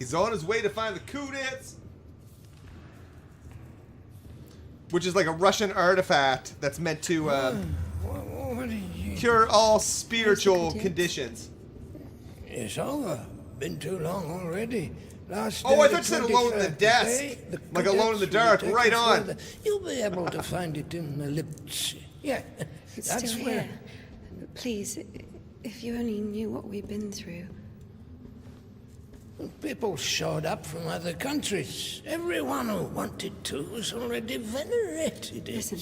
He's on his way to find the Kudets. Which is like a Russian artifact that's meant to cure all spiritual conditions. It's over. Been too long already. Last Oh, day, I thought you said alone in the 23rd desk. day, the Like alone in the cadets dark. will take Right it on. further. You'll be able to find it in the lips. Yeah, It's that's still where. here. Please, if you only knew what we've been through. People showed up from other countries. Everyone who wanted to was already venerated it. Listen,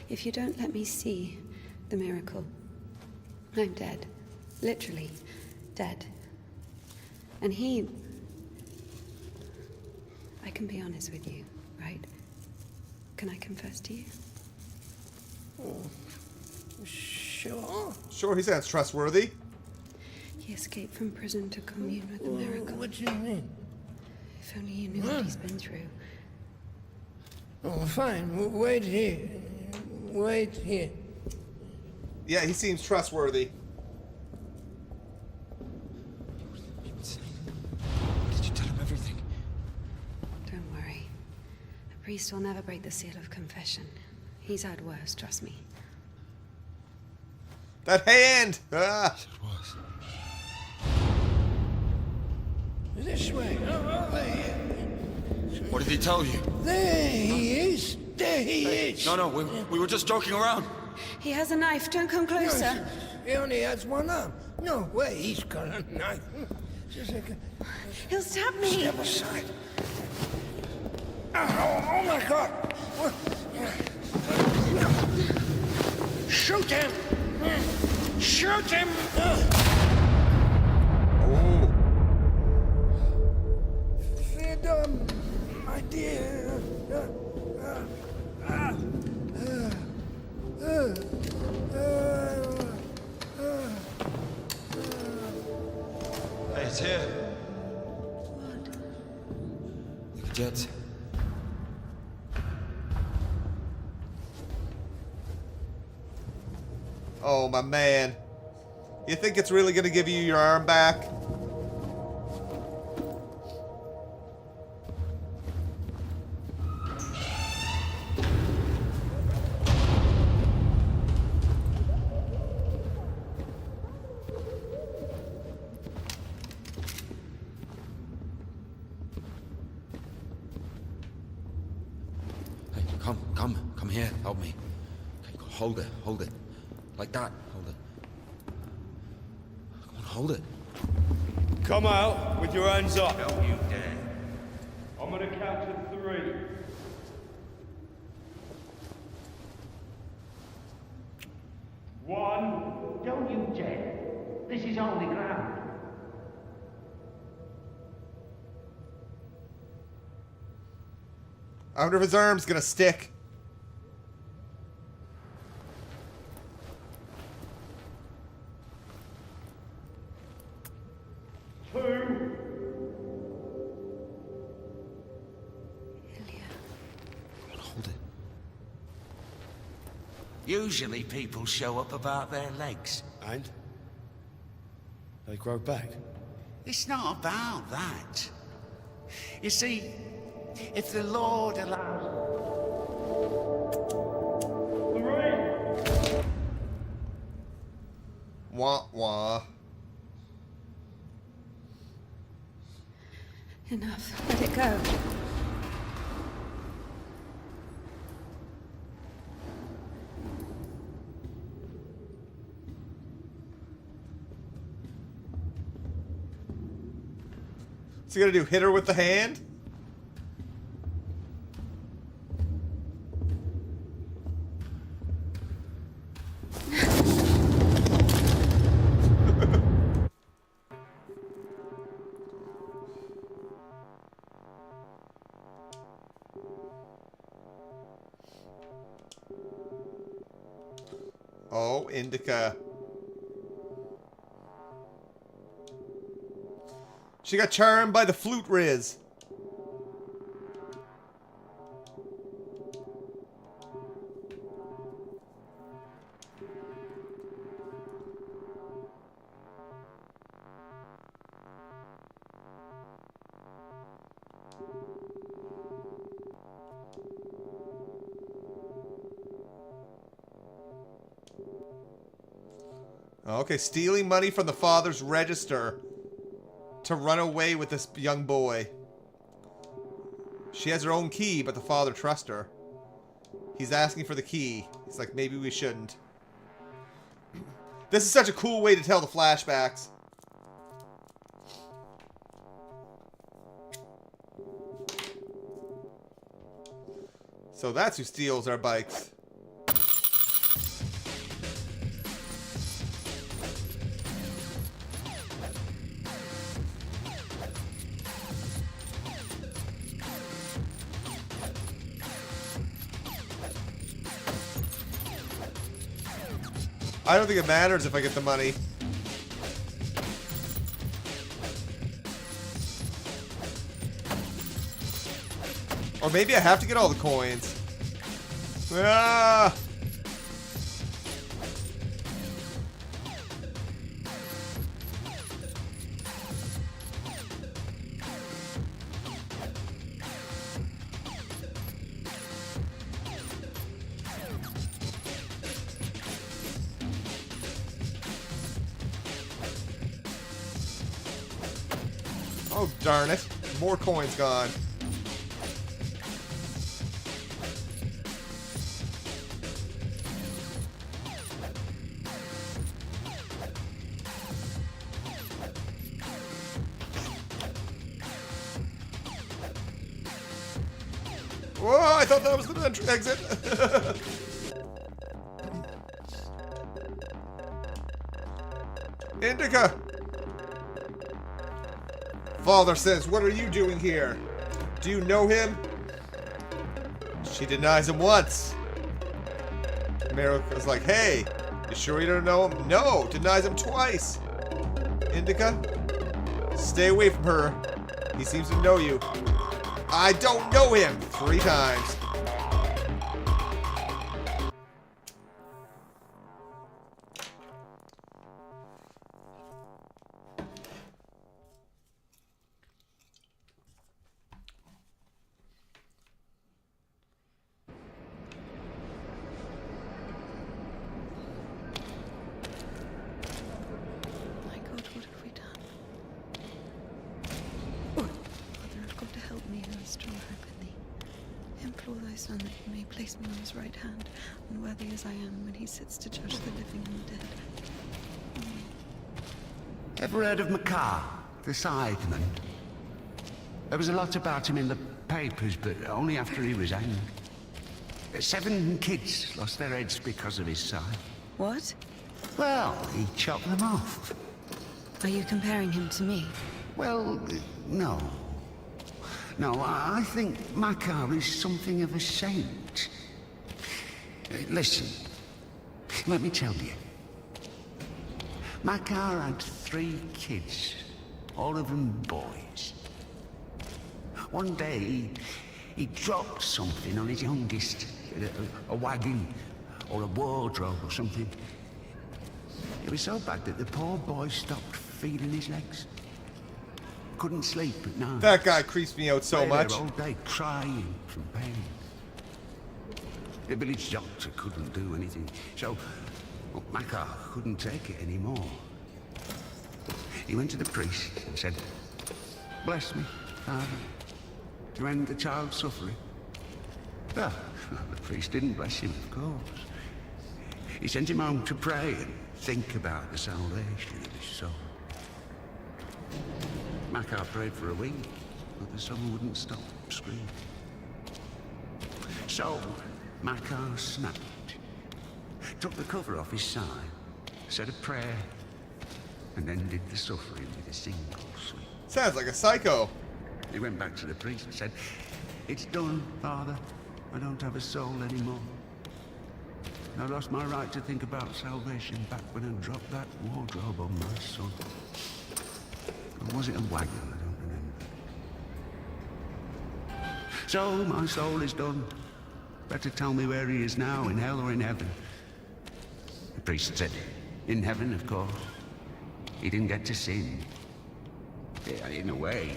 if you don't let me see the miracle, I'm dead. Literally dead. And I can be honest with you, right? Can I confess to you? Sure. Sure, he sounds trustworthy. He escaped from prison to commune with the miracle. What do you mean? If only you knew what he's been through. Oh, fine. Wait here. Wait here. Yeah, he seems trustworthy. Did you tell him everything? Don't worry. A priest will never break the seal of confession. He's had worse, trust me. That hand! Ah! It was. This way. Oh, there. What did he tell you? There he is. There he is. No, we were just joking around. He has a knife. Don't come closer. No, he only has one arm. No way, he's got a knife. Just like He'll stab me. Step aside. Oh my God! What? Shoot him! Shoot him! Freedom, my dear. Hey, it's here. The cadets. Oh, my man. You think it's really gonna give you your arm back? Hey, come here, help me. Okay, hold it. Like that, hold it. Come on, hold it. Come out with your hands up. Don't you dare. I'm gonna count to 3. One. Don't you dare. This is holy ground. I wonder if his arm's gonna stick. Hold it. Usually people show up about their legs. And? They grow back. It's not about that. You see, if the Lord allows... Wah wah. Enough. Let it go. What's he gonna do? Hit her with the hand? Oh, Indica. She got charmed by the flute riz. Okay, stealing money from the father's register to run away with this young boy. She has her own key, but the father trusts her. He's asking for the key. He's like, maybe we shouldn't. This is such a cool way to tell the flashbacks. So that's who steals our bikes. I don't think it matters if I get the money. Or maybe I have to get all the coins. Ah! Oh, darn it. More coins gone. Whoa, I thought that was the exit. Indika! Father says, what are you doing here? Do you know him? She denies him once. America's like, hey, you sure you don't know him? No, denies him twice. Indika, stay away from her. He seems to know you. I don't know him 3 times. Son, that he may place me on his right hand, unworthy as I am when he sits to judge the living and the dead. Ever heard of Makar, the Sideman? There was a lot about him in the papers, but only after he was hanged. 7 kids lost their heads because of his side. What? Well, he chopped them off. Are you comparing him to me? Well, no. No, I think Makar is something of a saint. Listen, let me tell you. Makar had 3 kids, all of them boys. One day, he dropped something on his youngest, a wagon or a wardrobe or something. It was so bad that the poor boy stopped feeding his legs. Couldn't sleep at night. That guy creeps me out so Lay much. there all day crying from pain. The village doctor couldn't do anything, so Makar couldn't take it anymore. He went to the priest and said, "Bless me, Father, to end the child's suffering." Well, the priest didn't bless him, of course. He sent him home to pray and think about the salvation of his soul. Makar prayed for a week, but the son wouldn't stop screaming. So, Makar snapped, took the cover off his side, said a prayer, and ended the suffering with a single sweep. Sounds like a psycho. He went back to the priest and said, "It's done, Father. I don't have a soul anymore. I lost my right to think about salvation back when I dropped that wardrobe on my son. Or was it a wagon? I don't remember. So, my soul is done. Better tell me where he is now, in hell or in heaven." The priest said, "In heaven, of course. He didn't get to sin. Yeah, in a way,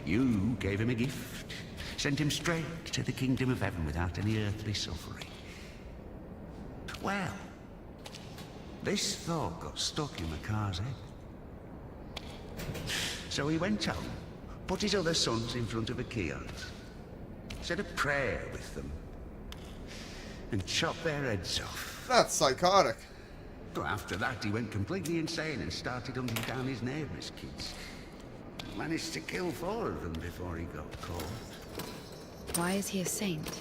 you gave him a gift. Sent him straight to the kingdom of heaven without any earthly suffering. Well, this thought got stuck in Makar's head. So he went home, put his other sons in front of a kiosk, said a prayer with them, and chopped their heads off. That's psychotic. But after that, he went completely insane and started hunting down his neighbours' kids. Managed to kill 4 of them before he got caught. Why is he a saint?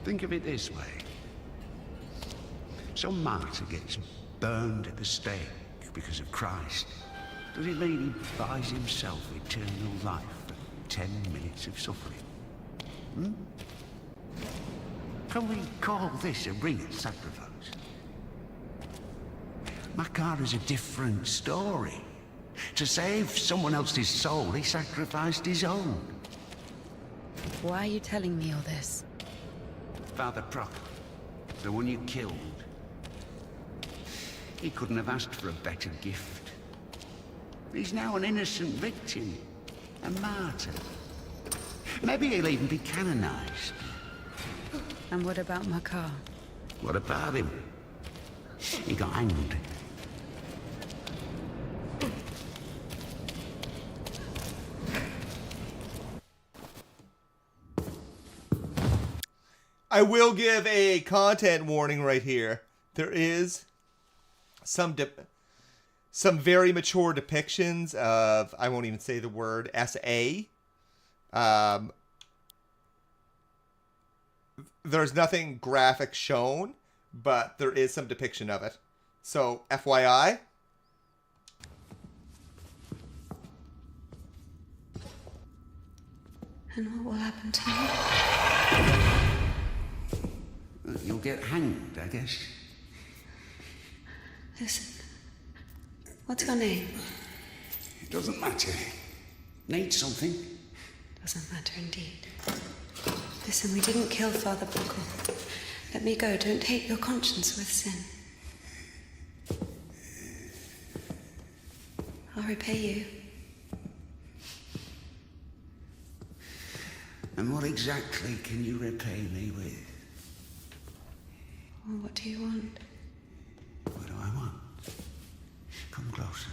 Think of it this way. Some martyr gets burned at the stake because of Christ. Does it mean he buys himself eternal life for 10 minutes of suffering? Can we call this a real sacrifice? Makar is a different story. To save someone else's soul, he sacrificed his own. Why are you telling me all this? Father Proc, the one you killed. He couldn't have asked for a better gift. He's now an innocent victim, a martyr. Maybe he'll even be canonized. And what about Makar? What about him? He got hanged. I will give a content warning right here. There is some very mature depictions of, I won't even say the word, SA. There's nothing graphic shown, but there is some depiction of it. So, FYI. And what will happen to me? You'll get hanged, I guess. Listen, what's your name? It doesn't matter. Need something? Doesn't matter indeed. Listen, we didn't kill Father Buckle. Let me go. Don't taint your conscience with sin. I'll repay you. And what exactly can you repay me with? Well, what do you want? What do I want? Come closer.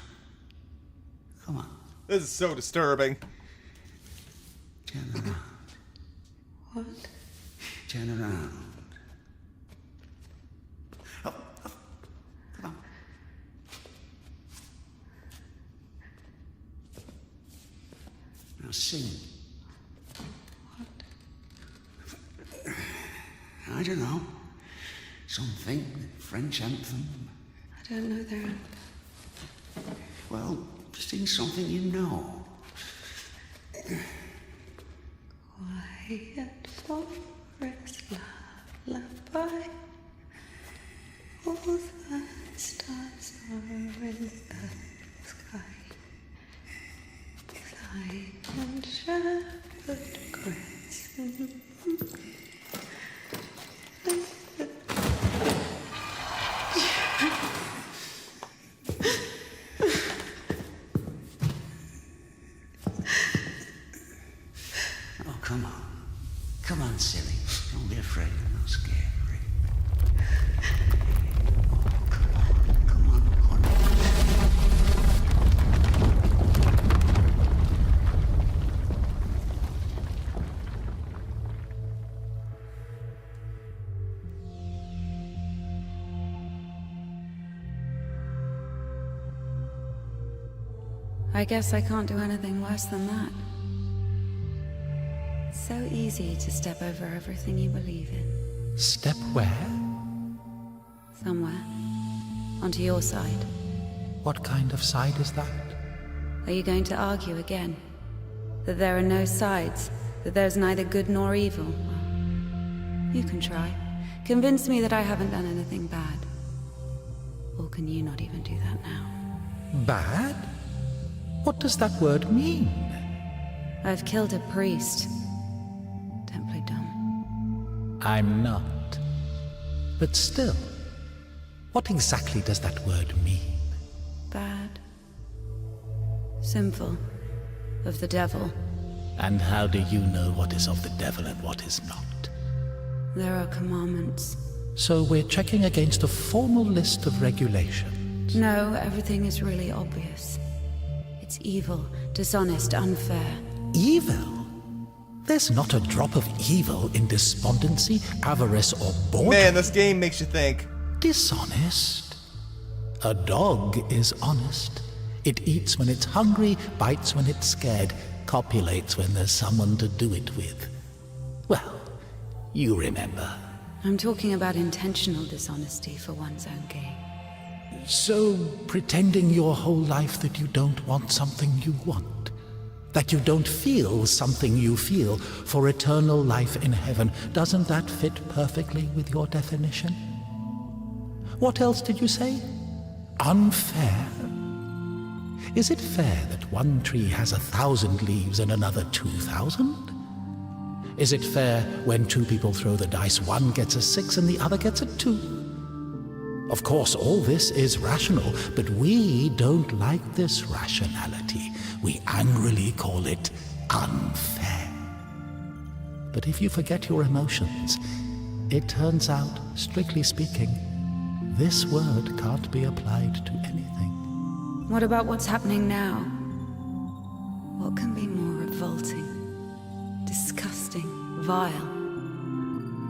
Come on. This is so disturbing. Turn around. What? Turn around. Up, up. Come on. Now sing. What? I don't know. Something. French anthem. I don't know their anthem. Well, sing something you know. Quiet forest lullaby. All the stars are in the sky. Silent shepherd grace. Oh, come on. Come on, silly. Don't be afraid. I'm not scared. I guess I can't do anything worse than that. It's so easy to step over everything you believe in. Step where? Somewhere. Onto your side. What kind of side is that? Are you going to argue again? That there are no sides? That there's neither good nor evil? Well, you can try. Convince me that I haven't done anything bad. Or can you not even do that now? Bad? What does that word mean? I've killed a priest. Don't play dumb. I'm not. But still, what exactly does that word mean? Bad. Sinful. Of the devil. And how do you know what is of the devil and what is not? There are commandments. So we're checking against a formal list of regulations. No, everything is really obvious. It's evil, dishonest, unfair. Evil? There's not a drop of evil in despondency, avarice, or boredom. Man, this game makes you think. Dishonest? A dog is honest. It eats when it's hungry, bites when it's scared, copulates when there's someone to do it with. Well, you remember. I'm talking about intentional dishonesty for one's own gain. So, pretending your whole life that you don't want something you want, that you don't feel something you feel for eternal life in heaven, doesn't that fit perfectly with your definition? What else did you say? Unfair? Is it fair that one tree has 1,000 leaves and another 2,000? Is it fair when two people throw the dice, one gets a 6 and the other gets a 2? Of course, all this is rational, but we don't like this rationality. We angrily call it unfair. But if you forget your emotions, it turns out, strictly speaking, this word can't be applied to anything. What about what's happening now? What can be more revolting, disgusting, vile?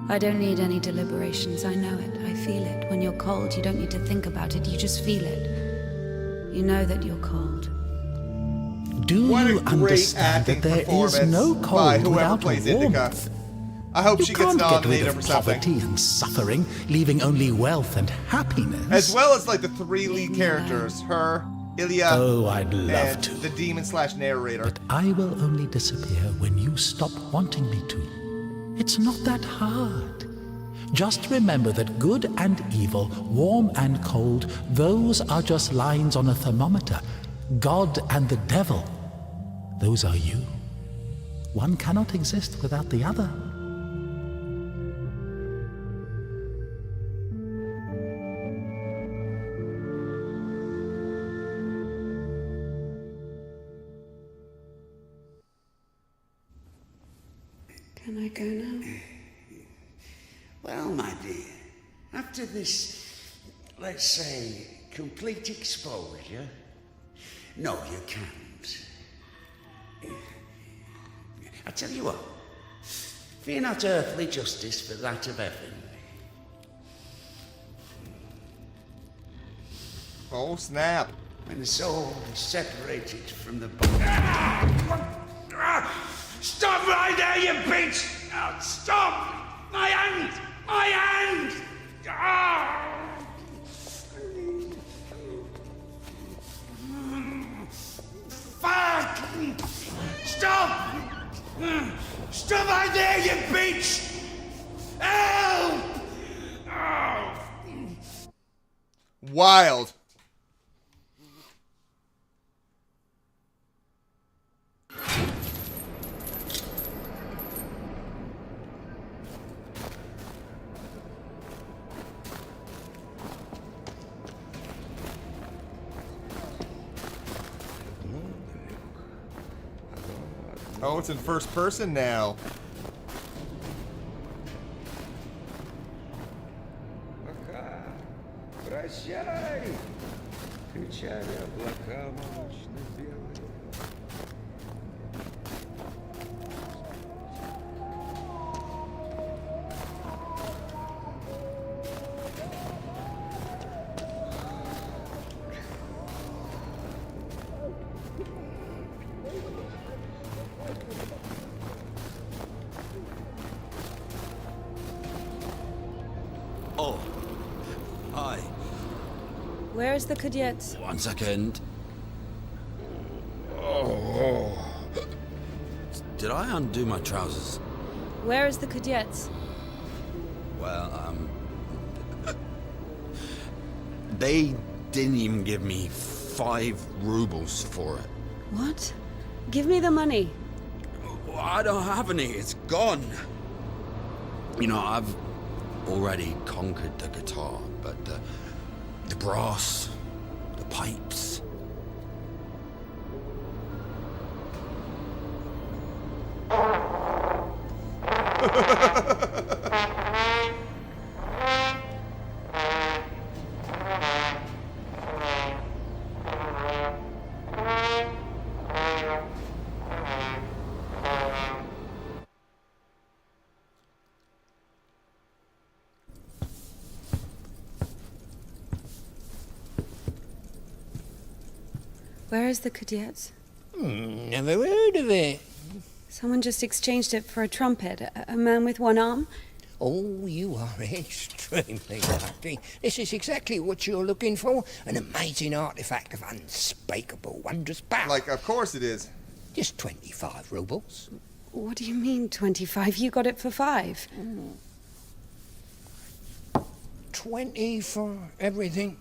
I don't need any deliberations. I know it. I feel it. When you're cold, you don't need to think about it. You just feel it. You know that you're cold. Do What a you great understand acting that there is performance no by cold whoever without plays warmth? INDIKA. I hope You she gets can't get rid nominated of for something. poverty and suffering, leaving only wealth and happiness. As well as like the three lead characters, her, Ilya, Oh, I'd love and to. the demon/narrator. I will only disappear when you stop wanting me to. It's not that hard. Just remember that good and evil, warm and cold, those are just lines on a thermometer. God and the devil, those are you. One cannot exist without the other. Can I go now? Well, my dear, after this, let's say, complete exposure, no, you can't. I tell you what, fear not earthly justice, but that of heaven. Oh, snap. When the soul is separated from the body. Stop right there, you bitch! Now, stop! My hand! My hand! Fuck! Stop! Stop right there, you bitch! Help! Wild. Oh, it's in first person now. Прощай, кричали облака молочно-белые. Oh. Hi. Where is the cadet? 1 second. Oh. Did I undo my trousers? Where is the cadet? Well, they didn't even give me 5 rubles for it. What? Give me the money. I don't have any. It's gone. You know, I've already conquered the guitar, but the brass, the pipes. Where is the cadet? Never heard of it. Someone just exchanged it for a trumpet. A man with one arm? Oh, you are extremely lucky. This is exactly what you're looking for. An amazing artifact of unspeakable wondrous power. Like, of course it is. Just 25 rubles. What do you mean, 25? You got it for 5. 20 for everything.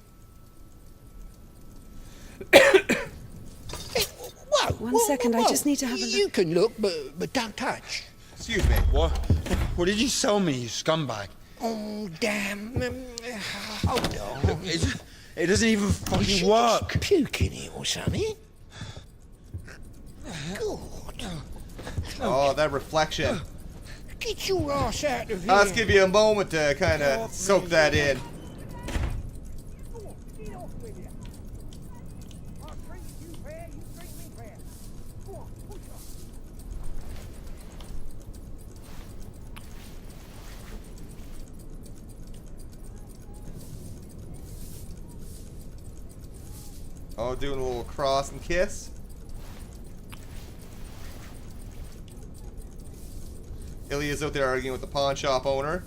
Whoa, One second, I just need to have a look. You can look, but don't touch. Excuse me. What did you sell me, you scumbag? Oh, damn. Hold on. It doesn't even fucking work. Puke in it or something? God. Oh, that reflection. Get your ass out of here. Let's give you a moment to kind of soak that in. Oh, doing a little cross and kiss. Ilya's out there arguing with the pawn shop owner.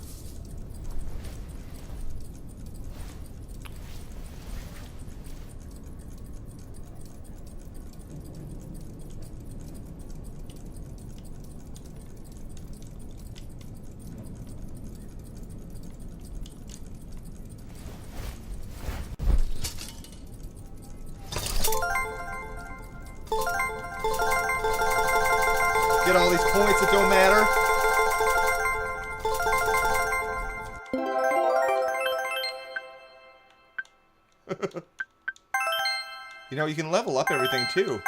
Get all these points that don't matter. You know, you can level up everything too.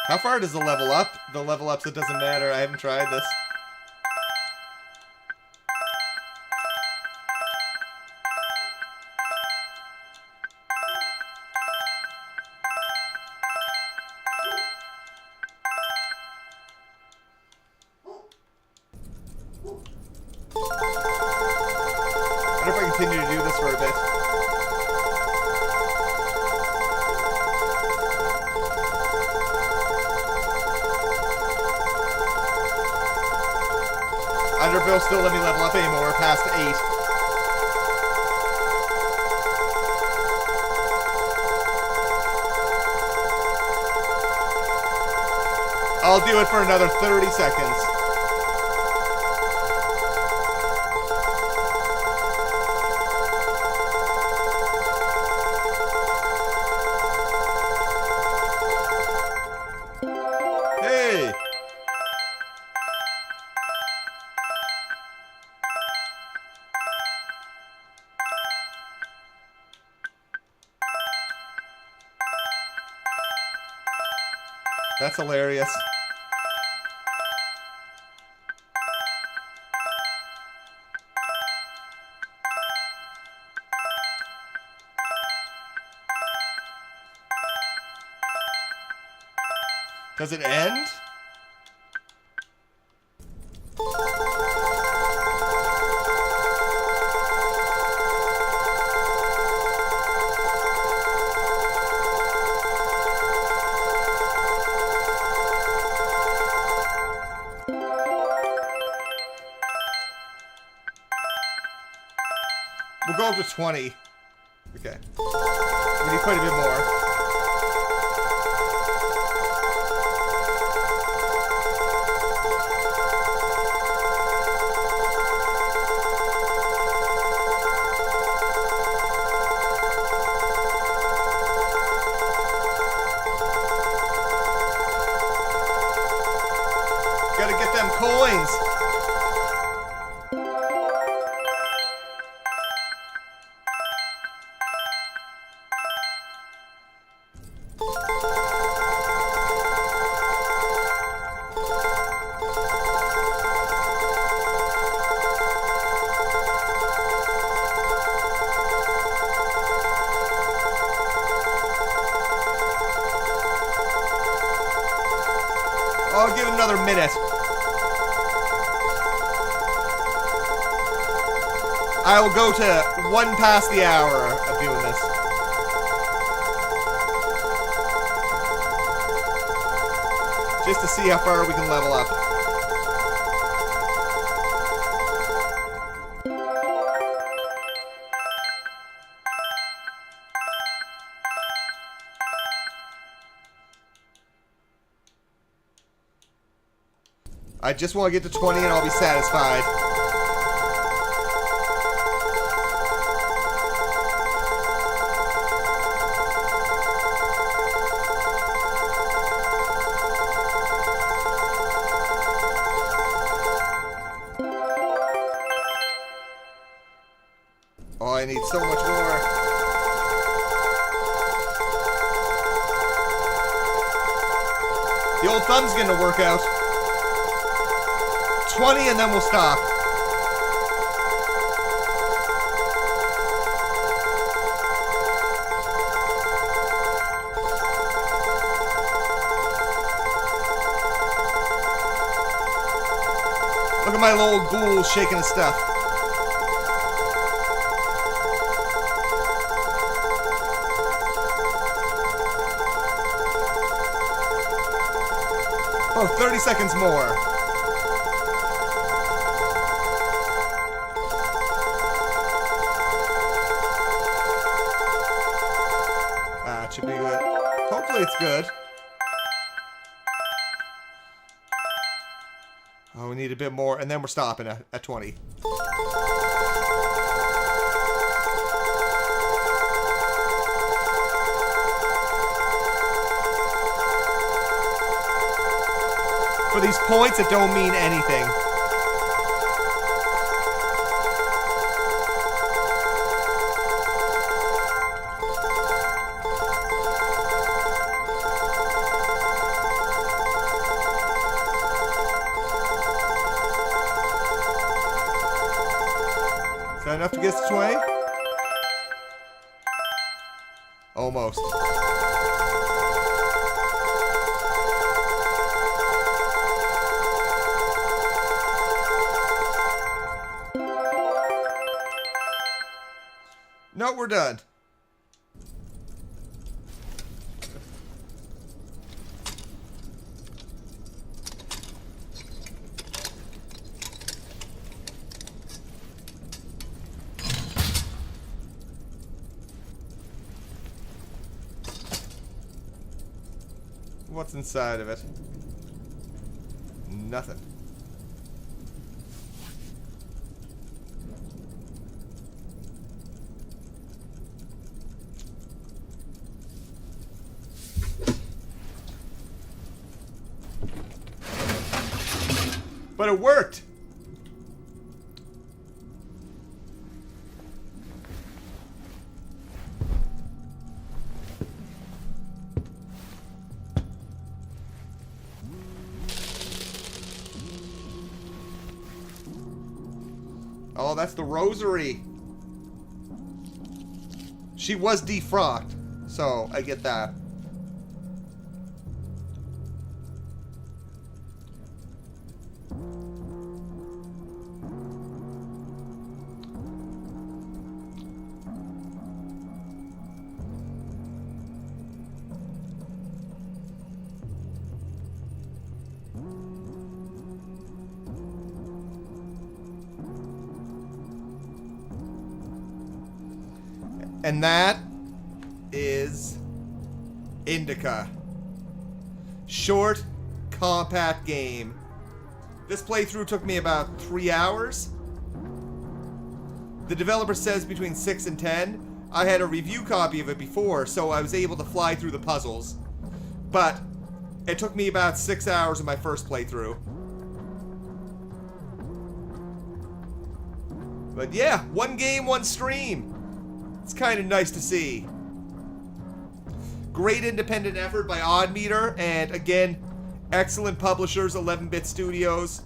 How far does the level up? The level ups, it doesn't matter. I haven't tried this. I wonder if I continue to do this for a bit. I wonder if it'll still let me level up anymore past 8. I'll do it for another 30 seconds. Hey! That's hilarious. Does it end? We'll go up to 20. Okay. We need quite a bit more. Gotta get them coins. I'll give it another minute. I will go to 1 past the hour of doing this. Just to see how far we can level up. I just want to get to 20 and I'll be satisfied. Oh, I need so much more. The old thumb's gonna work out. 20 and then we'll stop. Look at my little ghoul shaking his stuff. Oh, 30 seconds more. That should be good. Hopefully it's good. Oh, we need a bit more, and then we're stopping at 20. For these points that don't mean anything. Is that enough to get us to 20? Almost. No, we're done. What's inside of it? Nothing. But it worked. Oh, that's the rosary. She was defrocked, so I get that. And that is INDIKA. Short, compact game. This playthrough took me about 3 hours. The developer says between 6 and 10. I had a review copy of it before, so I was able to fly through the puzzles. But it took me about 6 hours of my first playthrough. But yeah, one game, one stream. It's kind of nice to see. Great independent effort by Oddmeter, and again, excellent publishers, 11-Bit Studios,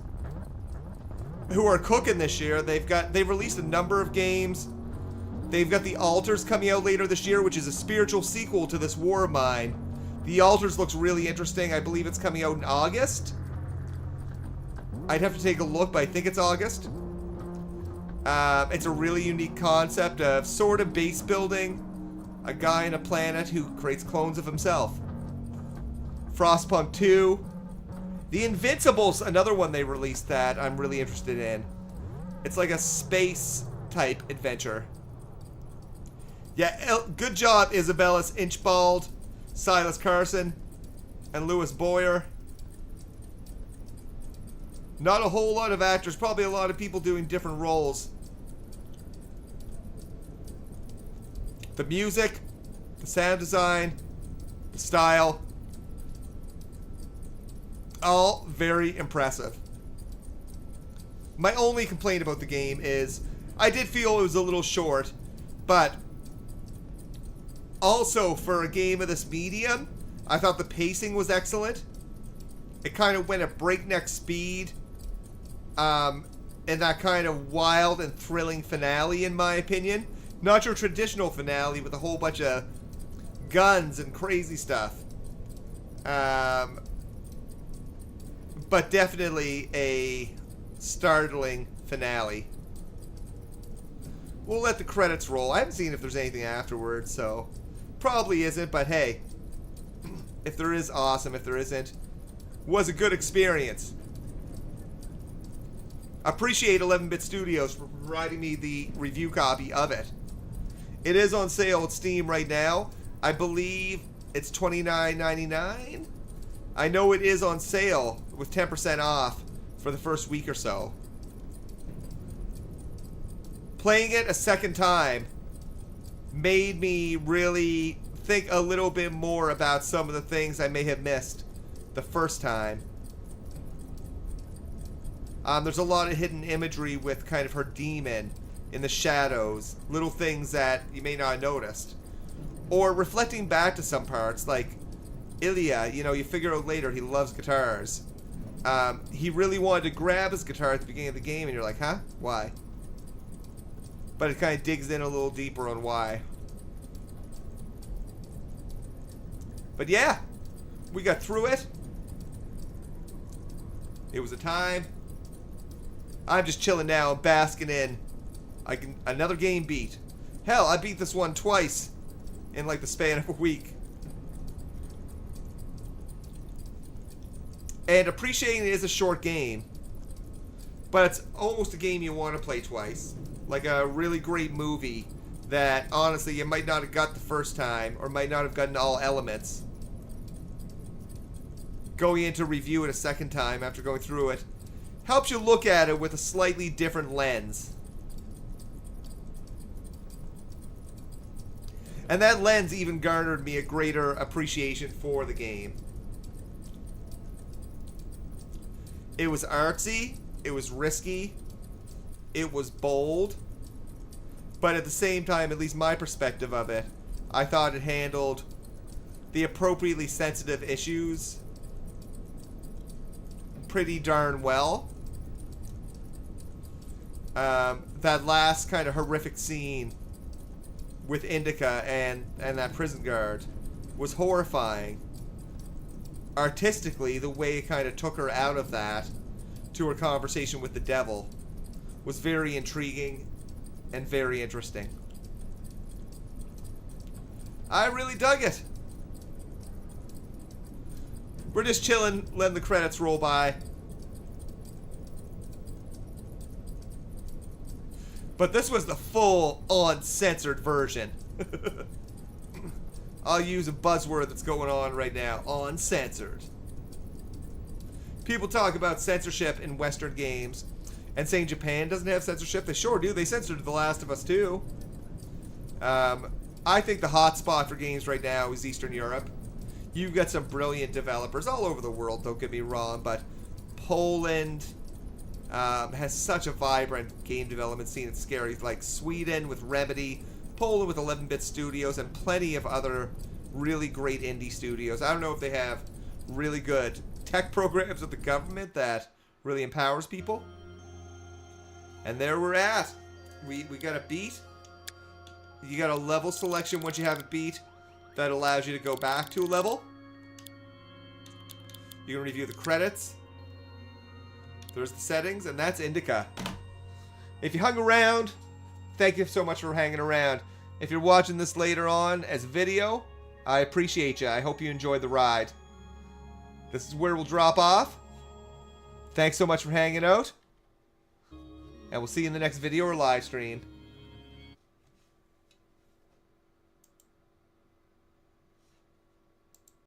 who are cooking this year. They've released a number of games. They've got The Altars coming out later this year, which is a spiritual sequel to this War of Mine. The Altars looks really interesting. I believe it's coming out in August. I'd have to take a look, but I think it's August. It's a really unique concept of sort of base building. A guy on a planet who creates clones of himself. Frostpunk 2. The Invincibles, another one they released that I'm really interested in. It's like a space type adventure. Yeah, good job, Isabella's Inchbald, Silas Carson, and Lewis Boyer. Not a whole lot of actors, probably a lot of people doing different roles. The music, the sound design, the style, all very impressive. My only complaint about the game is I did feel it was a little short, but also for a game of this medium, I thought the pacing was excellent. It kind of went at breakneck speed, and that kind of wild and thrilling finale, in my opinion. Not your traditional finale with a whole bunch of guns and crazy stuff. But definitely a startling finale. We'll let the credits roll. I haven't seen if there's anything afterwards, so probably isn't, but hey, if there is, awesome. If there isn't, was a good experience. Appreciate 11-Bit Studios for providing me the review copy of it. It is on sale at Steam right now. I believe it's $29.99. I know it is on sale with 10% off for the first week or so. Playing it a second time made me really think a little bit more about some of the things I may have missed the first time. There's a lot of hidden imagery with kind of her demon in the shadows. Little things that you may not have noticed. Or reflecting back to some parts, like Ilya, you know, you figure out later he loves guitars. He really wanted to grab his guitar at the beginning of the game, and you're like, huh? Why? But it kind of digs in a little deeper on why. But yeah, we got through it. It was a time. I'm just chilling now, basking in another game beat. Hell, I beat this one twice in like the span of a week. And appreciating it is a short game, but it's almost a game you want to play twice. Like a really great movie that honestly you might not have got the first time, or might not have gotten all elements. Going in to review it a second time after going through it helps you look at it with a slightly different lens. And that lens even garnered me a greater appreciation for the game. It was artsy, it was risky, it was bold, but at the same time, at least my perspective of it, I thought it handled the appropriately sensitive issues pretty darn well. That last kind of horrific scene with INDIKA and that prison guard was horrifying. Artistically, the way it kind of took her out of that to her conversation with the devil was very intriguing and very interesting. I really dug it. We're just chilling, letting the credits roll by. But this was the full uncensored version. I'll use a buzzword that's going on right now. Uncensored. People talk about censorship in Western games and saying Japan doesn't have censorship. They sure do. They censored The Last of Us too. I think the hot spot for games right now is Eastern Europe. You've got some brilliant developers all over the world, don't get me wrong, but Poland has such a vibrant game development scene. It's scary. Like Sweden with Remedy, Poland with 11-Bit Studios, and plenty of other really great indie studios. I don't know if they have really good tech programs with the government that really empowers people. And there we're at. We got a beat. You got a level selection once you have a beat that allows you to go back to a level. You can review the credits. There's the settings, and that's INDIKA. If you hung around, thank you so much for hanging around. If you're watching this later on as video, I appreciate you. I hope you enjoyed the ride. This is where we'll drop off. Thanks so much for hanging out. And we'll see you in the next video or live stream.